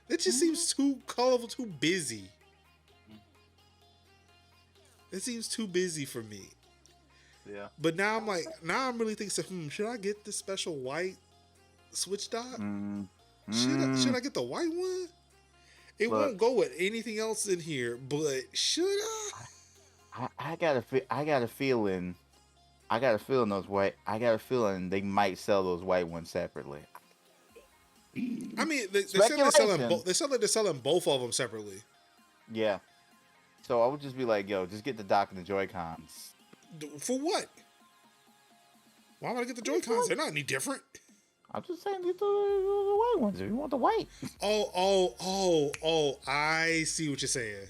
That just seems too colorful, too busy. It seems too busy for me. Yeah. But now I'm really thinking, should I get the special white Switch dock? Should I get the white one? It won't go with anything else in here, but should I? I got a feeling those white. I got a feeling they might sell those white ones separately. I mean, they said they're selling both of them separately. Yeah. So I would just be like, yo, just get the dock and the Joy-Cons. For what? Why would I get the Joy-Cons? They're not any different. I'm just saying, get the white ones if you want the white. Oh, I see what you're saying.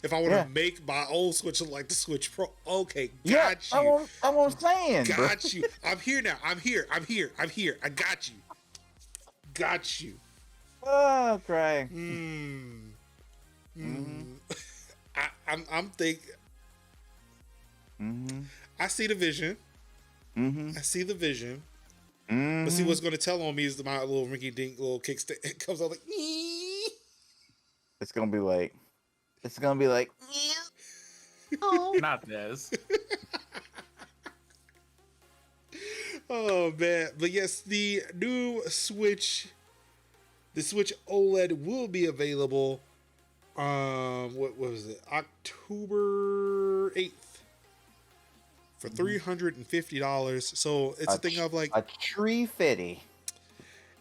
If I want Yeah. to make my old Switch look like the Switch Pro, okay, Yeah, got you. that's what I'm saying, bro. Got you. I'm here now. I'm here. I got you. Got you. Oh, crying. I'm thinking. I see the vision. I see the vision. But see, what's going to tell on me is my little rinky dink little kickstand. It comes out like. It's gonna be like. Oh. Not this. Oh man! But yes, the new Switch, the Switch OLED will be available. What was it? October 8th for $350. So it's a thing of like a tree fitty.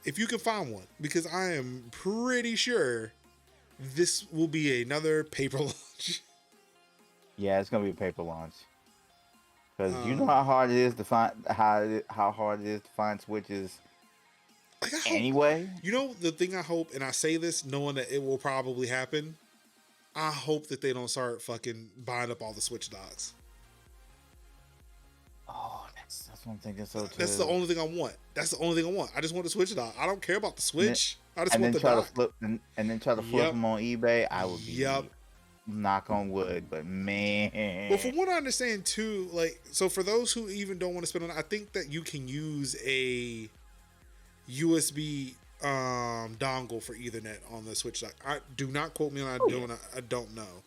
if you can find one, because I am pretty sure this will be another paper launch. Yeah, it's gonna be a paper launch. Because you know how hard it is to find how hard it is to find Switches. Like I hope, anyway, you know the thing I hope, and I say this knowing that it will probably happen. I hope that they don't start fucking buying up all the Switch docs. oh, that's what I'm thinking. So too. That's the only thing I want. That's the only thing I want. I just want the Switch dock. I don't care about the Switch. I just and want then the try dock. to flip and then try to flip Yep. them on eBay. I would be Yep. knock on wood, but man. Well, from what I understand too, like, so for those who even don't want to spend on it, I think that you can use a USB dongle for Ethernet on the Switch dock. I do not quote me on that. I don't know.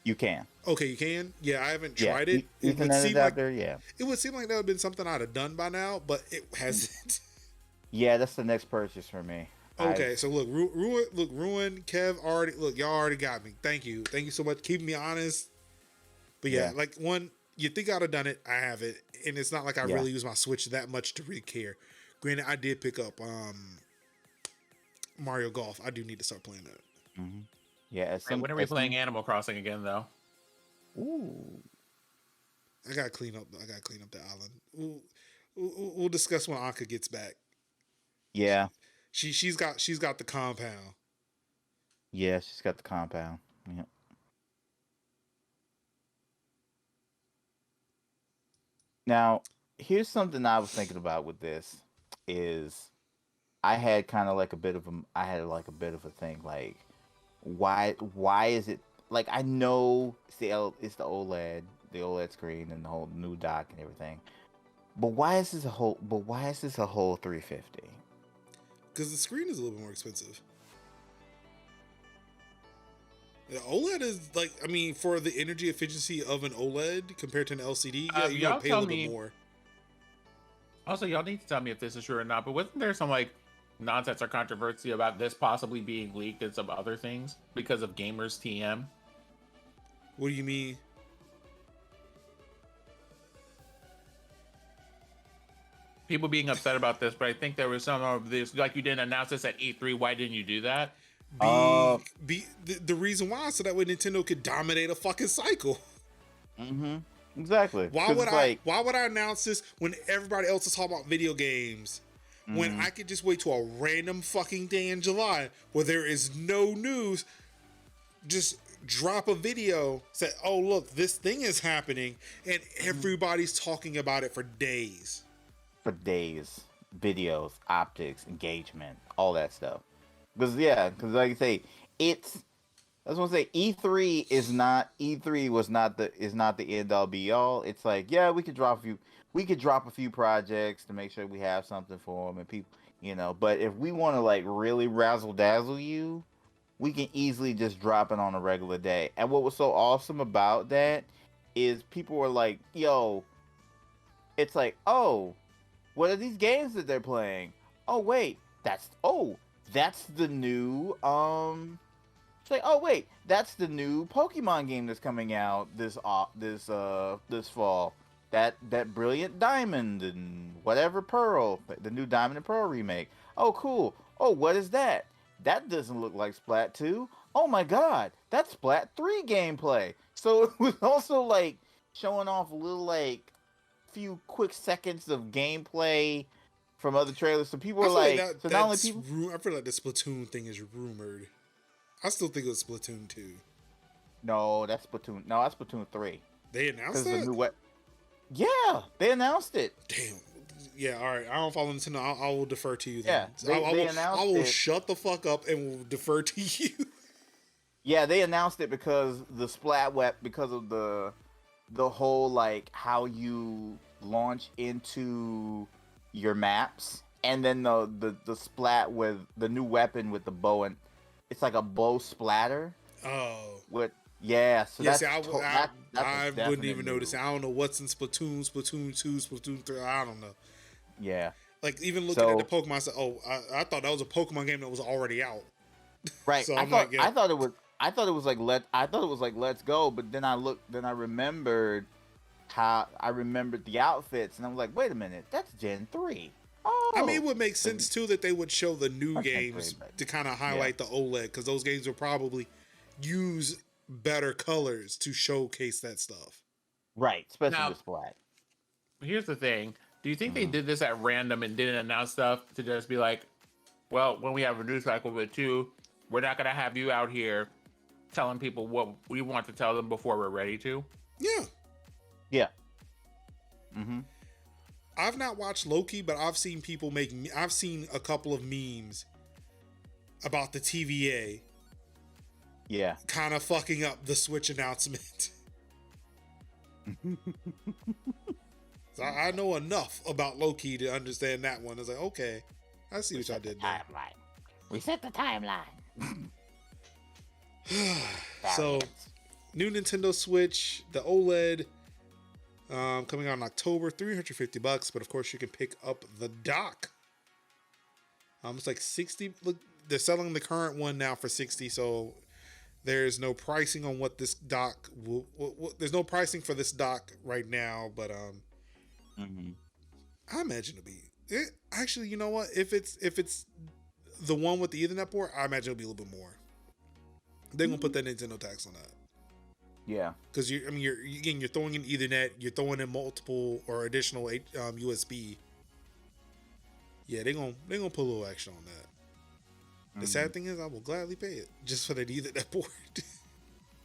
You can. Okay, you can. Yeah, I haven't Yeah, tried it. It would Ethernet seem is like out there. Yeah. it would seem like that would have been something I'd have done by now, but it hasn't. Yeah, that's the next purchase for me. Okay, so look, Ruin, Kev already y'all already got me. Thank you so much, keeping me honest. But yeah, like one, you think I'd have done it, I have it, and it's not like I really use my Switch that much to really care. Granted, I did pick up Mario Golf. I do need to start playing that. Mm-hmm. Yeah. When are we playing Animal Crossing again, though? Ooh. I gotta clean up the island. We'll discuss when Anka gets back. Yeah. She's got the compound. Yeah, she's got the compound. Yeah. Now, here's something I was thinking about with this is I had kind of like a bit of a thing like why is it like I know it's the OLED screen and the whole new dock and everything. But why is this a whole 350? Because the screen is a little bit more expensive. The OLED is like, I mean, for the energy efficiency of an OLED compared to an LCD, yeah, you gotta pay a little bit more. Also, y'all need to tell me if this is true or not, but wasn't there some like nonsense or controversy about this possibly being leaked and some other things because of Gamers TM? What do you mean? People being upset about this, but I think there was some of this, like you didn't announce this at E3. Why didn't you do that? The reason why, so that way Nintendo could dominate a fucking cycle. Mm-hmm. Exactly. Why would I announce this when everybody else is talking about video games? When I could just wait till a random fucking day in July where there is no news, just drop a video, say, oh look, this thing is happening, and everybody's talking about it for days. Videos, optics, engagement, all that stuff. Because like I say, I was gonna say E3 was not the end all be all. It's like, yeah, we could drop a few projects to make sure we have something for them and people, but if we want to like really razzle dazzle you, we can easily just drop it on a regular day. And what was so awesome about that is people were like, yo, it's like, oh, what are these games that they're playing? Oh wait, that's the new it's like, oh wait, that's the new Pokemon game that's coming out this fall. That Brilliant Diamond and whatever Pearl, the new Diamond and Pearl remake. Oh cool. Oh, what is that? That doesn't look like Splat 2. Oh my god, that's Splat 3 gameplay. So it was also like showing off a little like few quick seconds of gameplay from other trailers. So people were like, I feel like the Splatoon thing is rumored. I still think it was Splatoon 2. No, that's Splatoon. No, that's Splatoon 3. They announced Because the that? new what? Yeah, they announced it. Damn. Yeah, all right. I don't follow Nintendo. I will defer to you then. Yeah, they announced I will it. shut the fuck up and will defer to you. Yeah, they announced it because the splatware, because of the whole like how you launch into your maps, and then the splat with the new weapon with the bow, and it's like a bow splatter Oh. with yeah. So Yeah, that's see, that's I a wouldn't definite even notice. move. I don't know what's in Splatoon, Splatoon 2, Splatoon 3. I don't know. Yeah. Like, even looking at the So Pokemon, I said, oh, I thought that was a Pokemon game that was already out. right, So I'm like, yeah. I thought it was like let's go, but then I remembered I remembered the outfits, and I was like, wait a minute, that's Gen 3. I mean, it Oh, would make sense, too, that they would show the new not Gen 3, games but to kind of highlight the OLED, because those games will probably use better colors to showcase that stuff. right, especially Now, the splat. here's the thing. Do you think they Mhm. did this at random and didn't announce stuff to just be like, well, when we have a news cycle with two, we're not gonna have you out here telling people what we want to tell them before we're ready to? Yeah. Yeah. Mm-hmm. I've not watched Loki, but I've seen people I've seen a couple of memes about the TVA Yeah. kind of fucking up the Switch announcement. So I know enough about Loki to understand that one. It's like, okay, I see what y'all did there. Timeline. Reset the timeline. So, new Nintendo Switch, the OLED, coming out in October, $350. But of course, you can pick up the dock. It's like 60. Look, they're selling the current one now for 60. So there's no pricing on what this dock will. There's no pricing for this dock right now. But Mm-hmm. I imagine it'll be. Actually, you know what? If it's the one with the Ethernet port, I imagine it'll be a little bit more. They're gonna put that Nintendo tax on that. Yeah. Because you're throwing in Ethernet, you're throwing in multiple or additional USB. Yeah, they're gonna put a little action on that. The sad thing is, I will gladly pay it just for that Ethernet port.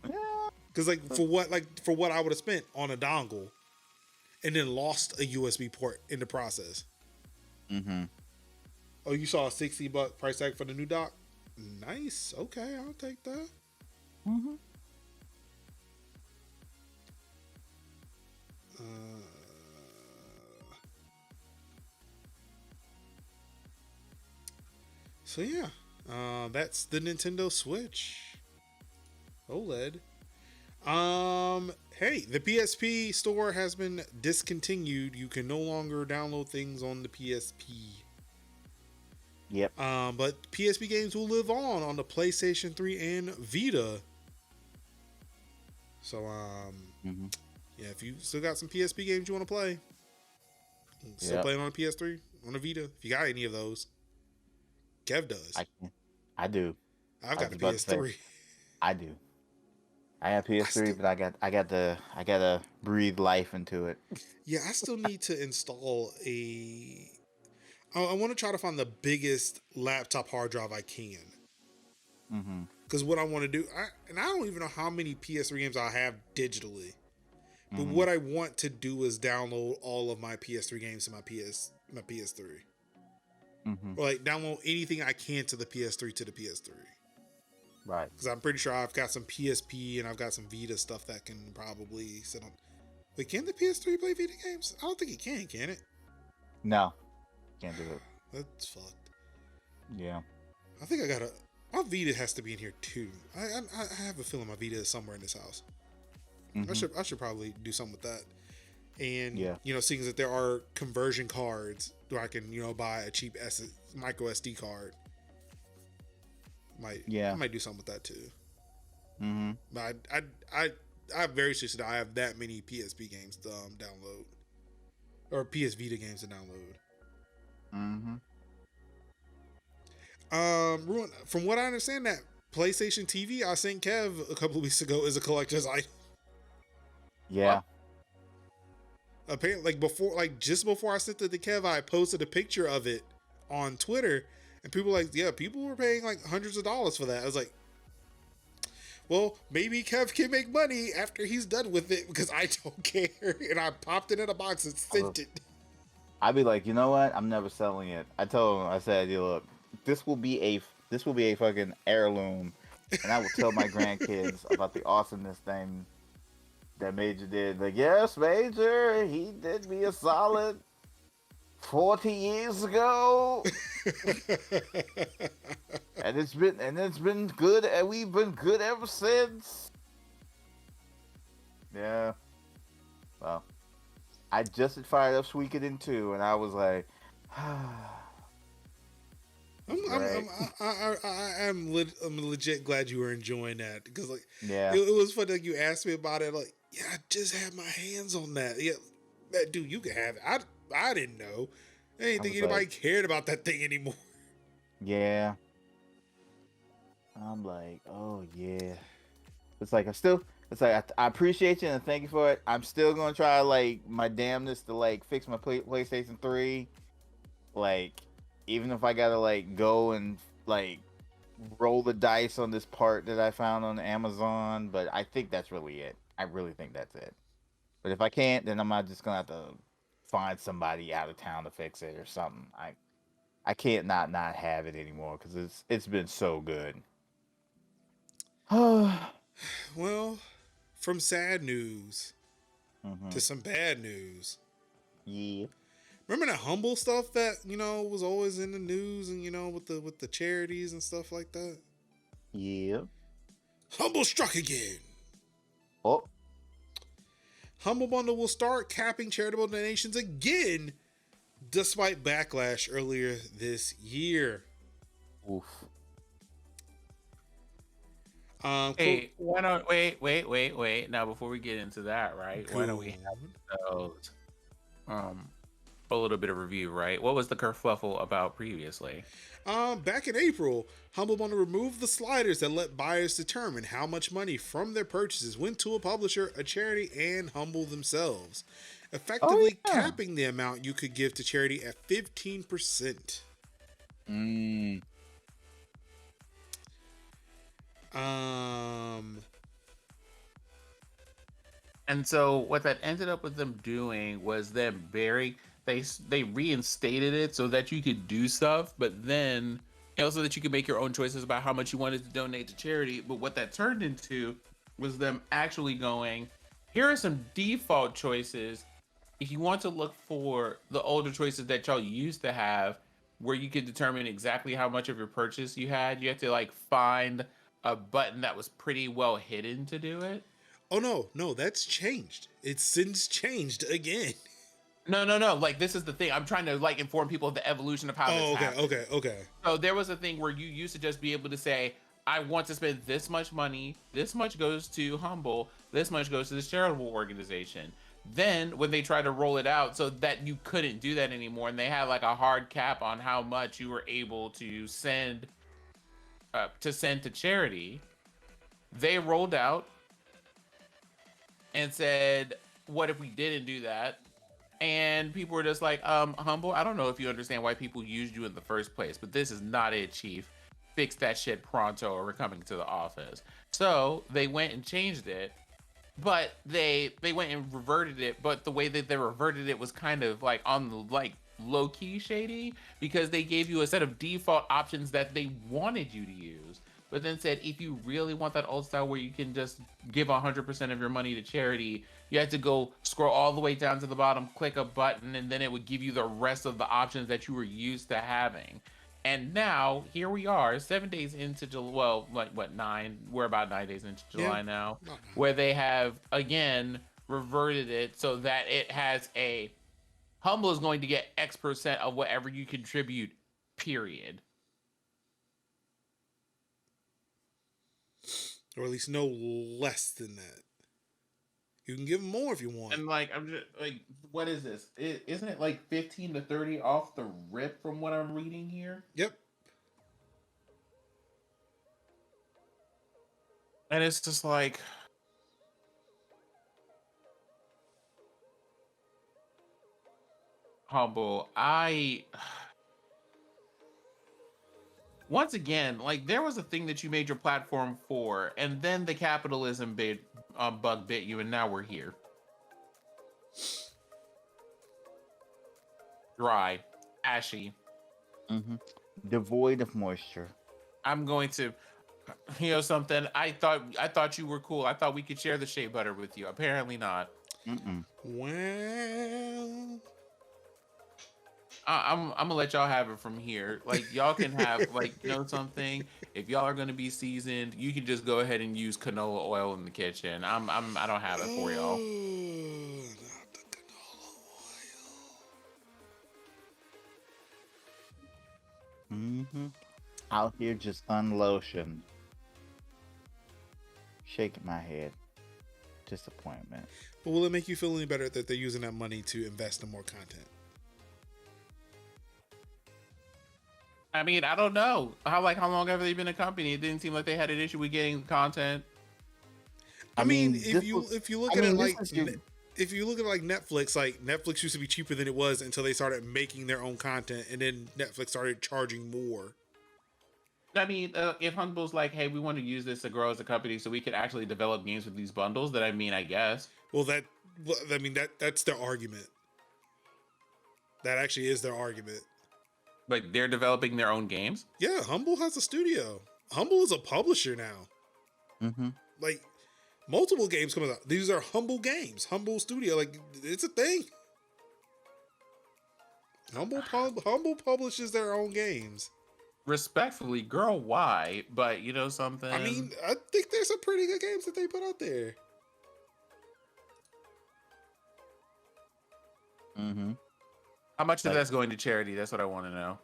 Yeah. Because for what I would have spent on a dongle, and then lost a USB port in the process. Mm-hmm. Oh, you saw a $60 price tag for the new dock? Nice. Okay, I'll take that. Mm-hmm. So yeah, that's the Nintendo Switch OLED. Hey, the PSP store has been discontinued. You can no longer download things on the PSP. Yep. But PSP games will live on the PlayStation 3 and Vita. So, Mm-hmm. yeah, if you still got some PSP games you want to play, still playing on a PS3, on a Vita, if you got any of those. Kev does. I do. I've got the PS3. I do. I have PS3, but I got to breathe life into it. Yeah, I still need to install I want to try to find the biggest laptop hard drive I can. Mm-hmm. Because what I want to do, I don't even know how many PS3 games I have digitally. But Mm-hmm. what I want to do is download all of my PS3 games to my PS3. Mm-hmm. Or like download anything I can to the PS3 to the PS3. Right. Because I'm pretty sure I've got some PSP and I've got some Vita stuff that can probably sit on. Wait, can the PS3 play Vita games? I don't think it can it? No. Can't do it. That's fucked. Yeah. I think I gotta. My Vita has to be in here too. I have a feeling my Vita is somewhere in this house. Mm-hmm. I should probably do something with that. And Yeah. seeing that there are conversion cards where I can buy a cheap micro SD card. I might do something with that too. Mm-hmm. But I very seriously I have that many PSP games to download, or PS Vita games to download. Mm-hmm. Ruin, from what I understand, that PlayStation TV I sent Kev a couple of weeks ago is a collector's item. Yeah. Apparently, just before I sent it to Kev, I posted a picture of it on Twitter, and people were like, yeah, people were paying like hundreds of dollars for that. I was like, Well, maybe Kev can make money after he's done with it because I don't care. And I popped it in a box and sent it. I'd be like, you know what? I'm never selling it. I told him, I said, "Yo, look, this will be a fucking heirloom, and I will tell my grandkids about the awesomeness thing that Major did. Like, yes, Major, he did me a solid 40 years ago, and it's been good, and we've been good ever since." Yeah. Well, I just had fired up Suikoden 2, and I was like, right. I'm legit glad you were enjoying that because like Yeah. it was funny. Like you asked me about it. Like, yeah, I just had my hands on that. Yeah, that dude, you can have it. I didn't know. I didn't I think was anybody like, cared about that thing anymore. yeah. I'm like, oh yeah. It's like I appreciate you and thank you for it. I'm still gonna try like my damnness to like fix my PlayStation 3. Like, even if I gotta like go and like roll the dice on this part that I found on Amazon, but I think that's really it. I really think that's it. But if I can't, then I'm not just gonna have to find somebody out of town to fix it or something. I can't not have it anymore because it's been so good. Well, from sad news Mm-hmm. to some bad news. Yeah. Remember the humble stuff that was always in the news and with the charities and stuff like that. Yeah. Humble struck again. Oh. Humble Bundle will start capping charitable donations again, despite backlash earlier this year. Oof. Hey, why don't wait. Now, before we get into that, right? Why don't we have those, a little bit of review, right? What was the kerfuffle about previously? Back in April, Humble Bundle removed the sliders that let buyers determine how much money from their purchases went to a publisher, a charity, and Humble themselves, effectively capping the amount you could give to charity at 15%. And so what that ended up with them doing was them they reinstated it so that you could do stuff, but then also that you could make your own choices about how much you wanted to donate to charity. But what that turned into was them actually going, here are some default choices. If you want to look for the older choices that y'all used to have, where you could determine exactly how much of your purchase you had, you have to like find a button that was pretty well hidden to do it. Oh no, that's changed. It's since changed again. No. Like, this is the thing. I'm trying to like inform people of the evolution of how this happened. Okay. So there was a thing where you used to just be able to say, I want to spend this much money. This much goes to Humble. This much goes to this charitable organization. Then when they tried to roll it out so that you couldn't do that anymore, and they had like a hard cap on how much you were able to send to charity, they rolled out and said, what if we didn't do that? And people were just like, Humble, I don't know if you understand why people used you in the first place, but this is not it, Chief. Fix that shit pronto or we're coming to the office. So they went and changed it, but they went and reverted it, but the way that they reverted it was kind of like on the like low-key shady, because they gave you a set of default options that they wanted you to use, but then said if you really want that old style where you can just give 100% of your money to charity, you had to go scroll all the way down to the bottom, click a button, and then it would give you the rest of the options that you were used to having. And now here we are, 7 days into July. Well, like what, 9? We're about 9 days into July now, where they have again reverted it so that it has a Humble is going to get X% of whatever you contribute, period. Or at least no less than that. You can give them more if you want. And like, I'm just like, what is this? Isn't it like 15 to 30 off the rip from what I'm reading here? Yep. And it's just like, Humble, once again, like there was a thing that you made your platform for, and then the capitalism bug bit you, and now we're here. Dry, ashy. Hmm. Devoid of moisture. I'm going to, something. I thought you were cool. I thought we could share the shea butter with you. Apparently not. Mm-mm. Well, I'm gonna let y'all have it from here. Like y'all can have like something. If y'all are gonna be seasoned, you can just go ahead and use canola oil in the kitchen. I don't have it for y'all. not the canola oil. Hmm. Out here just unlotioned. Shaking my head. Disappointment. But will it make you feel any better that they're using that money to invest in more content? I mean, I don't know how long have they been a company? It didn't seem like they had an issue with getting content. I mean, this if you look I at mean, it this like is your, if you look at like Netflix used to be cheaper than it was until they started making their own content, and then Netflix started charging more. I mean, if Humble's like, hey, we want to use this to grow as a company so we could actually develop games with these bundles, then I mean, I guess. Well, that's their argument. That actually is their argument. Like they're developing their own games. Yeah, Humble has a studio. Humble is a publisher now. hmm Like multiple games coming out. These are Humble games. Humble Studio. Like it's a thing. Humble publishes their own games. Respectfully, girl, why? But you know something? I mean, I think there's some pretty good games that they put out there. hmm How much of Like, that's going to charity? That's what I want to know.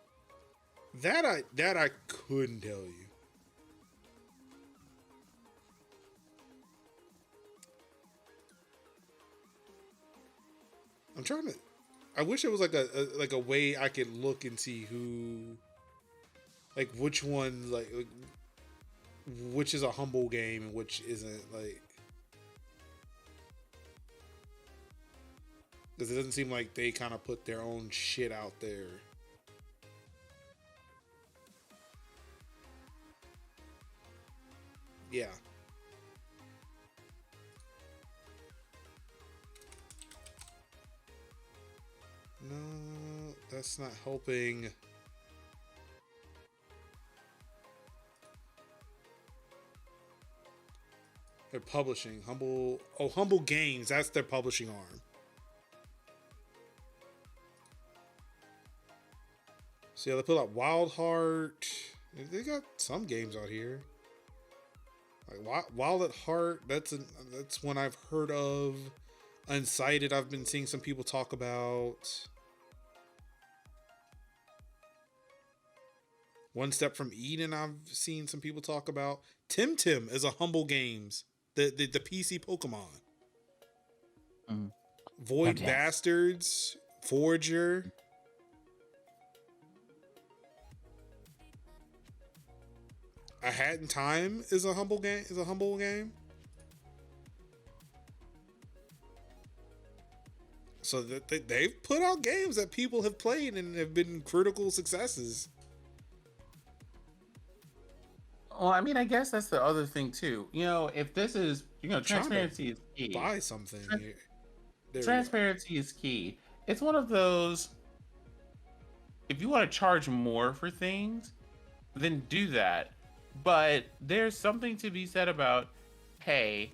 That I couldn't tell you. I'm trying to. I wish it was like a way I could look and see who, like which one like which is a Humble game and which isn't, like, because it doesn't seem like they kind of put their own shit out there. Yeah. No, that's not helping. They're publishing Humble. Oh, Humble Games. That's their publishing arm. So yeah, they put out Wild Heart. They got some games out here. Like Wild at Heart. That's one I've heard of. Unsighted. I've been seeing some people talk about. One Step from Eden. I've seen some people talk about. Tim is a Humble Games. The PC Pokemon. mm. Void Okay. Bastards. Forger. A Hat in Time is a Humble game. So that they've put out games that people have played and have been critical successes. Well, I mean, I guess that's the other thing too. If this is, Trying to transparency is key. buy something here. There we go. Transparency is key. It's one of those. If you want to charge more for things, then do that. But there's something to be said about, hey,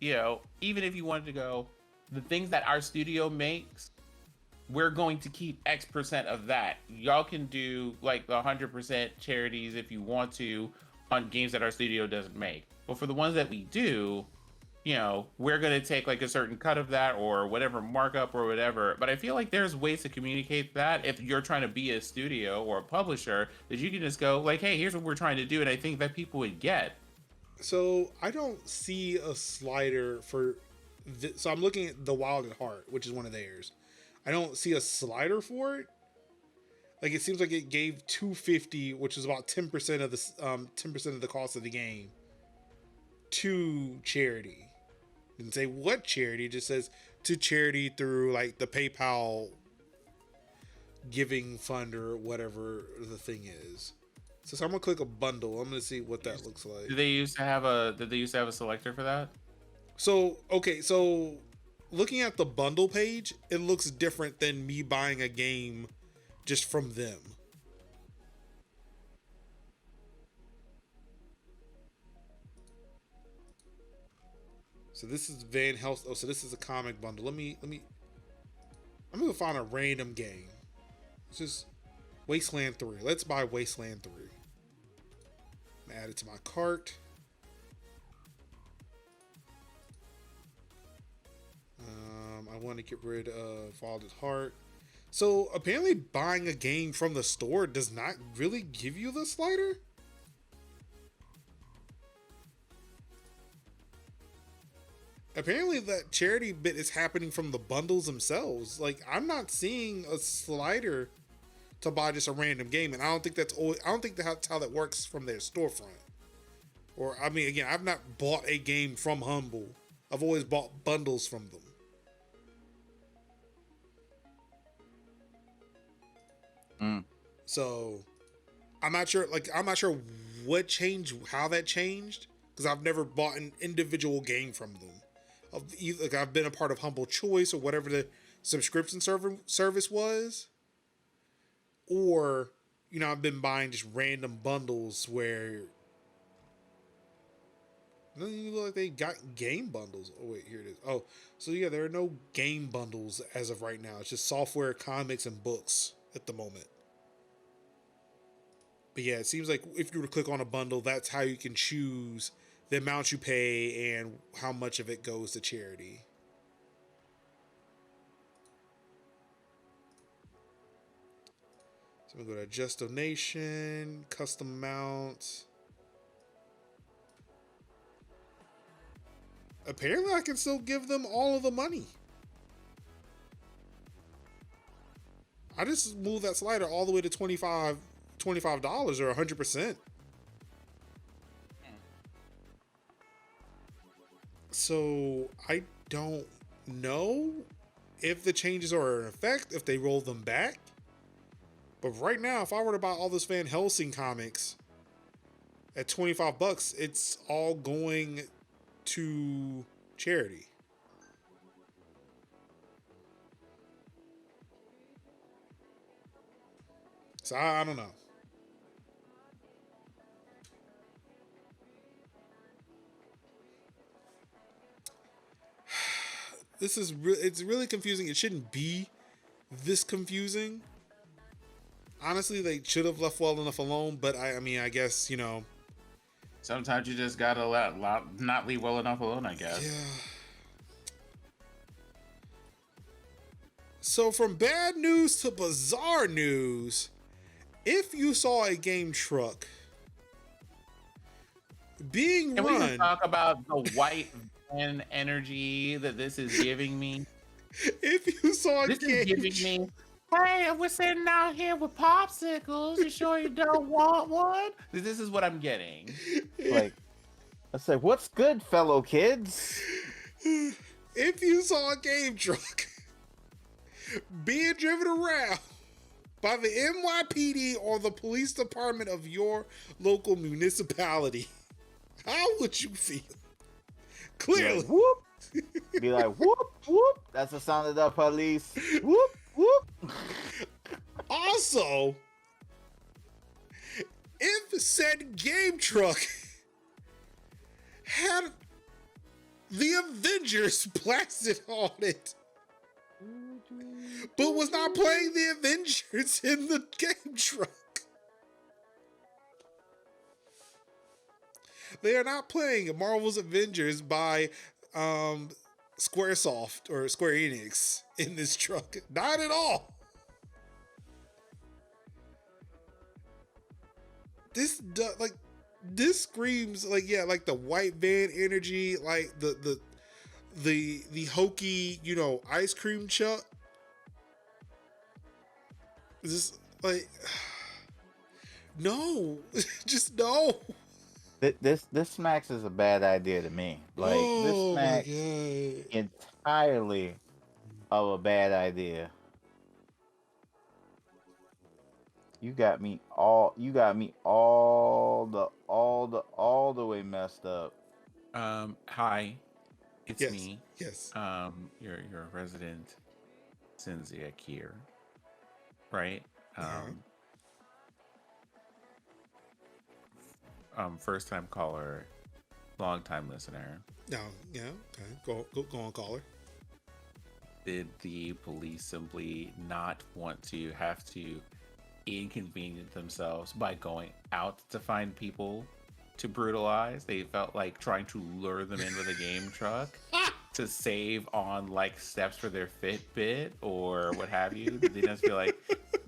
even if you wanted to go, the things that our studio makes, we're going to keep X% of that. Y'all can do like 100% charities if you want to on games that our studio doesn't make. But for the ones that we do, we're going to take like a certain cut of that or whatever markup or whatever. But I feel like there's ways to communicate that if you're trying to be a studio or a publisher, that you can just go like, hey, here's what we're trying to do. And I think that people would get. So I don't see a slider for. So I'm looking at the Wild at Heart, which is one of theirs. I don't see a slider for it. Like it seems like it gave $250, which is about 10% of the 10% of the cost of the game, to charity. It didn't say what charity. It just says to charity through like the PayPal giving fund or whatever the thing is. So I'm gonna click a bundle. I'm gonna see what that looks like. Did they used to have a selector for that? So okay, so looking at the bundle page, it looks different than me buying a game just from them. So this is Van Helsing. Oh, so this is a comic bundle. I'm gonna find a random game. It's just Wasteland 3. Let's buy Wasteland 3. Add it to my cart. I want to get rid of Father's Heart. So apparently buying a game from the store does not really give you the slider? Apparently that charity bit is happening from the bundles themselves. Like, I'm not seeing a slider to buy just a random game, and I don't think that's how that works from their storefront. Or, I mean, again, I've not bought a game from Humble. I've always bought bundles from them. So, I'm not sure what changed, how that changed, because I've never bought an individual game from them. Like, I've been a part of Humble Choice or whatever the subscription service was, or I've been buying just random bundles where it doesn't even look like they got game bundles. Oh wait, here it is. Oh, so yeah, there are no game bundles as of right now. It's just software, comics, and books at the moment. But yeah, it seems like if you were to click on a bundle, that's how you can choose the amount you pay and how much of it goes to charity. So I'm gonna go to adjust donation, custom amount. Apparently I can still give them all of the money. I just moved that slider all the way to $25 or 100%. So I don't know if the changes are in effect, if they roll them back. But right now, if I were to buy all this Van Helsing comics at $25, it's all going to charity. So I don't know. It's really confusing. It shouldn't be this confusing. Honestly, they should have left well enough alone, but I mean, I guess, Sometimes you just gotta not leave well enough alone, I guess. Yeah. So from bad news to bizarre news, if you saw a game truck being Can run... we just talk about the white van energy that this is giving me? If you saw a This game... is giving me, hey, we're sitting out here with popsicles. You sure you don't want one? This is what I'm getting. Like, I say, what's good, fellow kids? If you saw a game truck being driven around by the NYPD or the police department of your local municipality, how would you feel? Clearly. Like, whoop. Be like, whoop, whoop. That's the sound of the police. Whoop, whoop. Also, if said game truck had the Avengers blasted on it, but was not playing the Avengers in the game truck. They are not playing Marvel's Avengers by Squaresoft or Square Enix in this truck. Not at all. This screams like, yeah, like the white van energy, like the hokey, ice cream truck. This like no, just no. This smacks is a bad idea to me. Like, this smacks entirely of a bad idea. You got me all the way messed up. Hi, it's Yes, me. yes. Your resident Sinziak here, right? All right. Um, First time caller, long time listener. Now, yeah, okay. Go on, caller. Did the police simply not want to have to inconvenience themselves by going out to find people to brutalize? They felt like trying to lure them in with a game truck to save on like steps for their Fitbit or what have you. Did they just feel like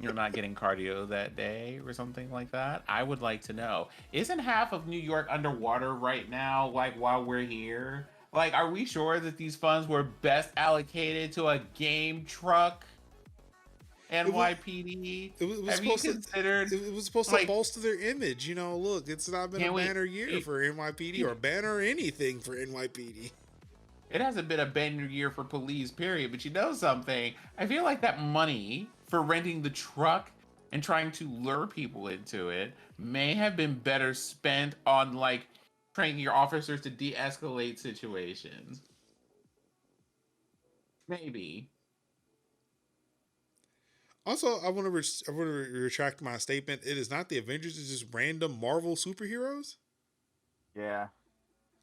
you're not getting cardio that day or something like that? I would like to know. Isn't half of New York underwater right now, like while we're here? Like, are we sure that these funds were best allocated to a game truck? It was NYPD? it was Have you supposed to considered it was supposed to like bolster their image. Look, it's not been a can we banner year it, for NYPD or banner anything for NYPD. it hasn't been a banner year for police, period. But you know something? I feel like that money for renting the truck and trying to lure people into it may have been better spent on like training your officers to de-escalate situations. Maybe. Also, I want to retract my statement. It is not the Avengers; it's just random Marvel superheroes. Yeah.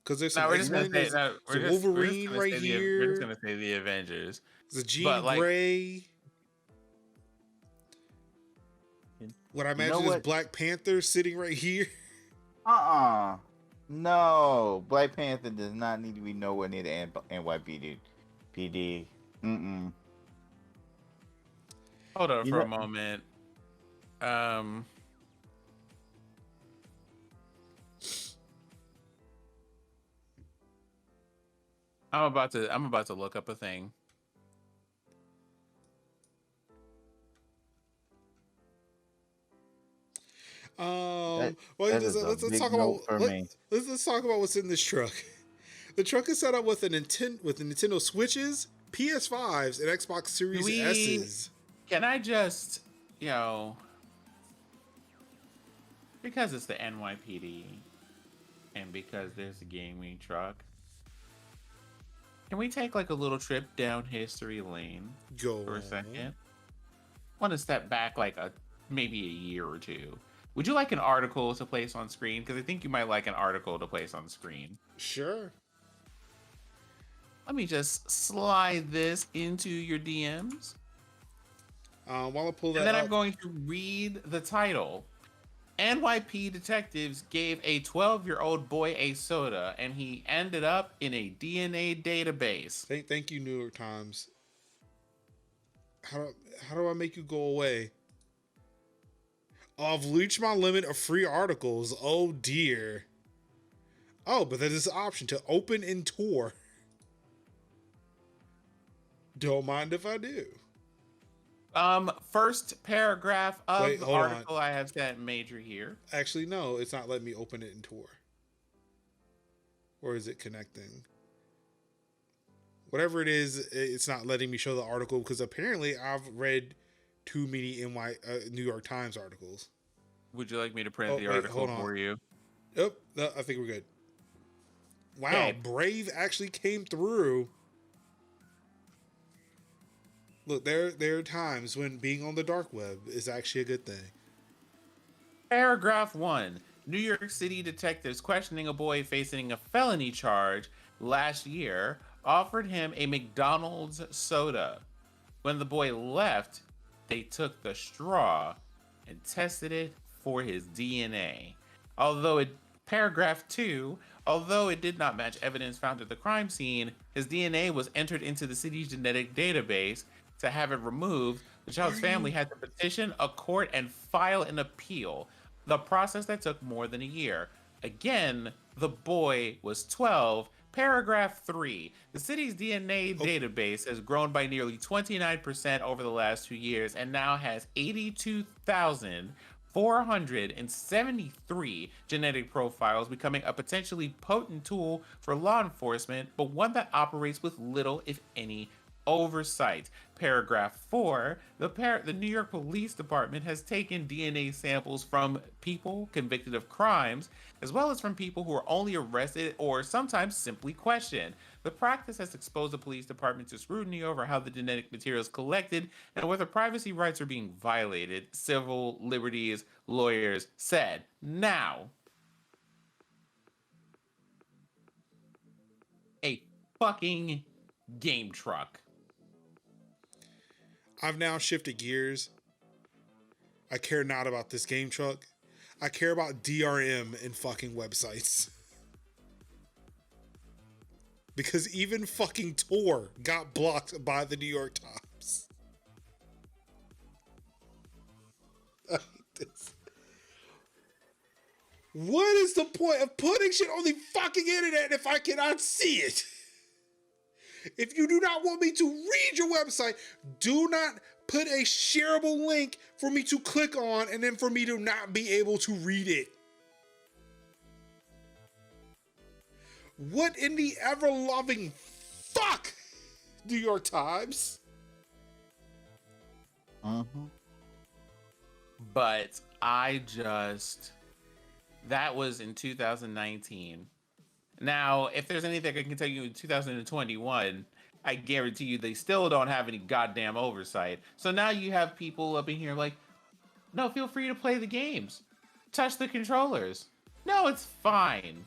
Because there's some No, we're just X gonna Men, say there's no. a Wolverine right We're just here. gonna say the Avengers. There's a Jean But like, Grey. What I You know imagine is what? Black Panther sitting right here. Uh-uh. No, Black Panther does not need to be nowhere near the NYPD. PD. Mm-mm. hold on You for a know, moment. Um, I'm about to look up a thing. that Well, that is a let's big talk about note for me. let's talk about what's in this truck. The truck is set up with the Nintendo Switches, PS5s, and Xbox Do Series we? S's. Can I just, you know, because it's the NYPD and because there's a gaming truck, can we take like a little trip down history lane Go for a on. second? Want to step back like maybe a year or two. Would you like an article to place on screen? Because I think you might like an article to place on screen. Sure. Let me just slide this into your DMs. While I pull And that then I'm up, going to read the title. NYP detectives gave a 12-year-old boy a soda and he ended up in a DNA database. thank you, New York Times. How do I make you go away? Oh, I've reached my limit of free articles. Oh dear. Oh, but there's this option to open and tour. Don't mind if I do. First paragraph of Wait, the hold on. article I have sent Major here. Actually, no, it's not letting me open it and tour. Or is it connecting? Whatever it is, it's not letting me show the article because apparently I've read too many New York Times articles. Would you like me to print Oh, the wait, article hold on. for you? Yep, no, I think we're good. Wow, Okay. Brave actually came through. Look, there are times when being on the dark web is actually a good thing. Paragraph 1. New York City detectives questioning a boy facing a felony charge last year offered him a McDonald's soda. When the boy left, they took the straw and tested it for his DNA. Paragraph 2, although it did not match evidence found at the crime scene, his DNA was entered into the city's genetic database. To have it removed, the child's family had to petition a court and file an appeal, the process that took more than a year. Again, the boy was 12. Paragraph 3. The city's DNA database has grown by nearly 29% over the last 2 years and now has 82,473 genetic profiles, becoming a potentially potent tool for law enforcement, but one that operates with little, if any, Oversight. Paragraph 4, the New York Police Department has taken DNA samples from people convicted of crimes, as well as from people who are only arrested or sometimes simply questioned. The practice has exposed the police department to scrutiny over how the genetic material is collected and whether privacy rights are being violated, civil liberties lawyers said. Now, a fucking game truck. I've now shifted gears. I care not about this game truck. I care about DRM and fucking websites. Because even fucking Tor got blocked by the New York Times. I hate this. What is the point of putting shit on the fucking internet if I cannot see it? If you do not want me to read your website, do not put a shareable link for me to click on and then for me to not be able to read it. What in the ever-loving fuck, New York Times? But that was in 2019. Now, if there's anything I can tell you in 2021, I guarantee you they still don't have any goddamn oversight. So now you have people up in here like, no, feel free to play the games. Touch the controllers. No, it's fine.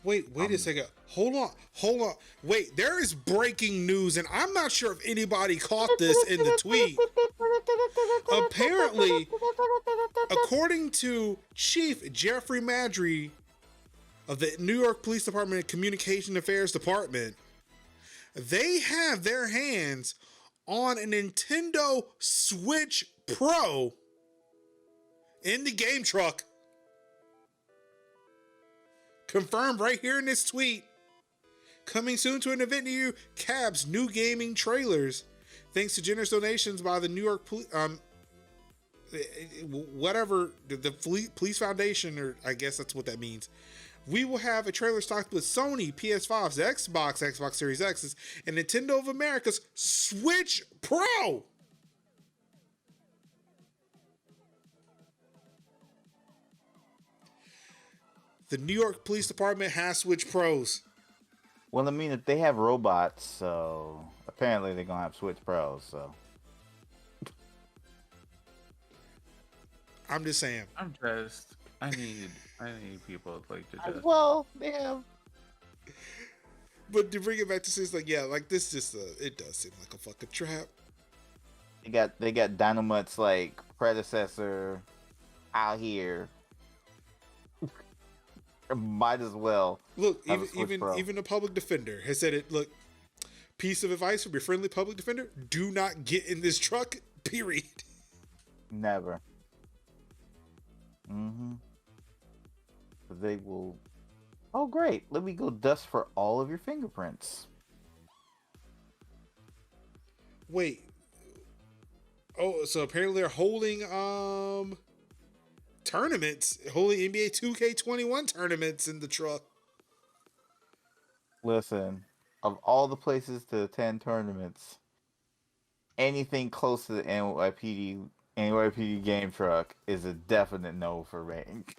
Wait a second. Hold on. Wait, there is breaking news, and I'm not sure if anybody caught this in the tweet. Apparently, according to Chief Jeffrey Madry of the New York Police Department Communication Affairs Department, they have their hands on a Nintendo Switch Pro in the game truck. Confirmed right here in this tweet. Coming soon to an event near you, Cab's new gaming trailers. Thanks to generous donations by the New York Police, the Police Foundation, or I guess that's what that means. We will have a trailer stocked with Sony, PS5s, Xbox Series X's, and Nintendo of America's Switch Pro. The New York Police Department has Switch Pros. Well, I mean, if they have robots, so apparently they're gonna have Switch Pros. So I'm just saying. I need people like to just. well, they have. But to bring it back to this, like, yeah, like this just it does seem like a fucking trap. They got Dynamute's like predecessor out here. Might as well. Look, even the public defender has said it. Look, piece of advice from your friendly public defender: do not get in this truck. Period. Never. They will. Oh, great! Let me go dust for all of your fingerprints. Wait. Oh, so apparently they're holding tournaments, holding NBA 2K21 tournaments in the truck. Listen, of all the places to attend tournaments, anything close to the NYPD game truck is a definite no for rank.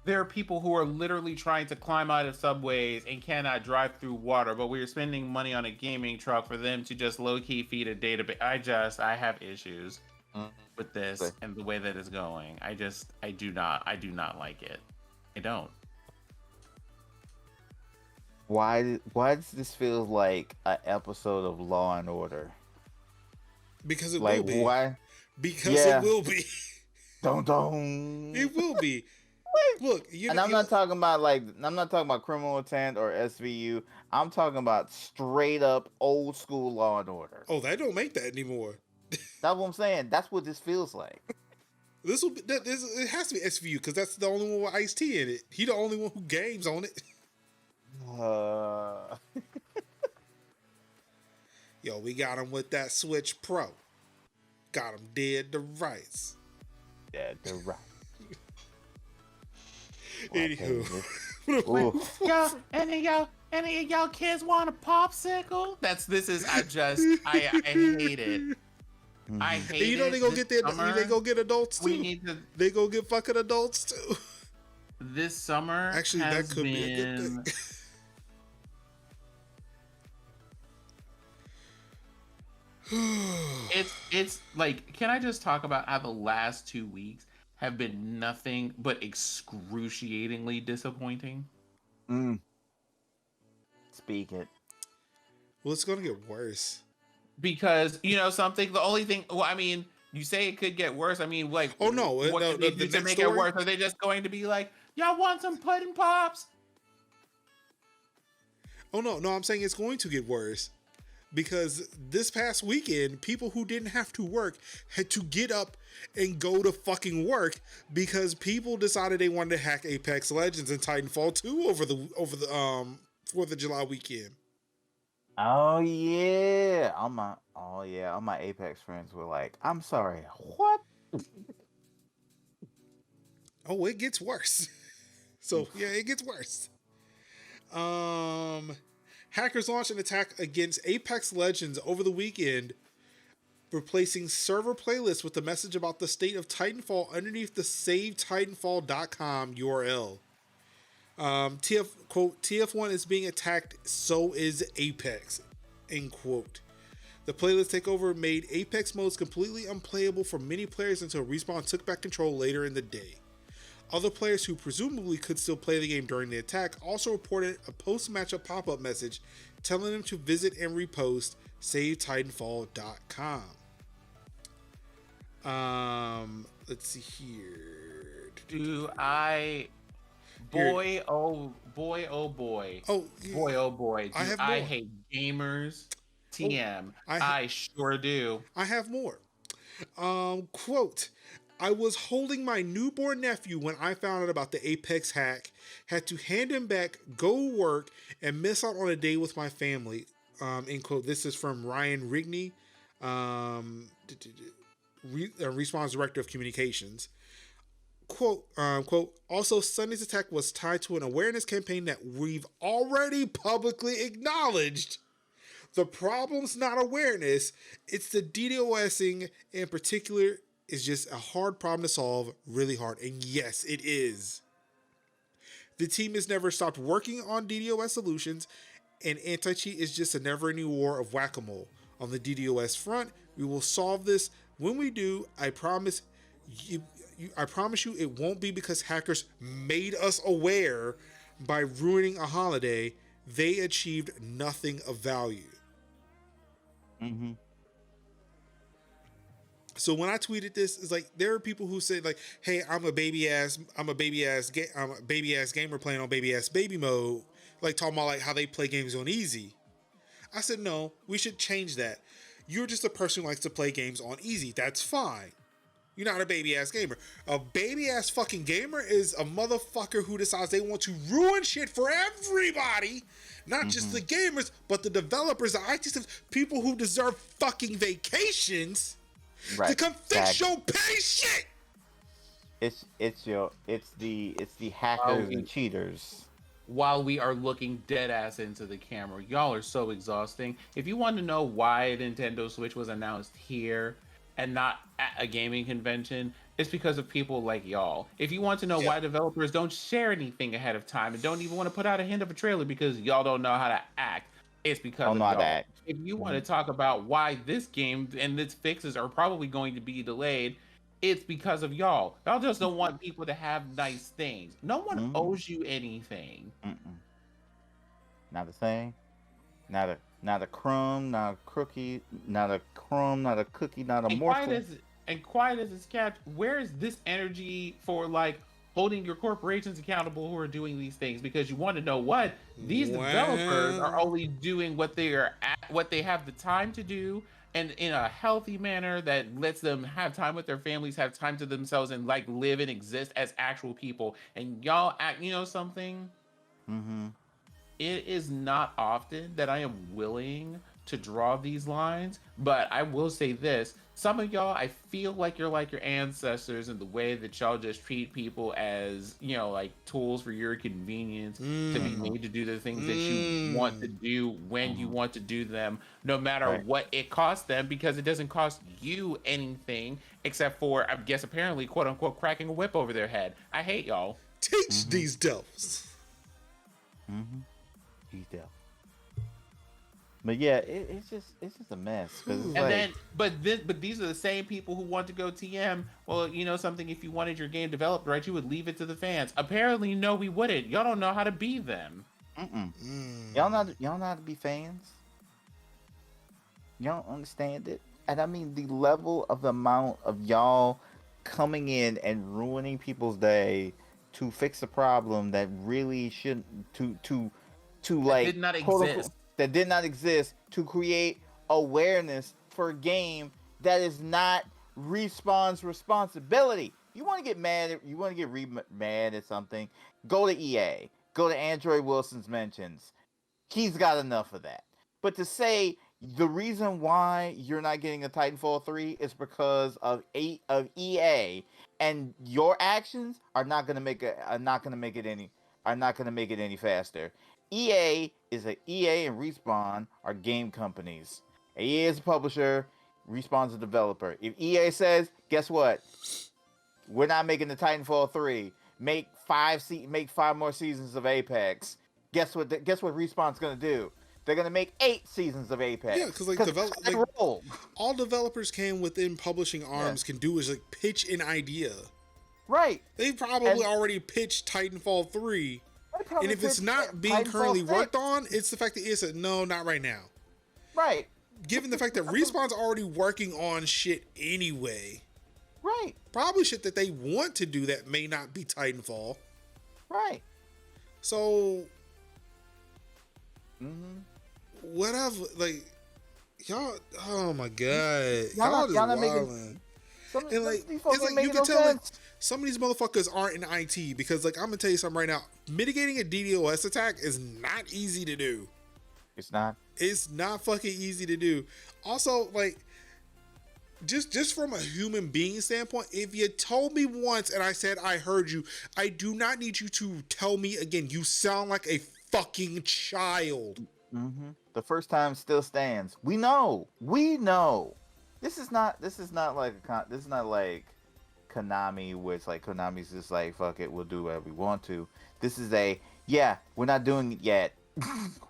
There are people who are literally trying to climb out of subways and cannot drive through water, but we're spending money on a gaming truck for them to just low-key feed a database. I have issues with this and the way that it's going. I do not like it. I don't. Why does this feel like an episode of Law and Order? Because it will be. Why? Because it will be. Don't. It will be. Look, I'm not talking about criminal intent or SVU. I'm talking about straight up old school Law and Order. Oh, they don't make that anymore. That's what I'm saying. That's what this feels like. It has to be SVU because that's the only one with Ice-T in it. He the only one who games on it. Yo, we got him with that Switch Pro. Got him dead to rights. dead to rights. Anywho. Oof. Y'all, any of y'all kids want a popsicle? I hate it. I hate it. And you know they go get they go get adults too. We need to. They go get fucking adults too. This summer Actually, has that could be a good been. thing. It's like, can I just talk about how the last 2 weeks have been nothing but excruciatingly disappointing? Speak it. Well, it's gonna get worse. Because something. The only thing. Well, I mean, you say it could get worse. I mean, like, Oh no! what can they do to make it worse? Are they just going to be like, y'all want some pudding pops? Oh no! I'm saying it's going to get worse. Because this past weekend, people who didn't have to work had to get up and go to fucking work because people decided they wanted to hack Apex Legends and Titanfall 2 over the 4th of July weekend. Oh yeah. All my Apex friends were like, I'm sorry, what? Oh, it gets worse. So yeah, it gets worse. Hackers launched an attack against Apex Legends over the weekend, replacing server playlists with a message about the state of Titanfall underneath the savetitanfall.com URL. Quote, TF1 is being attacked, so is Apex, end quote. The playlist takeover made Apex modes completely unplayable for many players until Respawn took back control later in the day. Other players who presumably could still play the game during the attack also reported a post-matchup pop-up message telling them to visit and repost savetitanfall.com. Let's see here. Boy, oh boy. Oh, boy, oh boy. Do I hate gamers? TM. I sure do. I have more. Quote, I was holding my newborn nephew when I found out about the Apex hack, had to hand him back, go work, and miss out on a day with my family. End quote. This is from Ryan Rigney, Respawn's Director of Communications. Quote, also, Sunday's attack was tied to an awareness campaign that we've already publicly acknowledged. The problem's not awareness, it's the DDoSing in particular is just a hard problem to solve, really hard. And yes, it is. The team has never stopped working on DDoS solutions, and anti-cheat is just a never-ending war of whack-a-mole. On the DDoS front, we will solve this. When we do, I promise you it won't be because hackers made us aware by ruining a holiday. They achieved nothing of value. Mm-hmm. So when I tweeted this, it's like there are people who say like, "Hey, I'm a baby ass gamer playing on baby ass baby mode," like talking about like how they play games on easy. I said, no, we should change that. You're just a person who likes to play games on easy. That's fine. You're not a baby ass gamer. A baby ass fucking gamer is a motherfucker who decides they want to ruin shit for everybody. Not just the gamers, but the developers, the IT systems, people who deserve fucking vacations. Right. To come fix your pay shit. It's the hackers and cheaters. While we are looking dead ass into the camera, y'all are so exhausting. If you want to know why Nintendo Switch was announced here and not at a gaming convention, it's because of people like y'all. If you want to know why developers don't share anything ahead of time and don't even want to put out a hint of a trailer because y'all don't know how to act, it's because of y'all. If you want to talk about why this game and its fixes are probably going to be delayed, it's because of y'all. Y'all just don't want people to have nice things. No one owes you anything. Not a thing. Not a crumb. Not a cookie. Not a crumb. Not a cookie. Not a morsel. Quiet as it's kept. Where is this energy for like holding your corporations accountable who are doing these things? Because you want to know what these developers are only doing what they have the time to do, and in a healthy manner that lets them have time with their families, have time to themselves, and like live and exist as actual people. And y'all act, something? It is not often that I am willing to draw these lines, but I will say this. Some of y'all, I feel like you're like your ancestors in the way that y'all just treat people as, like tools for your convenience to be Mm. Mm-hmm. made to do the things that you want to Mm. do when you Mm-hmm. want to do them, no matter Right. what it costs them, because it doesn't cost you anything except for, I guess, apparently, quote unquote, cracking a whip over their head. I hate y'all. Teach Mm-hmm. these devils. Mm-hmm. Detail. But yeah, it's just a mess because it's And Whew. like, then, but these are the same people who want to go TM. Well, you know something. If you wanted your game developed right, you would leave it to the fans. Apparently, no, we wouldn't. Y'all don't know how to be them. mm-mm. Mm. Y'all not to be fans. Y'all don't understand it. And I mean the level of the amount of y'all coming in and ruining people's day to fix a problem that really shouldn't to That like did not quote exist. unquote that did not exist to create awareness for a game that is not Respawn's responsibility. You want to get mad at, you want to get mad at something, go to EA. Go to Android Wilson's mentions. He's got enough of that. But to say the reason why you're not getting a Titanfall 3 is because of EA, and your actions are not gonna make it any faster. EA and Respawn are game companies. EA is a publisher, Respawn's a developer. If EA says, guess what? We're not making the Titanfall 3. Make five more seasons of Apex. Guess what Respawn's gonna do? They're gonna make 8 seasons of Yeah, Apex. because like Cause that's how they roll. all developers can within publishing Yeah. arms can do is like pitch an idea. Right. They probably And already pitched Titanfall 3. they And probably if it's pitched not being Titanfall currently 6. worked on, it's the fact that it said no, not right now. Right. Given the fact that Respawn's already working on shit anyway. Right. Probably shit that they want to do that may not be Titanfall. Right. So Mm-hmm. whatever, like y'all, oh my god, Y'all y'all not just making wildin'. some And like, these folks it's ain't like you making can no tell like sense. some of these motherfuckers aren't in IT because like I'm gonna tell you something right now. Mitigating a DDoS attack is not easy to do. It's not. It's not fucking easy to do. Also, like, just from a human being standpoint, if you told me once and I said I heard you, I do not need you to tell me again. You sound like a fucking child. Mm-hmm. The first time still stands. We know. We know. This is not like this is not like Konami, where it's like Konami's just like fuck it, we'll do whatever we want to. This is we're not doing it yet.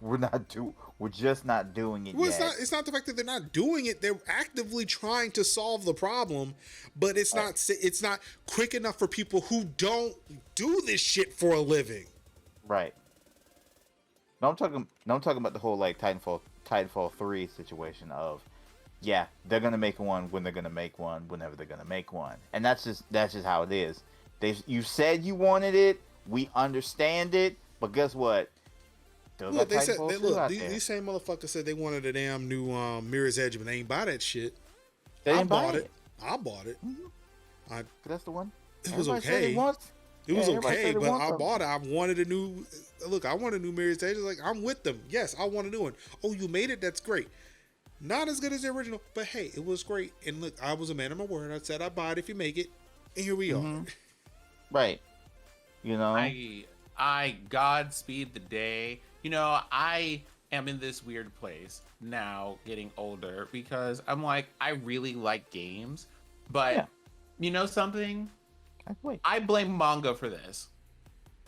We're just not doing it Well, yet. it's not the fact that they're not doing it. They're actively trying to solve the problem, but it's not quick enough for people who don't do this shit for a living. Right. No, I'm talking about the whole like Titanfall 3 situation of they're gonna make one when they're gonna make one whenever they're gonna make one. And that's just how it is. You said you wanted it, we understand it, but guess what? Still Look, got they said, Titanfall 2 out there. these same motherfuckers said they wanted a damn new Mirror's Edge, but they ain't buy that shit. They I didn't buy bought it. I bought it. Cause that's the one. It was Everybody said okay. it wants- It was everybody okay, said it but wants I something. bought it. I wanted a new look. I want a new Mirror's Edge. Like I'm with them. Yes, I want a new one. Oh, you made it? That's great. Not as good as the original, but hey, it was great. And look, I was a man of my word. I said I'd buy it if you make it, and here we are. Right. You know. I Godspeed the day. I am in this weird place now, getting older, because I'm like, I really like games, but Yeah. you know something? Wait. I blame manga for this.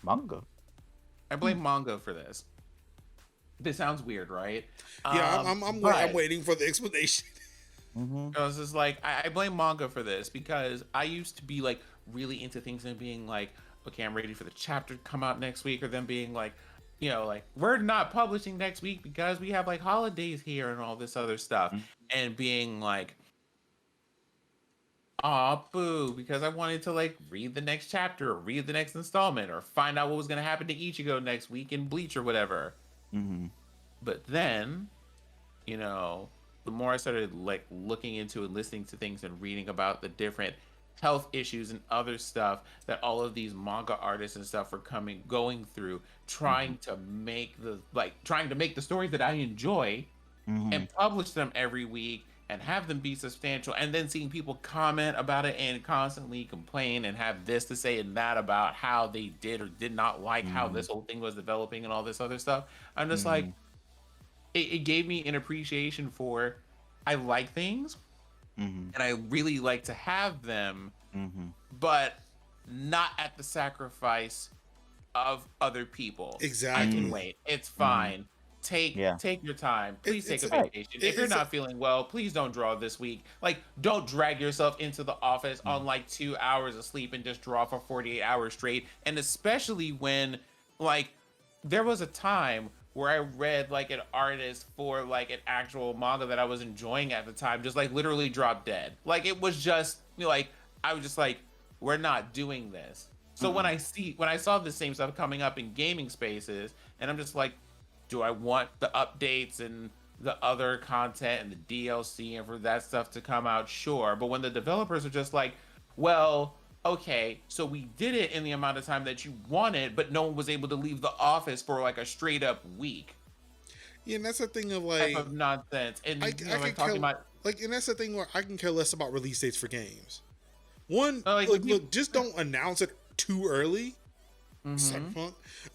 Manga. I blame manga for this. This sounds weird, right? Yeah, I'm waiting for the explanation. Mm-hmm. I was just like, I blame manga for this because I used to be like really into things and being like, okay, I'm ready for the chapter to come out next week, or them being like, like we're not publishing next week because we have like holidays here and all this other stuff, and being like, aw, boo, because I wanted to like read the next chapter or read the next installment or find out what was going to happen to Ichigo next week in Bleach or whatever. Mm-hmm. But then, the more I started like looking into and listening to things and reading about the different health issues and other stuff that all of these manga artists and stuff are going through, trying to make the stories that I enjoy, Mm-hmm. and publish them every week and have them be substantial, and then seeing people comment about it and constantly complain and have this to say and that about how they did or did not like how Mm-hmm. this whole thing was developing and all this other stuff. I'm just Mm-hmm. like, it gave me an appreciation for, I like things Mm-hmm. and I really like to have them, Mm-hmm. but not at the sacrifice of other people. I can Exactly. wait. It's Mm-hmm. fine. Yeah. Take your time. Please take It's a Right. vacation. If you're it's not feeling well, please don't draw this week. Like, don't drag yourself into the office on like 2 hours of sleep and just draw for 48 hours straight. And especially when, like, there was a time where I read like an artist for like an actual manga that I was enjoying at the time, just like literally drop dead. Like, it was just, like, I was just like, we're not doing this. So Mm-mm. when I saw the same stuff coming up in gaming spaces, and I'm just like, do I want the updates and the other content and the DLC and for that stuff to come out? Sure. But when the developers are just like, well, okay, so we did it in the amount of time that you wanted, but no one was able to leave the office for like a straight up week yeah, and that's the thing of type like of nonsense. And, I like can talking care about, like, and that's the thing where I can care less about release dates for games. One, like, look, just don't announce it too early. Mhm.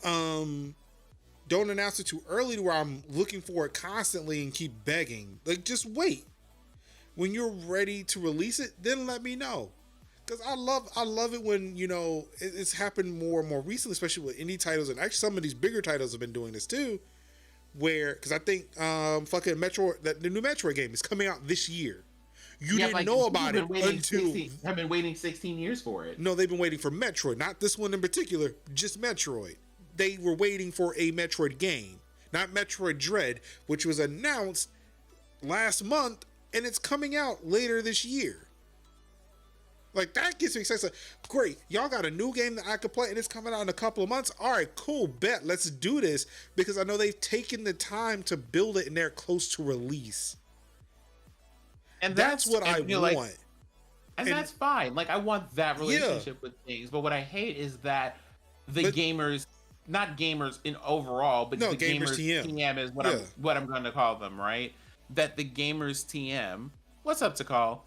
Cyberpunk. Don't announce it too early to where I'm looking for it constantly and keep begging. Like, just wait. When you're ready to release it, then let me know. Because I love it when, it's happened more and more recently, especially with indie titles, and actually some of these bigger titles have been doing this too. Where, because I think fucking Metro, that the new Metroid game is coming out this year. You yeah, didn't like, know people about it until have been waiting 16 years for it. no, they've been waiting for Metroid, not this one in particular, just Metroid. They were waiting for a Metroid game, not Metroid Dread, which was announced last month, and it's coming out later this year. Like, that gets me excited. Great, y'all got a new game that I could play, and it's coming out in a couple of months. All right, cool, bet, let's do this, because I know they've taken the time to build it, and they're close to release. And That's what I like, want. and And- that's fine. Like, I want that Yeah. relationship with things. But what I hate is that the But- gamers, not gamers in overall, but No, the gamers gamers TM. TM is Yeah. what I'm going to call them, right? That the gamers TM, what's up to call?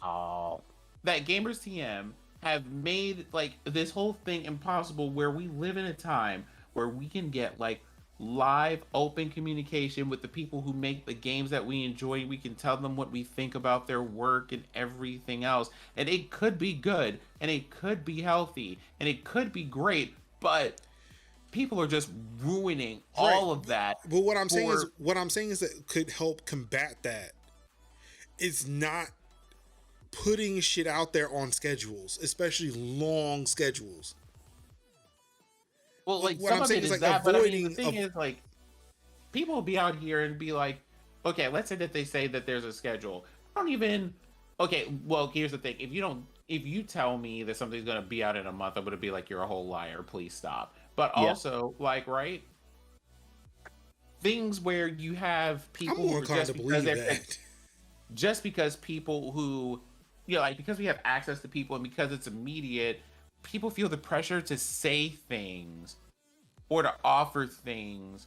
Oh. That gamers TM have made like this whole thing impossible, where we live in a time where we can get like live open communication with the people who make the games that we enjoy. We can tell them what we think about their work and everything else, and it could be good and it could be healthy and it could be great, but people are just ruining all of that. But what I'm saying is, for- that could help combat that. It's not putting shit out there on schedules, especially long schedules. Well, like, what some I'm of saying it is, is like, that, but I mean, the avoiding thing is, like, people will be out here and be like, okay, let's say that they say that there's a schedule. I don't even. Okay, well, here's the thing: if you tell me that something's gonna be out in a month, I'm gonna be like, you're a whole liar. Please stop. But Yeah. also, like, right, things where you have I'm people more who inclined just to because believe they're that. just because people who, like, because we have access to people and because it's immediate, people feel the pressure to say things or to offer things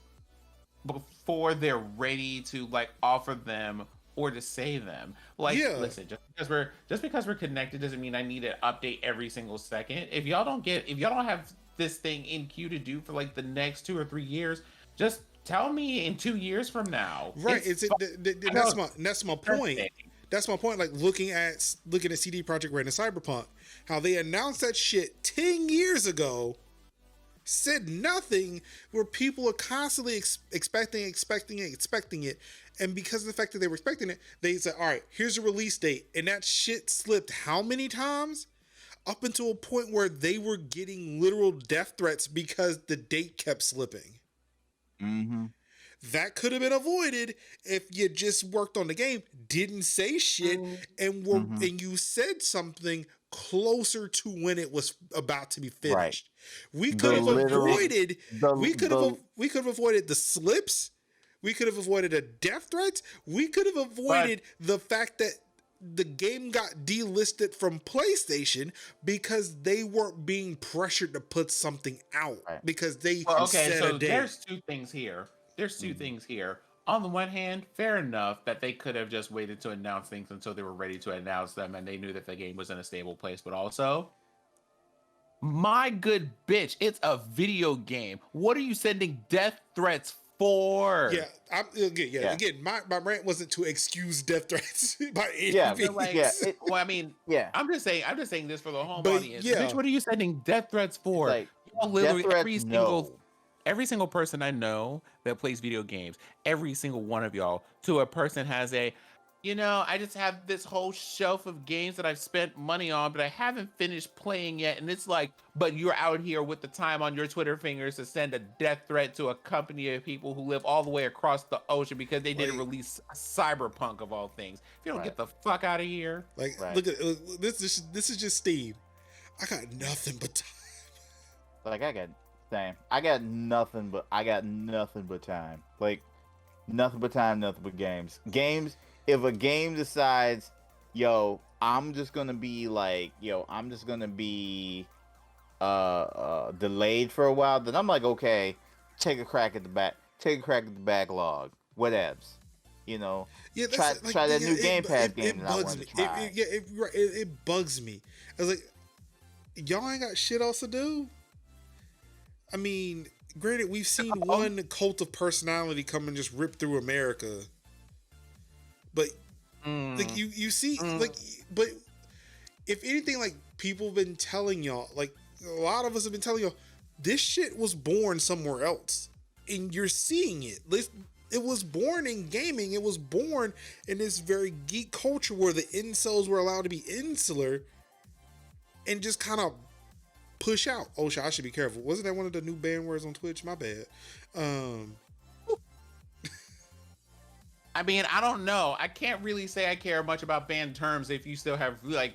before they're ready to like offer them or to say them. Like, Yeah. listen, just because we're connected doesn't mean I need to update every single second. If y'all don't have this thing in queue to do for like the next 2 or 3 years, just tell me in 2 years from now. Right. That's my point. Perfect. That's my point. Like, looking at CD Projekt Red and Cyberpunk, how they announced that shit 10 years ago, said nothing, where people are constantly expecting it, and because of the fact that they were expecting it, they said, all right, here's a release date, and that shit slipped how many times? Up until a point where they were getting literal death threats because the date kept slipping. Mm-hmm. That could have been avoided if you just worked on the game, didn't say shit, and and you said something closer to when it was about to be finished. We could have avoided the slips. We could have avoided the death threats. We could have avoided the fact that the game got delisted from PlayStation because they weren't being pressured to put something out because they Well, okay, set so a date. there's two things here. There's two things here. on the one hand, fair enough that they could have just waited to announce things until they were ready to announce them and they knew that the game was in a stable place. But also, my good bitch, it's a video game. What are you sending death threats for? Yeah, Again, my rant wasn't to excuse death threats by any Yeah, means. Like, well, I mean, yeah. I'm just saying this for the home But audience. yeah. Bitch, what are you sending death threats for? Like, Y'all literally death threats, every single person I know that plays video games, every single one of y'all, to a person has a, I just have this whole shelf of games that I've spent money on, but I haven't finished playing yet. And it's like, but you're out here with the time on your Twitter fingers to send a death threat to a company of people who live all the way across the ocean because they didn't release Cyberpunk of all things. If you don't get the fuck out of here. Like, look at this is just Steam. I got nothing but time. Like, I got nothing but time. Like, nothing but time, nothing but games. If a game decides, I'm just gonna be delayed for a while, then I'm like, okay, take a crack at the backlog, whatevs. Try that new Game Pass game that I wanted to try. It bugs me. I was like, y'all ain't got shit else to do. I mean, granted, we've seen one cult of personality come and just rip through America, but like you see, like, but if anything, like, people have been telling y'all, like, a lot of us have been telling y'all, this shit was born somewhere else, and you're seeing it. It was born in gaming. It was born in this very geek culture where the incels were allowed to be insular and just kind of push out. Oh, I should be careful. Wasn't that one of the new ban words on Twitch? My bad. I mean, I don't know. I can't really say I care much about banned terms if you still have, like,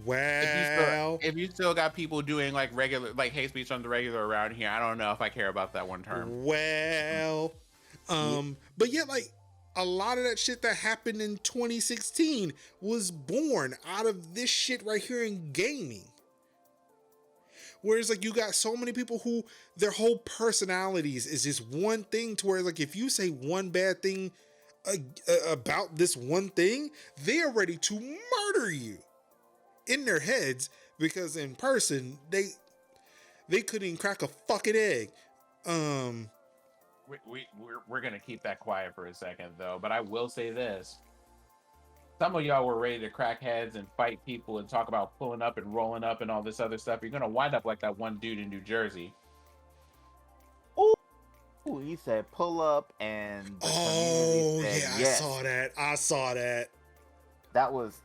Well, if you still got people doing like regular, like, hate speech on the regular around here, I don't know if I care about that one term. Well, but yeah, like, a lot of that shit that happened in 2016 was born out of this shit right here in gaming. Whereas, like, you got so many people who their whole personalities is just one thing, to where, like, if you say one bad thing about this one thing, they are ready to murder you in their heads, because in person they couldn't even crack a fucking egg. We're gonna keep that quiet for a second, though, but I will say this. Some of y'all were ready to crack heads and fight people and talk about pulling up and rolling up and all this other stuff. You're gonna wind up like that one dude in New Jersey. Ooh, he said pull up, and oh said, yeah, yes. I saw that. That was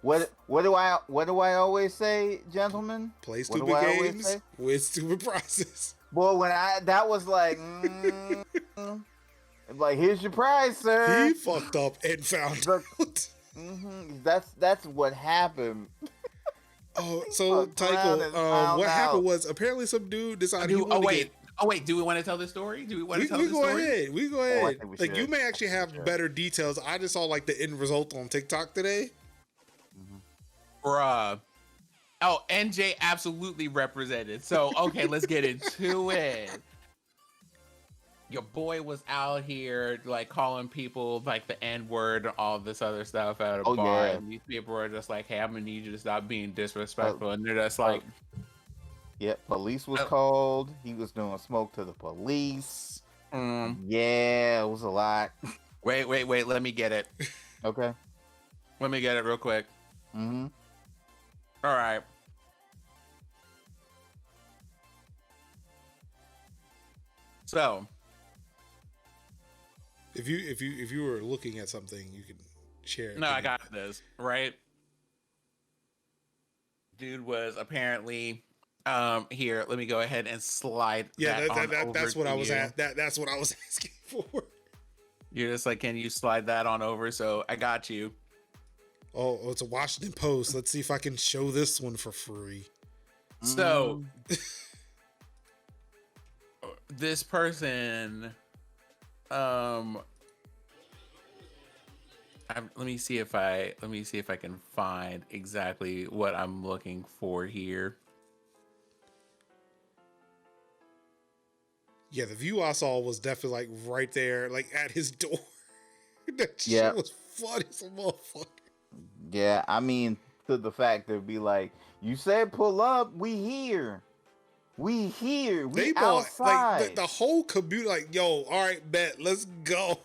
what do I always say, gentlemen? Play stupid games with stupid prizes. Well, that was like. Like, here's your prize, sir. He fucked up and found out. That's what happened. Oh, so Tycho, what happened was, apparently some dude decided Oh wait, do we want to tell the story? Do we want to tell the story? We go ahead. Oh, like, you may actually have better details. I just saw, like, the end result on TikTok today. Bruh. Oh, NJ absolutely represented. So, okay, let's get into it. Your boy was out here, like, calling people, like, the N-word and all this other stuff at a bar. Yeah. And these people are just like, hey, I'm gonna need you to stop being disrespectful. And they're just like... police was called. He was doing smoke to the police. Yeah, it was a lot. Wait, let me get it. Okay. Let me get it real quick. Mm-hmm. All right. So... If you were looking at something, you can share it. No, I got this, right? Dude was apparently here. Let me go ahead and slide. Yeah, that's what I was at. That's what I was asking for. You're just like, can you slide that on over? So I got you. Oh, it's a Washington Post. Let's see if I can show this one for free. So this person, let me see if I can find exactly what I'm looking for here. Yeah, the view I saw was definitely like right there, like at his door. That Yeah, shit was funny as a motherfucker. yeah. I mean, to the fact that be like, you said pull up, we here, we They bought like outside. the whole community. Like, yo, all right, bet, let's go.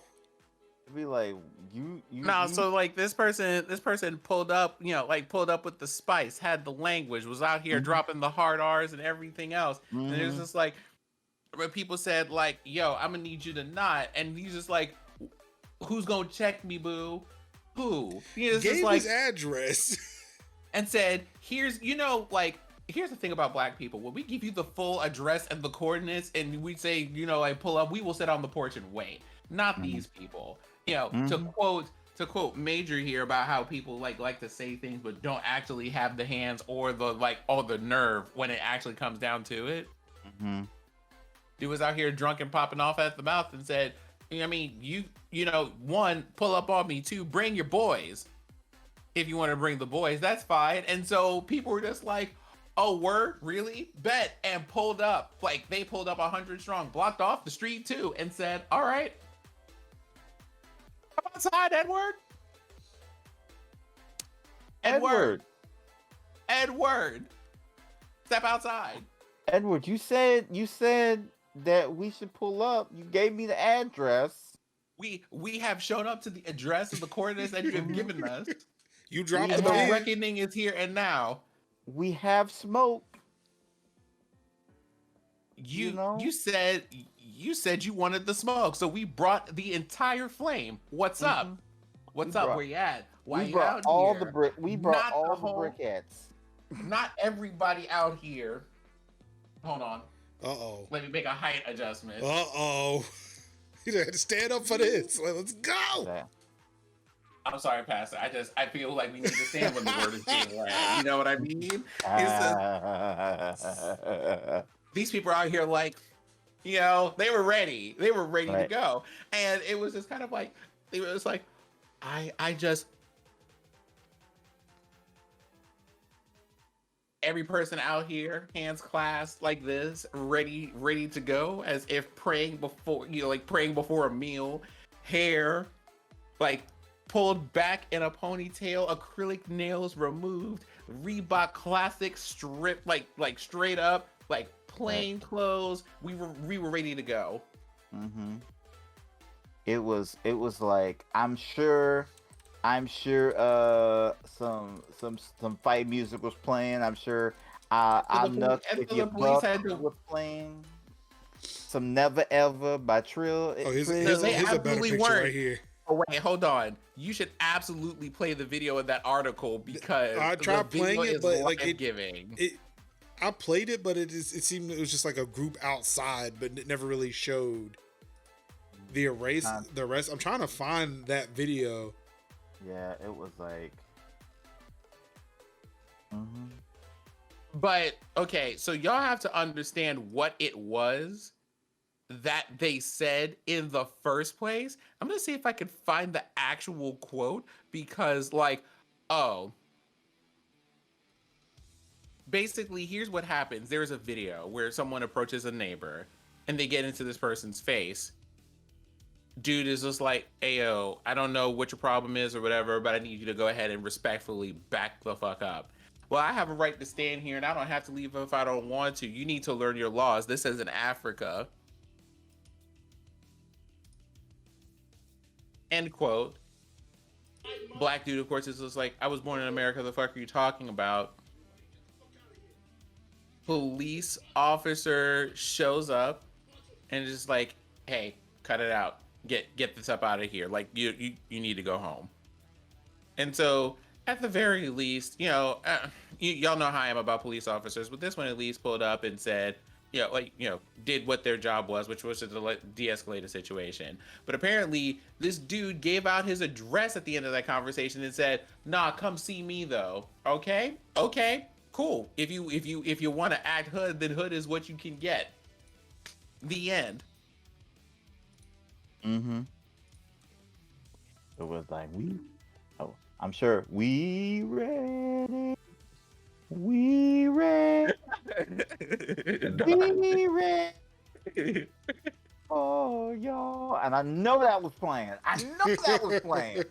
Be like, you, No, you. so like this person pulled up, like pulled up with the spice, had the language, was out here Mhm, dropping the hard R's and everything else. And it was mhm. just like when people said like, "Yo, I'm gonna need you to not," and he's just like, "Who's gonna check me, boo? Who?" He's just Gave his like, address. and said, "Here's, like." Here's the thing about black people. When we give you the full address and the coordinates and we say, like pull up, we will sit on the porch and wait. Not Mhm. these people. To Mhm. quote Major here about how people like to say things but don't actually have the hands or the nerve when it actually comes down to it. Mhm. Dude was out here drunk and popping off at the mouth and said, I mean, one, pull up on me, two, bring your boys. If you want to bring the boys, that's fine. And so people were just like, oh, word? Really? Bet. And pulled up. Like, they pulled up 100 strong, blocked off the street too, and said, all right, come outside, Edward. Edward. Edward, Edward. Step outside. Edward, you said that we should pull up. You gave me the address. We have shown up to the address of the coordinates that you have given us. You dropped We the And the have, pin. reckoning is here and now. we have smoke. You You know. you said you wanted the smoke, so we brought the entire flame. What's up? Mhm. What's We up? brought Where you at? Why we you brought out all here? the brick. We brought Not all the the whole. briquettes. Not everybody out here. Hold on. Uh-oh. Let me make a height adjustment. Uh-oh. You had to stand up for this. Let's go. That. I'm sorry, Pastor. I feel like we need to stand when the word is being read. You know what I mean? These people are out here like, they were ready. They were ready to Right. go. And it was just kind of like, it was like, I just, every person out here, hands clasped like this, ready to go, as if praying before, like praying before a meal, hair, like pulled back in a ponytail, acrylic nails removed, Reebok classic strip, like straight up, like plain clothes. We were ready to go. Mm-hmm. It was like I'm sure some fight music was playing. I'm sure I'm nuts if your The police buck had to. was playing some Never Ever by Trill. Oh, here's, Trill. here's, They here's a better absolutely picture right weren't. here. Oh wait, hold on. You should absolutely play the video of that article because I tried the video playing it, is but like life-giving. I played it, but it seemed it was just like a group outside, but it never really showed the rest. I'm trying to find that video. Yeah, it was like. Mm-hmm. But okay, so y'all have to understand what it was that they said in the first place. I'm gonna see if I can find the actual quote because, basically, here's what happens. There's a video where someone approaches a neighbor and they get into this person's face. Dude is just like, "Ayo, I don't know what your problem is or whatever, but I need you to go ahead and respectfully back the fuck up." Well, I have a right to stand here and I don't have to leave if I don't want to. You need to learn your laws. This is in Africa. End quote. Black dude, of course, is just like, "I was born in America. The fuck are you talking about?" Police officer shows up and is just like, "Hey, cut it out. Get this up out of here. Like, you need to go home." And so, at the very least, y'all know how I am about police officers, but this one at least pulled up and said, did what their job was, which was to de-escalate a situation. But apparently, this dude gave out his address at the end of that conversation and said, "Nah, come see me though. Okay, cool. If you want to act hood, then hood is what you can get." The end. Mm-hmm. It was like I'm sure we ready. We ready. We ready. y'all, and I know that was playing. I know that was playing.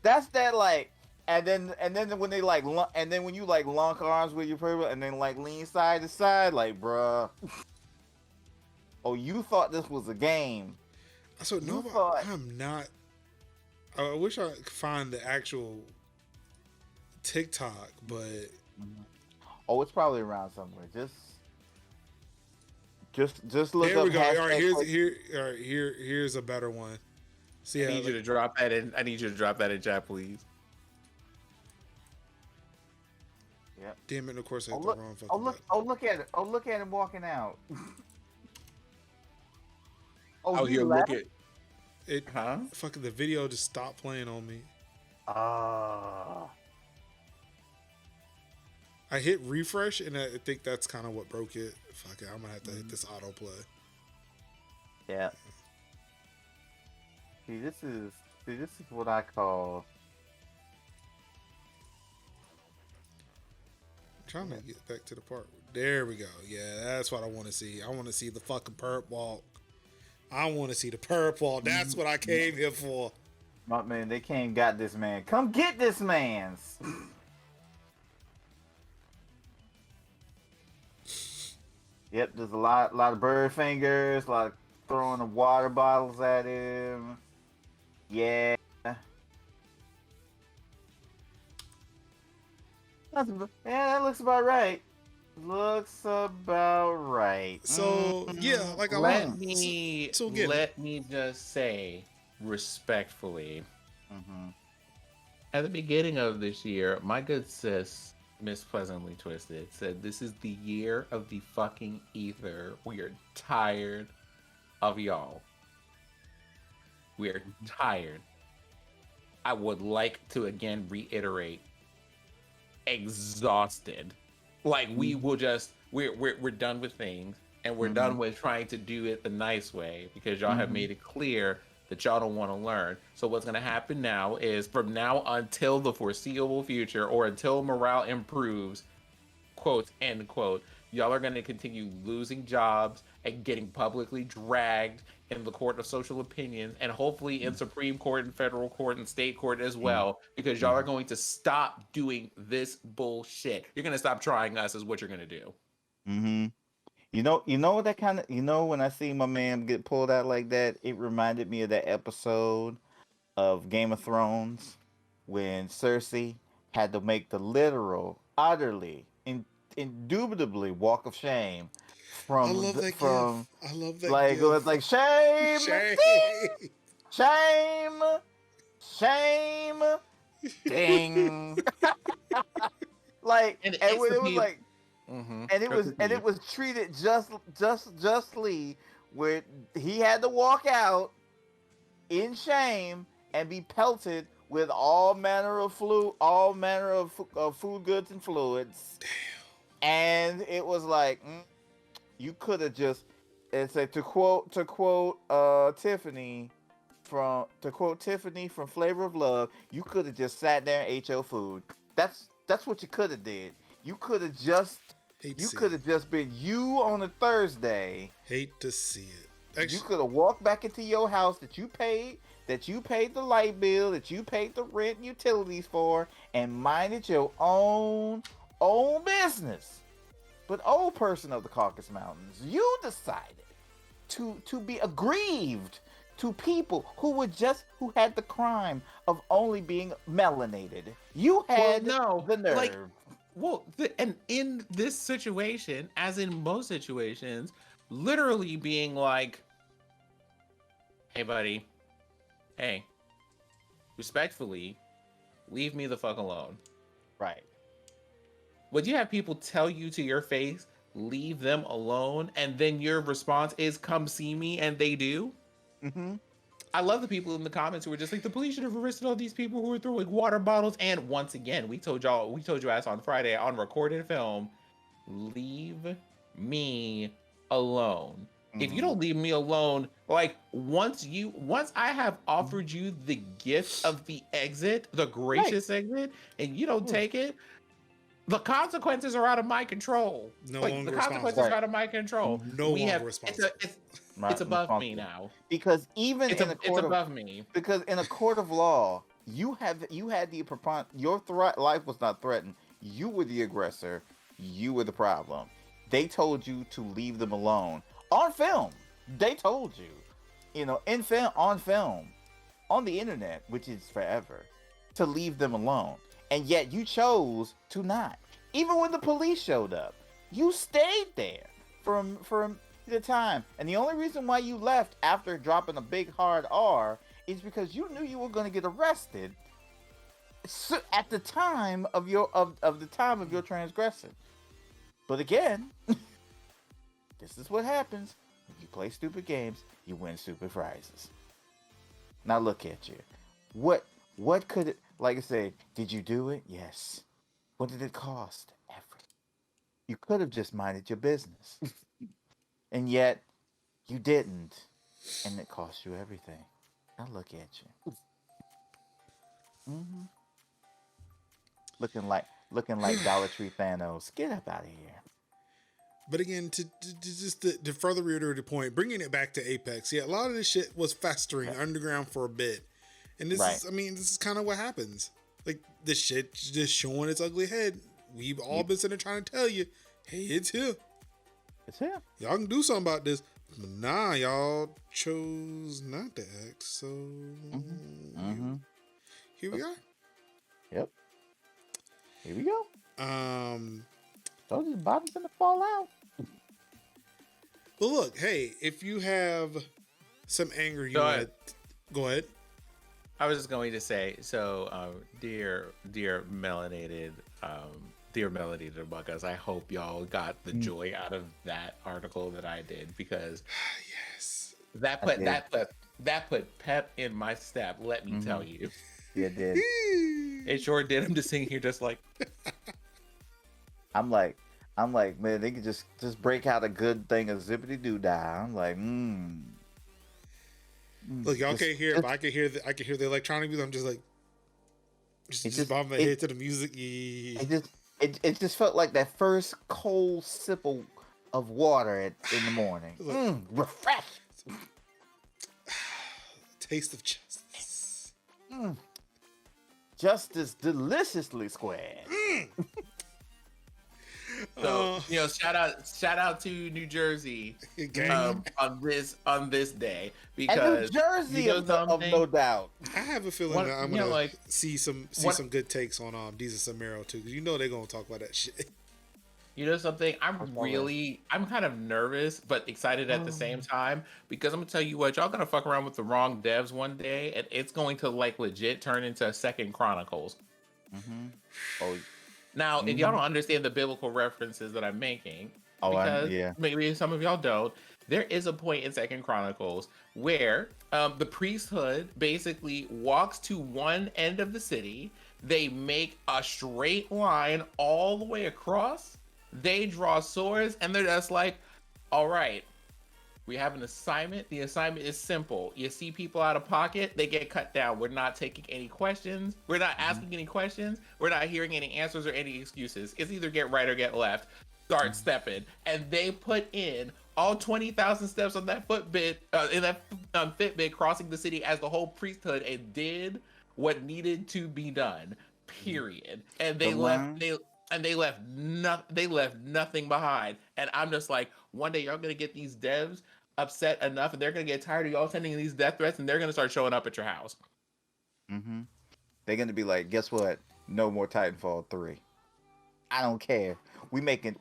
That's that like, and then when they like, and then when you like lock arms with your person, and then like lean side to side, like, bruh. Oh, you thought this was a game? So no, I'm not. I wish I could find the actual TikTok, but oh, it's probably around somewhere. Just look there up. We go. All right, here's a better one. See, I need you to drop that in. I need you to drop that in chat, please. Yeah. Damn it! And of course, I hit oh, the look, wrong fucking oh look! button. Oh look at it! Oh look at him walking out. Oh, he you left? look at It. huh? Fucking the video just stopped playing on me. I hit refresh, and I think that's kind of what broke it. Fuck it, I'm gonna have to hit this autoplay. Yeah. See, this is what I call. I'm trying to get back to the part. There we go. Yeah, that's what I want to see. I want to see the fucking perp walk. I want to see the perp walk. That's what I came here for. My man, they came got this man. Come get this man's. Yep, there's a lot of bird fingers, a lot of throwing the water bottles at him. Yeah. That looks about right. Looks about right. So yeah, like a let lot. me So again, let me just say respectfully. Mm-hmm. At the beginning of this year, my good sis, Miss Pleasantly Twisted, said this is the year of the fucking ether. We are tired of y'all. We are tired. I would like to again reiterate, exhausted. Like we will just we're done with things, and we're done with trying to do it the nice way because y'all have made it clear that y'all don't want to learn. So what's going to happen now is from now until the foreseeable future or until morale improves, quote, end quote, y'all are going to continue losing jobs and getting publicly dragged in the court of social opinions and hopefully in Supreme Court and federal court and state court as well, because y'all are going to stop doing this bullshit. You're going to stop trying us is what you're going to do. Mm-hmm. You know that kind of, when I see my man get pulled out like that, it reminded me of that episode of Game of Thrones when Cersei had to make the literal, utterly, indubitably walk of shame I love that gif. I love that like gif. it was like shame, shame, shame, ding. Like and when it was like. And it was treated justly, where he had to walk out in shame and be pelted with all manner of food goods and fluids. Damn. And it was like you could have just, it's like to quote Tiffany from Flavor of Love, you could have just sat there and ate your food. That's what you could have did. You could have just. You could have just been you on a Thursday. Hate to see it. Actually, you could have walked back into your house that you paid the light bill, that you paid the rent and utilities for, and minded your own business. But old person of the Caucasus Mountains, you decided to be aggrieved to people who had the crime of only being melanated. You had the nerve. And in this situation, as in most situations, literally being like, hey, buddy, hey, respectfully, leave me the fuck alone. Right. Would you have people tell you to your face, leave them alone, and then your response is, come see me, and they do? Mm-hmm. I love the people in the comments who were just like, the police should have arrested all these people who were throwing water bottles. And once again, we told you ass on Friday on recorded film, leave me alone. Mm-hmm. If you don't leave me alone, like once I have offered you the gift of the exit, the gracious exit, and you don't take it, the consequences are out of my control. No like, longer the consequences are out of my control. No longer responsible. It's my above me function. now. Because even in a It's court of above me. because in a court of law, you had the your life was not threatened. You were the aggressor. You were the problem. They told you to leave them alone on film. They told you, in film, on the internet, which is forever, to leave them alone. And yet you chose to not. Even when the police showed up, you stayed there for the time. And the only reason why you left after dropping a big hard R is because you knew you were going to get arrested at the time of your of the time of your transgression. But again, this is what happens when you play stupid games. You win stupid prizes. Now look at you. What could it, like I say, did you do it? Yes. What did it cost? Everything. You could have just minded your business. And yet you didn't. And it cost you everything. Now look at you. hmm Looking like Dollar Tree Thanos. Get up out of here. But again, to further reiterate the point, bringing it back to Apex, yeah, a lot of this shit was festering underground for a bit. And this is, I mean, this is kind of what happens. Like, this shit just showing its ugly head. We've all been sitting there trying to tell you, hey, it's here. It's here. Y'all can do something about this. But nah, y'all chose not to act. So here we are. Yep. Here we go. Told you the bottom's gonna fall out. But look, hey, if you have some anger, you want to go ahead. I was just going to say, so, dear melanated buggers, I hope y'all got the joy out of that article that I did, because yes, that put pep in my step. Let me tell you, Yeah, it did. it sure did. I'm just sitting here, just like, I'm like, man, they could just break out a good thing of zippity doo dah. I'm like, Look, y'all can't hear it, but I can hear the electronic music. I'm just like, just bob my head to the music. It just felt like that first cold sip of water in the morning. Refresh. Taste of justice. Justice deliciously squared. so shout out to New Jersey on this day, because and New Jersey of no doubt. I have a feeling that I'm gonna see some good takes on Deezus and Mero too, because they're gonna talk about that shit. You know something? I'm kind of nervous but excited at the same time, because I'm gonna tell you what, y'all gonna fuck around with the wrong devs one day, and it's going to like legit turn into Second Chronicles. Oh. Now, if y'all don't understand the biblical references that I'm making, because maybe some of y'all don't, there is a point in Second Chronicles where the priesthood basically walks to one end of the city. They make a straight line all the way across. They draw swords, and they're just like, all right, we have an assignment. The assignment is simple. You see people out of pocket, they get cut down. We're not taking any questions. We're not asking any questions. We're not hearing any answers or any excuses. It's either get right or get left. Start stepping. And they put in all 20,000 steps on that Fitbit, crossing the city as the whole priesthood, and did what needed to be done. Period. And they left nothing behind. And I'm just like, one day y'all gonna get these devs upset enough, and they're gonna get tired of y'all sending these death threats, and they're gonna start showing up at your house. They're gonna be like, guess what? No more Titanfall 3. I don't care. We making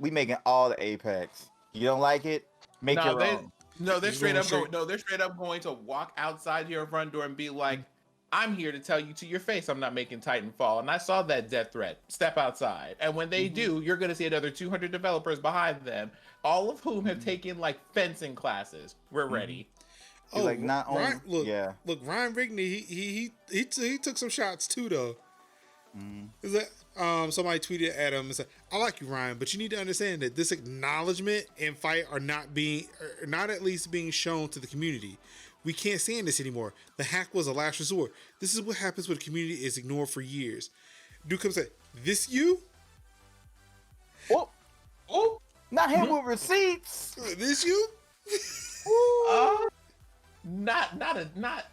all the Apex. You don't like it? Make your own. They're straight up going to walk outside your front door and be like, I'm here to tell you to your face I'm not making Titanfall, and I saw that death threat. Step outside. And when they do, you're going to see another 200 developers behind them, all of whom have taken like fencing classes. We're ready. Oh, like not only look, Ryan Rigney, he took some shots too though. Is that somebody tweeted at him and said, "I like you, Ryan, but you need to understand that this acknowledgement and fight are not at least being shown to the community. We can't stand this anymore. The hack was a last resort. This is what happens when the community is ignored for years." Dude comes and say, "This you? Oh, not him with receipts. This you?" Uh, Ooh. not.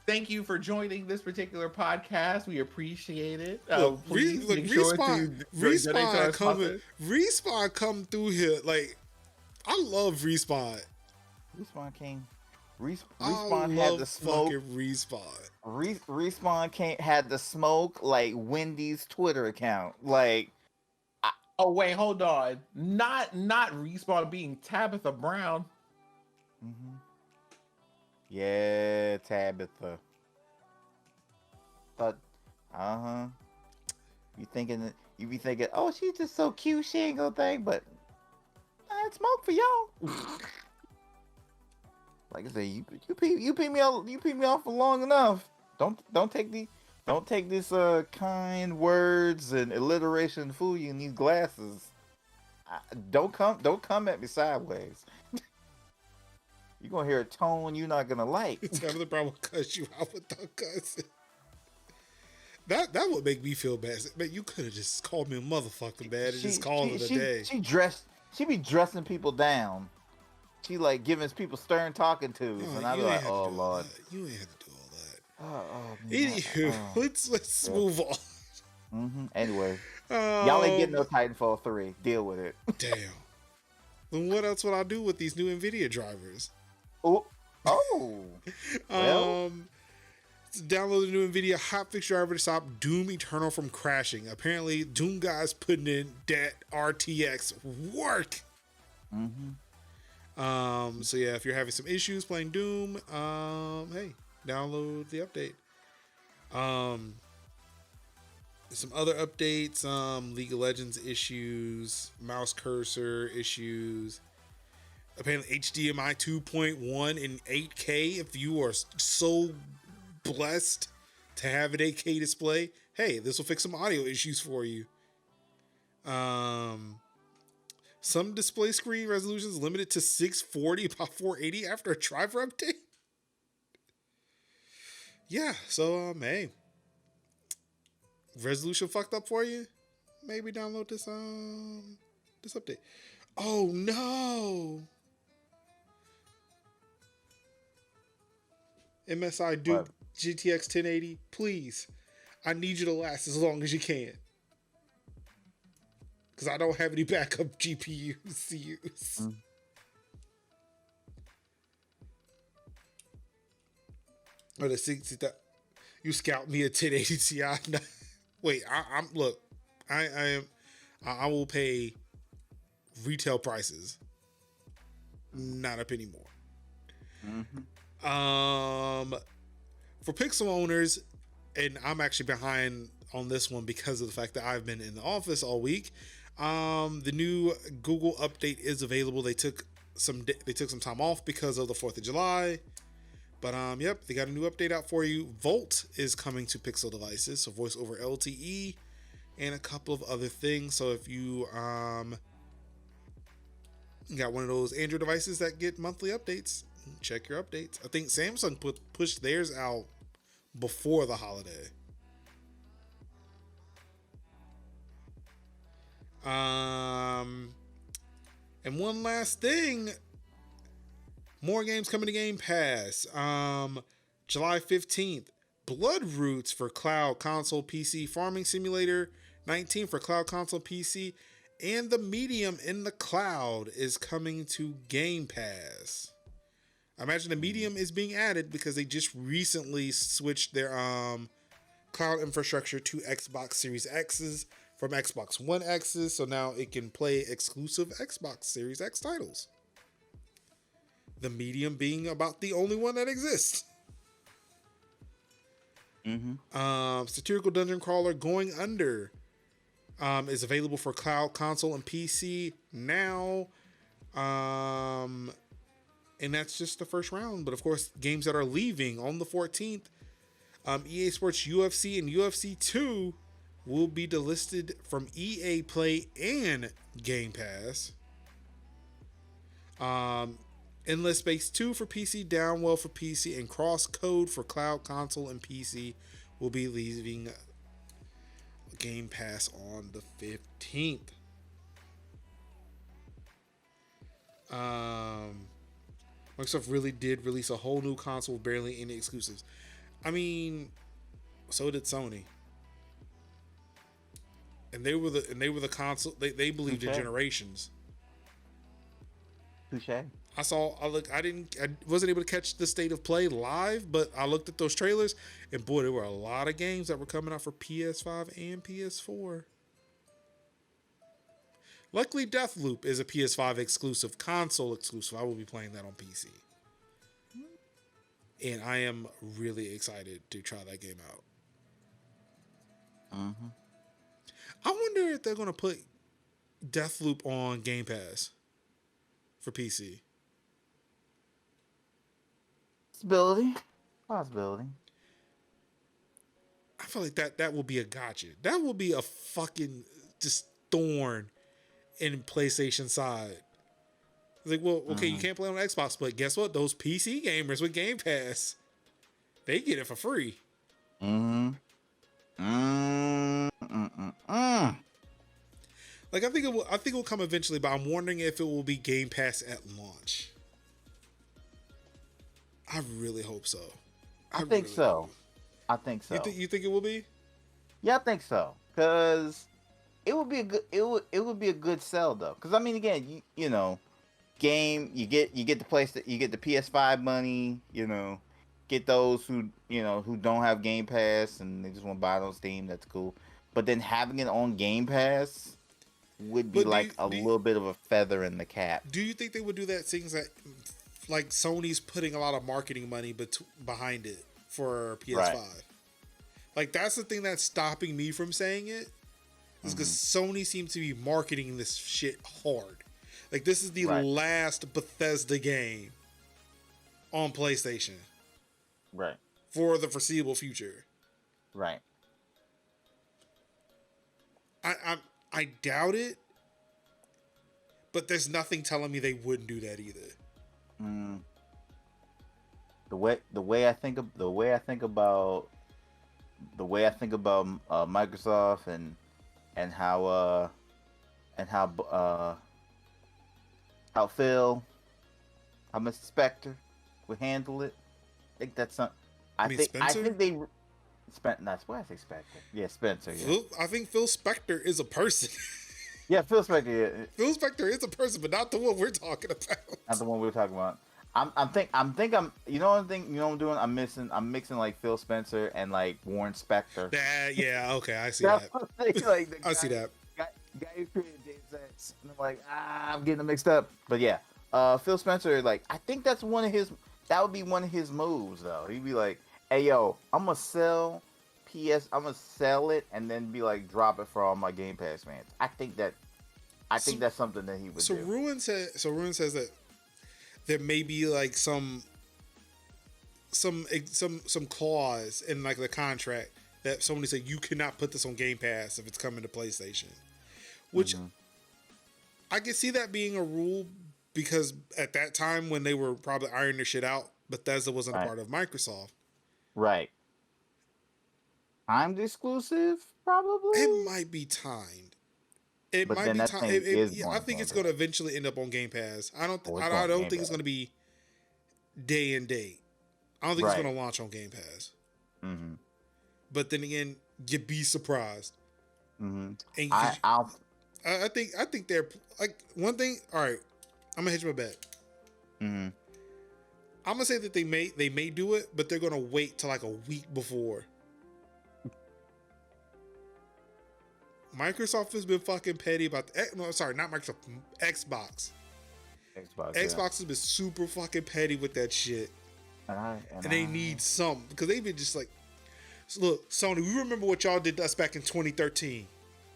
Thank you for joining this particular podcast. We appreciate it. Please make sure to donate to our sponsors. Respawn come through here. Like, I love Respawn. Respawn King. I Respawn had love the smoke. fucking Respawn. Respawn had the smoke like Wendy's Twitter account. Like, Oh wait, hold on. Not Respawn being Tabitha Brown. mm-hmm. Yeah, Tabitha. But, you be thinking, oh, she's just so cute, she ain't gonna think, but I had smoke for y'all. Like I said, you pee me off for long enough. Don't take this kind words and alliteration fool you in these glasses. Don't come at me sideways. You're gonna hear a tone you're not gonna like. Tabitha Brown will cuss you out without cussing. That would make me feel bad. Man, you could have just called me a motherfucker, man, and just called it a day. She be dressing people down. She like giving people stern talking tos, and I be like, oh Lord, you ain't have to do all that. Anywho, let's move on. Mm-hmm. Anyway, y'all ain't getting no Titanfall 3. Deal with it. Damn. Then what else would I do with these new NVIDIA drivers? Oh. Well. Download the new NVIDIA hotfix driver to stop Doom Eternal from crashing. Apparently, Doom guys putting in that RTX work. Mm-hmm. So yeah, if you're having some issues playing Doom, hey, download the update. Some other updates, League of Legends issues, mouse cursor issues. Apparently HDMI 2.1 in 8K. If you are so blessed to have an 8K display, hey, this will fix some audio issues for you. Some display screen resolutions limited to 640 by 480 after a driver update. Yeah, so hey, resolution fucked up for you? Maybe download this update. Oh no. MSI Duke GTX 1080, please. I need you to last as long as you can. Because I don't have any backup GPU CUs. Or the 60, you scout me a 1080 Ti. Wait, I will pay retail prices, not a penny more. For Pixel owners, and I'm actually behind on this one because of the fact that I've been in the office all week. The new Google update is available. They took some time off because of the 4th of July. But yep, they got a new update out for you. Volt is coming to Pixel devices, so voice over LTE and a couple of other things. So if you got one of those Android devices that get monthly updates, check your updates. I think Samsung pushed theirs out before the holiday. And one last thing, more games coming to Game Pass. July 15th, Blood Roots for Cloud Console PC, Farming Simulator 19 for Cloud Console PC, and The Medium in the Cloud is coming to Game Pass. I imagine The Medium is being added because they just recently switched their cloud infrastructure to Xbox Series X's from Xbox One X's, so now it can play exclusive Xbox Series X titles. The Medium being about the only one that exists. Satirical Dungeon Crawler Going Under is available for cloud, console, and PC now. And that's just the first round. But of course, games that are leaving on the 14th, EA Sports UFC and UFC 2 will be delisted from EA Play and Game Pass. Endless Space 2 for PC, Downwell for PC, and Crosscode for cloud, console, and PC will be leaving Game Pass on the 15th. Microsoft really did release a whole new console with barely any exclusives. I mean, so did Sony. And they were the console. They believed in generations. Touche. I wasn't able to catch the state of play live, but I looked at those trailers, and boy, there were a lot of games that were coming out for PS5 and PS4. Luckily, Deathloop is a PS5 exclusive, console exclusive. I will be playing that on PC. And I am really excited to try that game out. Mm-hmm. I wonder if they're going to put Deathloop on Game Pass for PC. Possibility. I feel like that will be a gotcha. That will be a fucking just thorn in PlayStation side. Like, well, okay, you can't play on Xbox, but guess what? Those PC gamers with Game Pass, they get it for free. Mm-hmm. Like, I think it will come eventually, but I'm wondering if it will be Game Pass at launch. I really hope so. I think so. You think it will be? Yeah, I think so. Cause it would be a good be a good sell though. Cause I mean, again, you know, game you get the you get the PS5 money. You know, get those who don't have Game Pass and they just want to buy it on Steam. That's cool. But then having it on Game Pass would be a little bit of a feather in the cap. Do you think they would do that? Things that like Sony's putting a lot of marketing money behind it for PS5. Right. Like, that's the thing that's stopping me from saying it. Is because Sony seems to be marketing this shit hard. Like, this is the last Bethesda game on PlayStation. Right. For the foreseeable future. Right. I doubt it. But there's nothing telling me they wouldn't do that either. The way I think about Microsoft and how Mr. Spector would handle it. I think that's something. I think they spent. That's why I say Spector. Yeah, Spencer. Yeah. I think Phil Spector is a person. Yeah, Phil Spector. Yeah. Phil Spector is a person, but not the one we're talking about. Not the one we're talking about. You know what I'm doing? I'm mixing like Phil Spencer and like Warren Spector. Yeah, okay, I see that. I see that. Guy who created Deus Ex. And I'm like, I'm getting them mixed up. But yeah, Phil Spencer, like, I think that would be one of his moves though. He'd be like, hey yo, I'm gonna sell it and then be like, drop it for all my Game Pass fans. I think that's something that he would do. Ruin says that there may be like some clause in like the contract that somebody said you cannot put this on Game Pass if it's coming to PlayStation, which I can see that being a rule because at that time when they were probably ironing their shit out, Bethesda wasn't a part of Microsoft. Right. Timed exclusive, probably. It might be timed. It but might be time. I think it's going to eventually end up on Game Pass. I don't think it's going to be day and date. I don't think it's going to launch on Game Pass. Mm-hmm. But then again, you'd be surprised. Mm-hmm. And I think they're like one thing. All right, I'm gonna hedge my bet. Mm-hmm. I'm gonna say that they may do it, but they're gonna wait till like a week before. Microsoft has been fucking petty about not Microsoft, Xbox. Xbox has been super fucking petty with that shit. And they need something because they've been just like, look, Sony, we remember what y'all did to us back in 2013.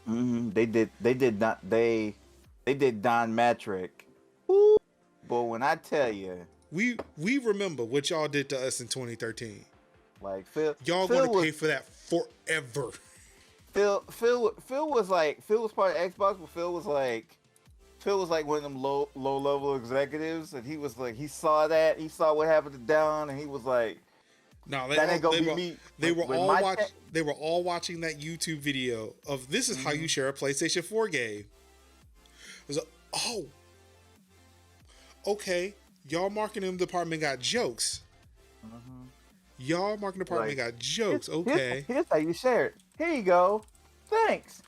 Mm-hmm. They did Don Matrick. Woo. But when I tell you, we remember what y'all did to us in 2013. Like y'all gonna pay for that forever. Phil was part of Xbox, but Phil was like one of them low level executives, and he was like, he saw what happened to Don, and he was like, no, they were all watching that YouTube video of this is how you share a PlayStation 4 game. It was like, Okay, y'all marketing department got jokes. Mhm. Y'all marketing department Like, got jokes. here's Okay. here's how you share it. Here you go. Thanks.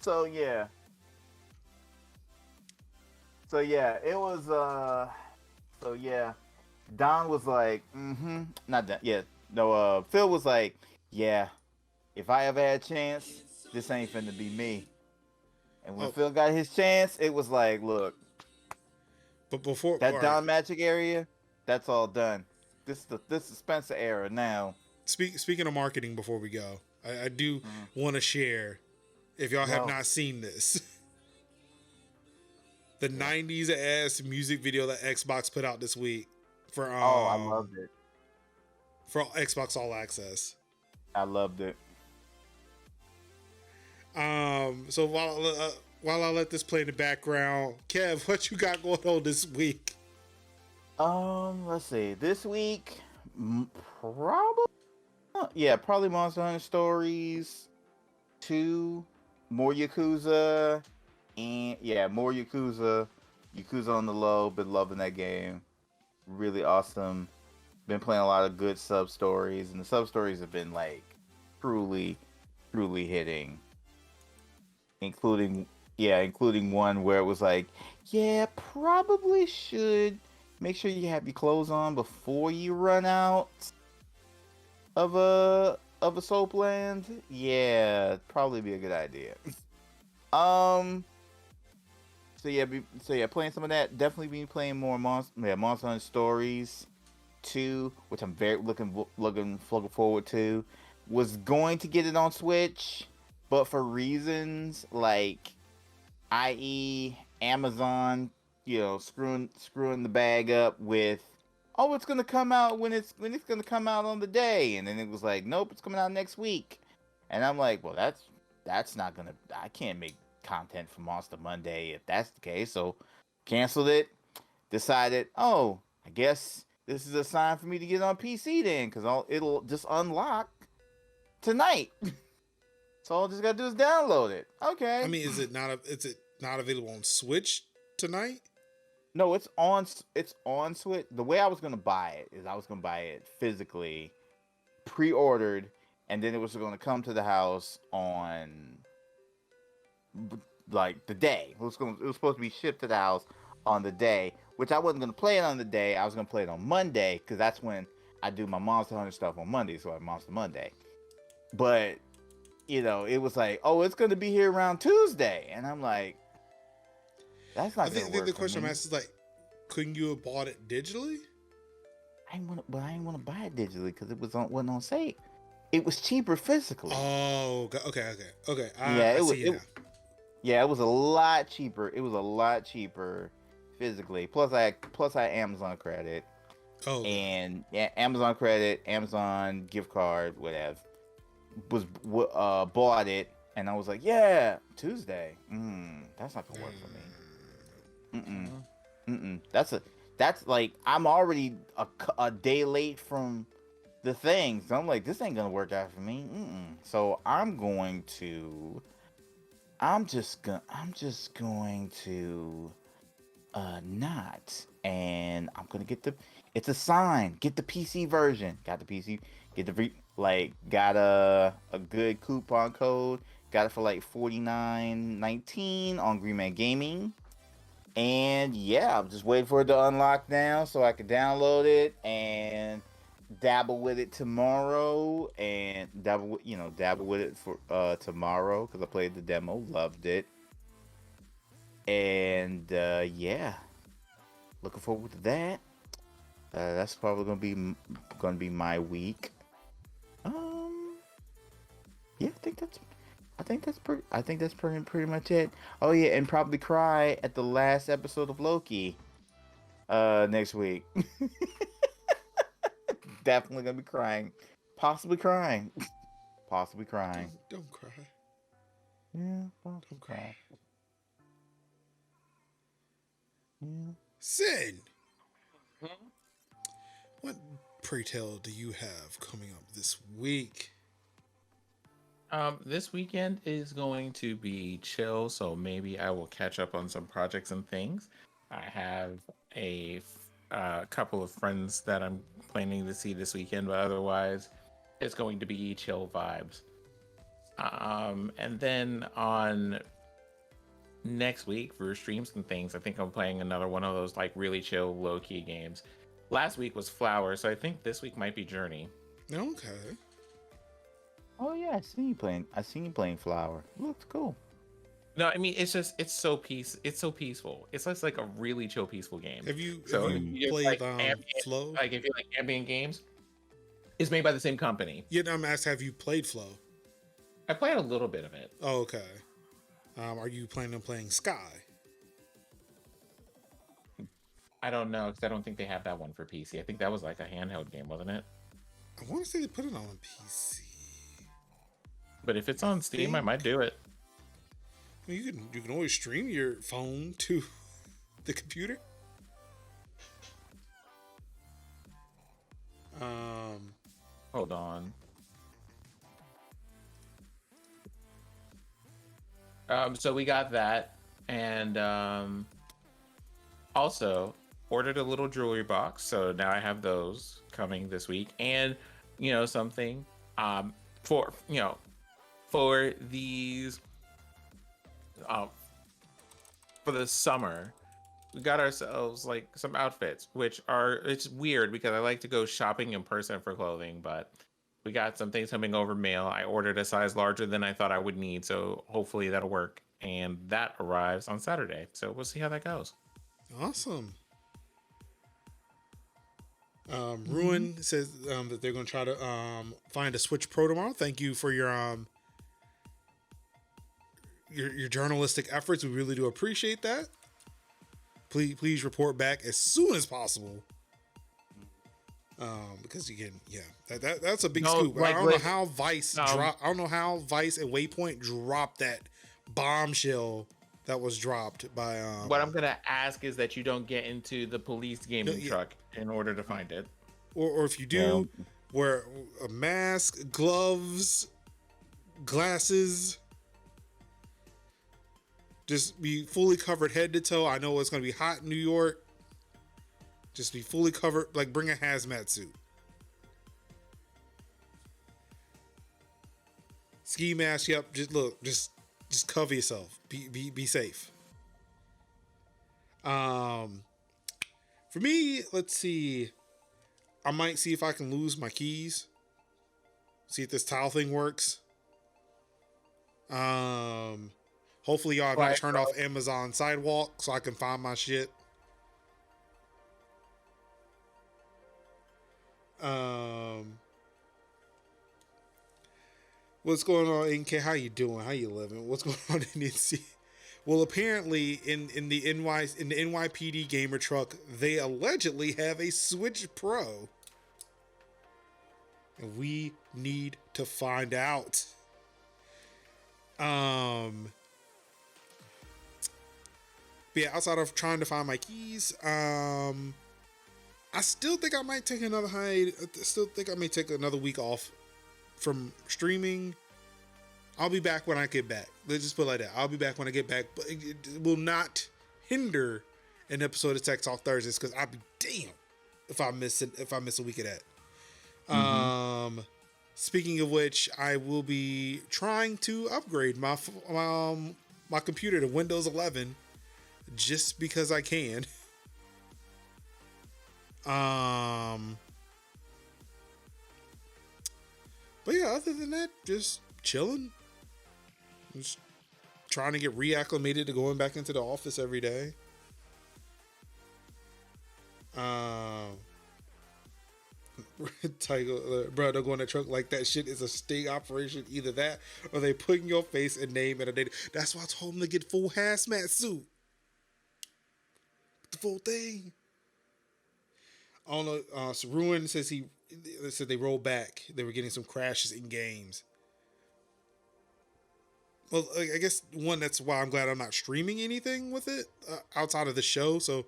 So yeah. So yeah, it was so yeah. Don was like, mm-hmm. Not that yeah. No, Phil was like, yeah, if I ever had a chance, this ain't finna be me. And when Oh, Phil got his chance, it was like, look, but before, all that right. Don Magic area, that's all done. This is Spencer era now. Speaking of marketing, before we go, I do Mhm. want to share. If y'all have No. not seen this, the Yeah. '90s ass music video that Xbox put out this week for Oh, I loved it. Xbox All Access. I loved it. So while I let this play in the background, Kev, what you got going on this week? Let's see. This week, probably, yeah, probably Monster Hunter Stories 2, more Yakuza, and yeah, more Yakuza. Yakuza on the low. Been loving that game. Really awesome. Been playing a lot of good sub stories, and the sub stories have been like truly, truly hitting. Including one where it was like, yeah, probably should make sure you have your clothes on before you run out of a soap land. Yeah, probably be a good idea. um. So yeah, playing some of that. Definitely been playing more Monster Hunter Stories 2, which I'm very looking forward to. Was going to get it on Switch, but for reasons like, i.e., Amazon, screwing the bag up with, oh, it's gonna come out when it's gonna come out on the day, and then it was like, nope, it's coming out next week, and I'm like, well, that's not gonna, I can't make content for Monster Monday if that's the case, so canceled it. Decided, oh, I guess this is a sign for me to get on PC then, because it'll just unlock tonight. So all I just gotta do is download it. I Okay. mean, is it not available on Switch tonight? No, it's on Switch. The way I was gonna buy it is I was gonna buy it physically, pre-ordered, and then it was gonna come to the house on like the day. It was supposed to be shipped to the house on the day, which I wasn't gonna play it on the day. I was gonna play it on Monday because that's when I do my Monster Hunter stuff on Monday, so I have Monster Monday. But it was like, oh, it's gonna be here around Tuesday, and I'm like, that's I not gonna think the work for question I'm me. asking is like, couldn't you have bought it digitally? I didn't want to buy it digitally because wasn't on sale. It was cheaper physically. Oh, okay. Yeah, I it was. see now. Yeah, it was a lot cheaper. It was a lot cheaper physically. Plus I had Amazon credit, Oh, okay. and yeah, Amazon credit, Amazon gift card, whatever. Bought it, and I was like, yeah, Tuesday. That's not gonna work for me. That's like, I'm already a day late from the thing, so I'm like, this ain't gonna work out for me. So I'm just going to not, and I'm gonna get the. It's a sign. Get the PC version. Got the PC. Got a good coupon code. Got it for like $49.19 on Green Man Gaming. And yeah, I'm just waiting for it to unlock now so I can download it and dabble with it tomorrow. And dabble with it for tomorrow because I played the demo, loved it. And yeah, looking forward to that. That's probably gonna be my week. Yeah, I think that's pretty much it. Oh yeah, and probably cry at the last episode of Loki next week. Definitely gonna be crying. Possibly crying. Possibly crying. Don't cry. Yeah, Don't possibly cry. crying. Yeah. Sin, what pray tell do you have coming up this week? This weekend is going to be chill, so maybe I will catch up on some projects and things. I have couple of friends that I'm planning to see this weekend, but otherwise, it's going to be chill vibes. And then on next week for streams and things, I think I'm playing another one of those like really chill, low key games. Last week was Flower, so I think this week might be Journey. Okay. Oh yeah, I seen you playing Flower. Looks cool. No, I mean it's so peaceful. It's just like a really chill, peaceful game. Have you If you played like ambient, Flow? like if you like ambient games, it's made by the same company. Yeah, I'm asking, have you played Flow? I played a little bit of it. Oh, okay. Are you planning on playing Sky? I don't know because I don't think they have that one for PC. I think that was like a handheld game, wasn't it? I want to say they put it on PC. But if it's on Steam, I might do it. I mean, you can always stream your phone to the computer. Hold on. So we got that, and also ordered a little jewelry box. So now I have those coming this week, and something for for these for the summer. We got ourselves like some outfits, it's weird because I like to go shopping in person for clothing, but we got some things coming over mail. I ordered a size larger than I thought I would need, so hopefully that'll work. And that arrives on Saturday, so we'll see how that goes. Awesome. Ruin says that they're going to try to find a Switch Pro tomorrow. Thank you for your journalistic efforts. We really do appreciate that. Please report back as soon as possible. Because that's a big scoop. I don't know how Vice I don't know how Vice and Waypoint dropped that bombshell that was dropped by. What I'm gonna ask is that you don't get into the police gaming truck in order to find it, or if you do, wear a mask, gloves, glasses. Just be fully covered head to toe. I know it's going to be hot in New York. Just be fully covered. Like, bring a hazmat suit. Ski mask. Yep. Just cover yourself. Be safe. For me, let's see. I might see if I can lose my keys. See if this tile thing works. Hopefully y'all have not turned off Amazon Sidewalk so I can find my shit. What's going on, NK? How you doing? How you living? What's going on in NC? Well, apparently in the NYPD gamer truck, they allegedly have a Switch Pro. And we need to find out. But yeah, outside of trying to find my keys, I still think I might take another hiatus. I still think I may take another week off from streaming. I'll be back when I get back. Let's just put it like that. I'll be back when I get back, but it will not hinder an episode of Tech Talk Thursdays because I'll be damned if I miss it. If I miss a week of that. Speaking of which, I will be trying to upgrade my computer to Windows 11 just because I can. But yeah, other than that, just chilling. Just trying to get reacclimated to going back into the office every day. Tiger, bro, don't go in that truck like that shit is a sting operation. Either that or they putting your face and name and a date. That's why I told him to get full hazmat suit. The full thing. I don't know. So Ruin says they said they rolled back. They were getting some crashes in games. Well, I guess that's why I'm glad I'm not streaming anything with it outside of the show. So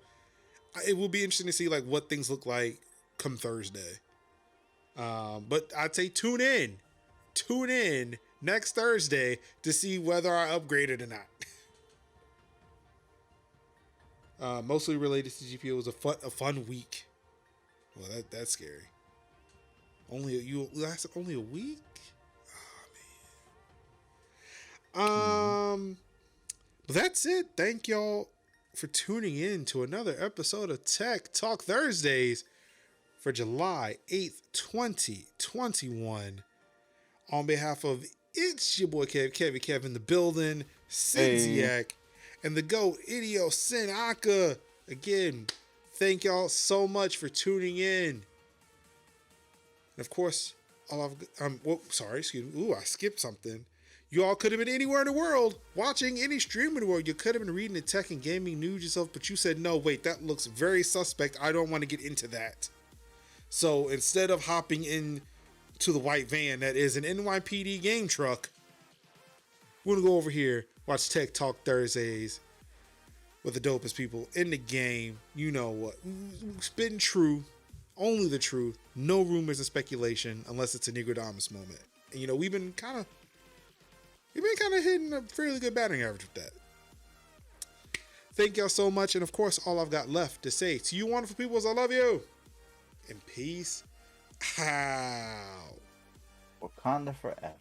it will be interesting to see like what things look like come Thursday. But I'd say tune in next Thursday to see whether I upgraded or not. Mostly related to GPU. It was a fun week. Well, that's scary. You lasted only a week? Oh, man. But that's it. Thank y'all for tuning in to another episode of Tech Talk Thursdays for July 8th, 2021. On behalf of it's your boy Kev in the building, Sinziak, and the GOAT, Idio Sinaka. Again, thank y'all so much for tuning in. And of course, excuse me. I skipped something. You all could have been anywhere in the world, watching any stream in the world. You could have been reading the tech and gaming news yourself, but you said, no, wait, that looks very suspect. I don't want to get into that. So instead of hopping in to the white van that is an NYPD game truck, we're going to go over here, watch Tech Talk Thursdays with the dopest people in the game. You know what? Spitting true, only the truth, no rumors and speculation, unless it's a Negrodamus moment. And you know, we've been kind of hitting a fairly good batting average with that. Thank y'all so much. And of course, all I've got left to say to you wonderful people is I love you. And peace out. Wakanda forever.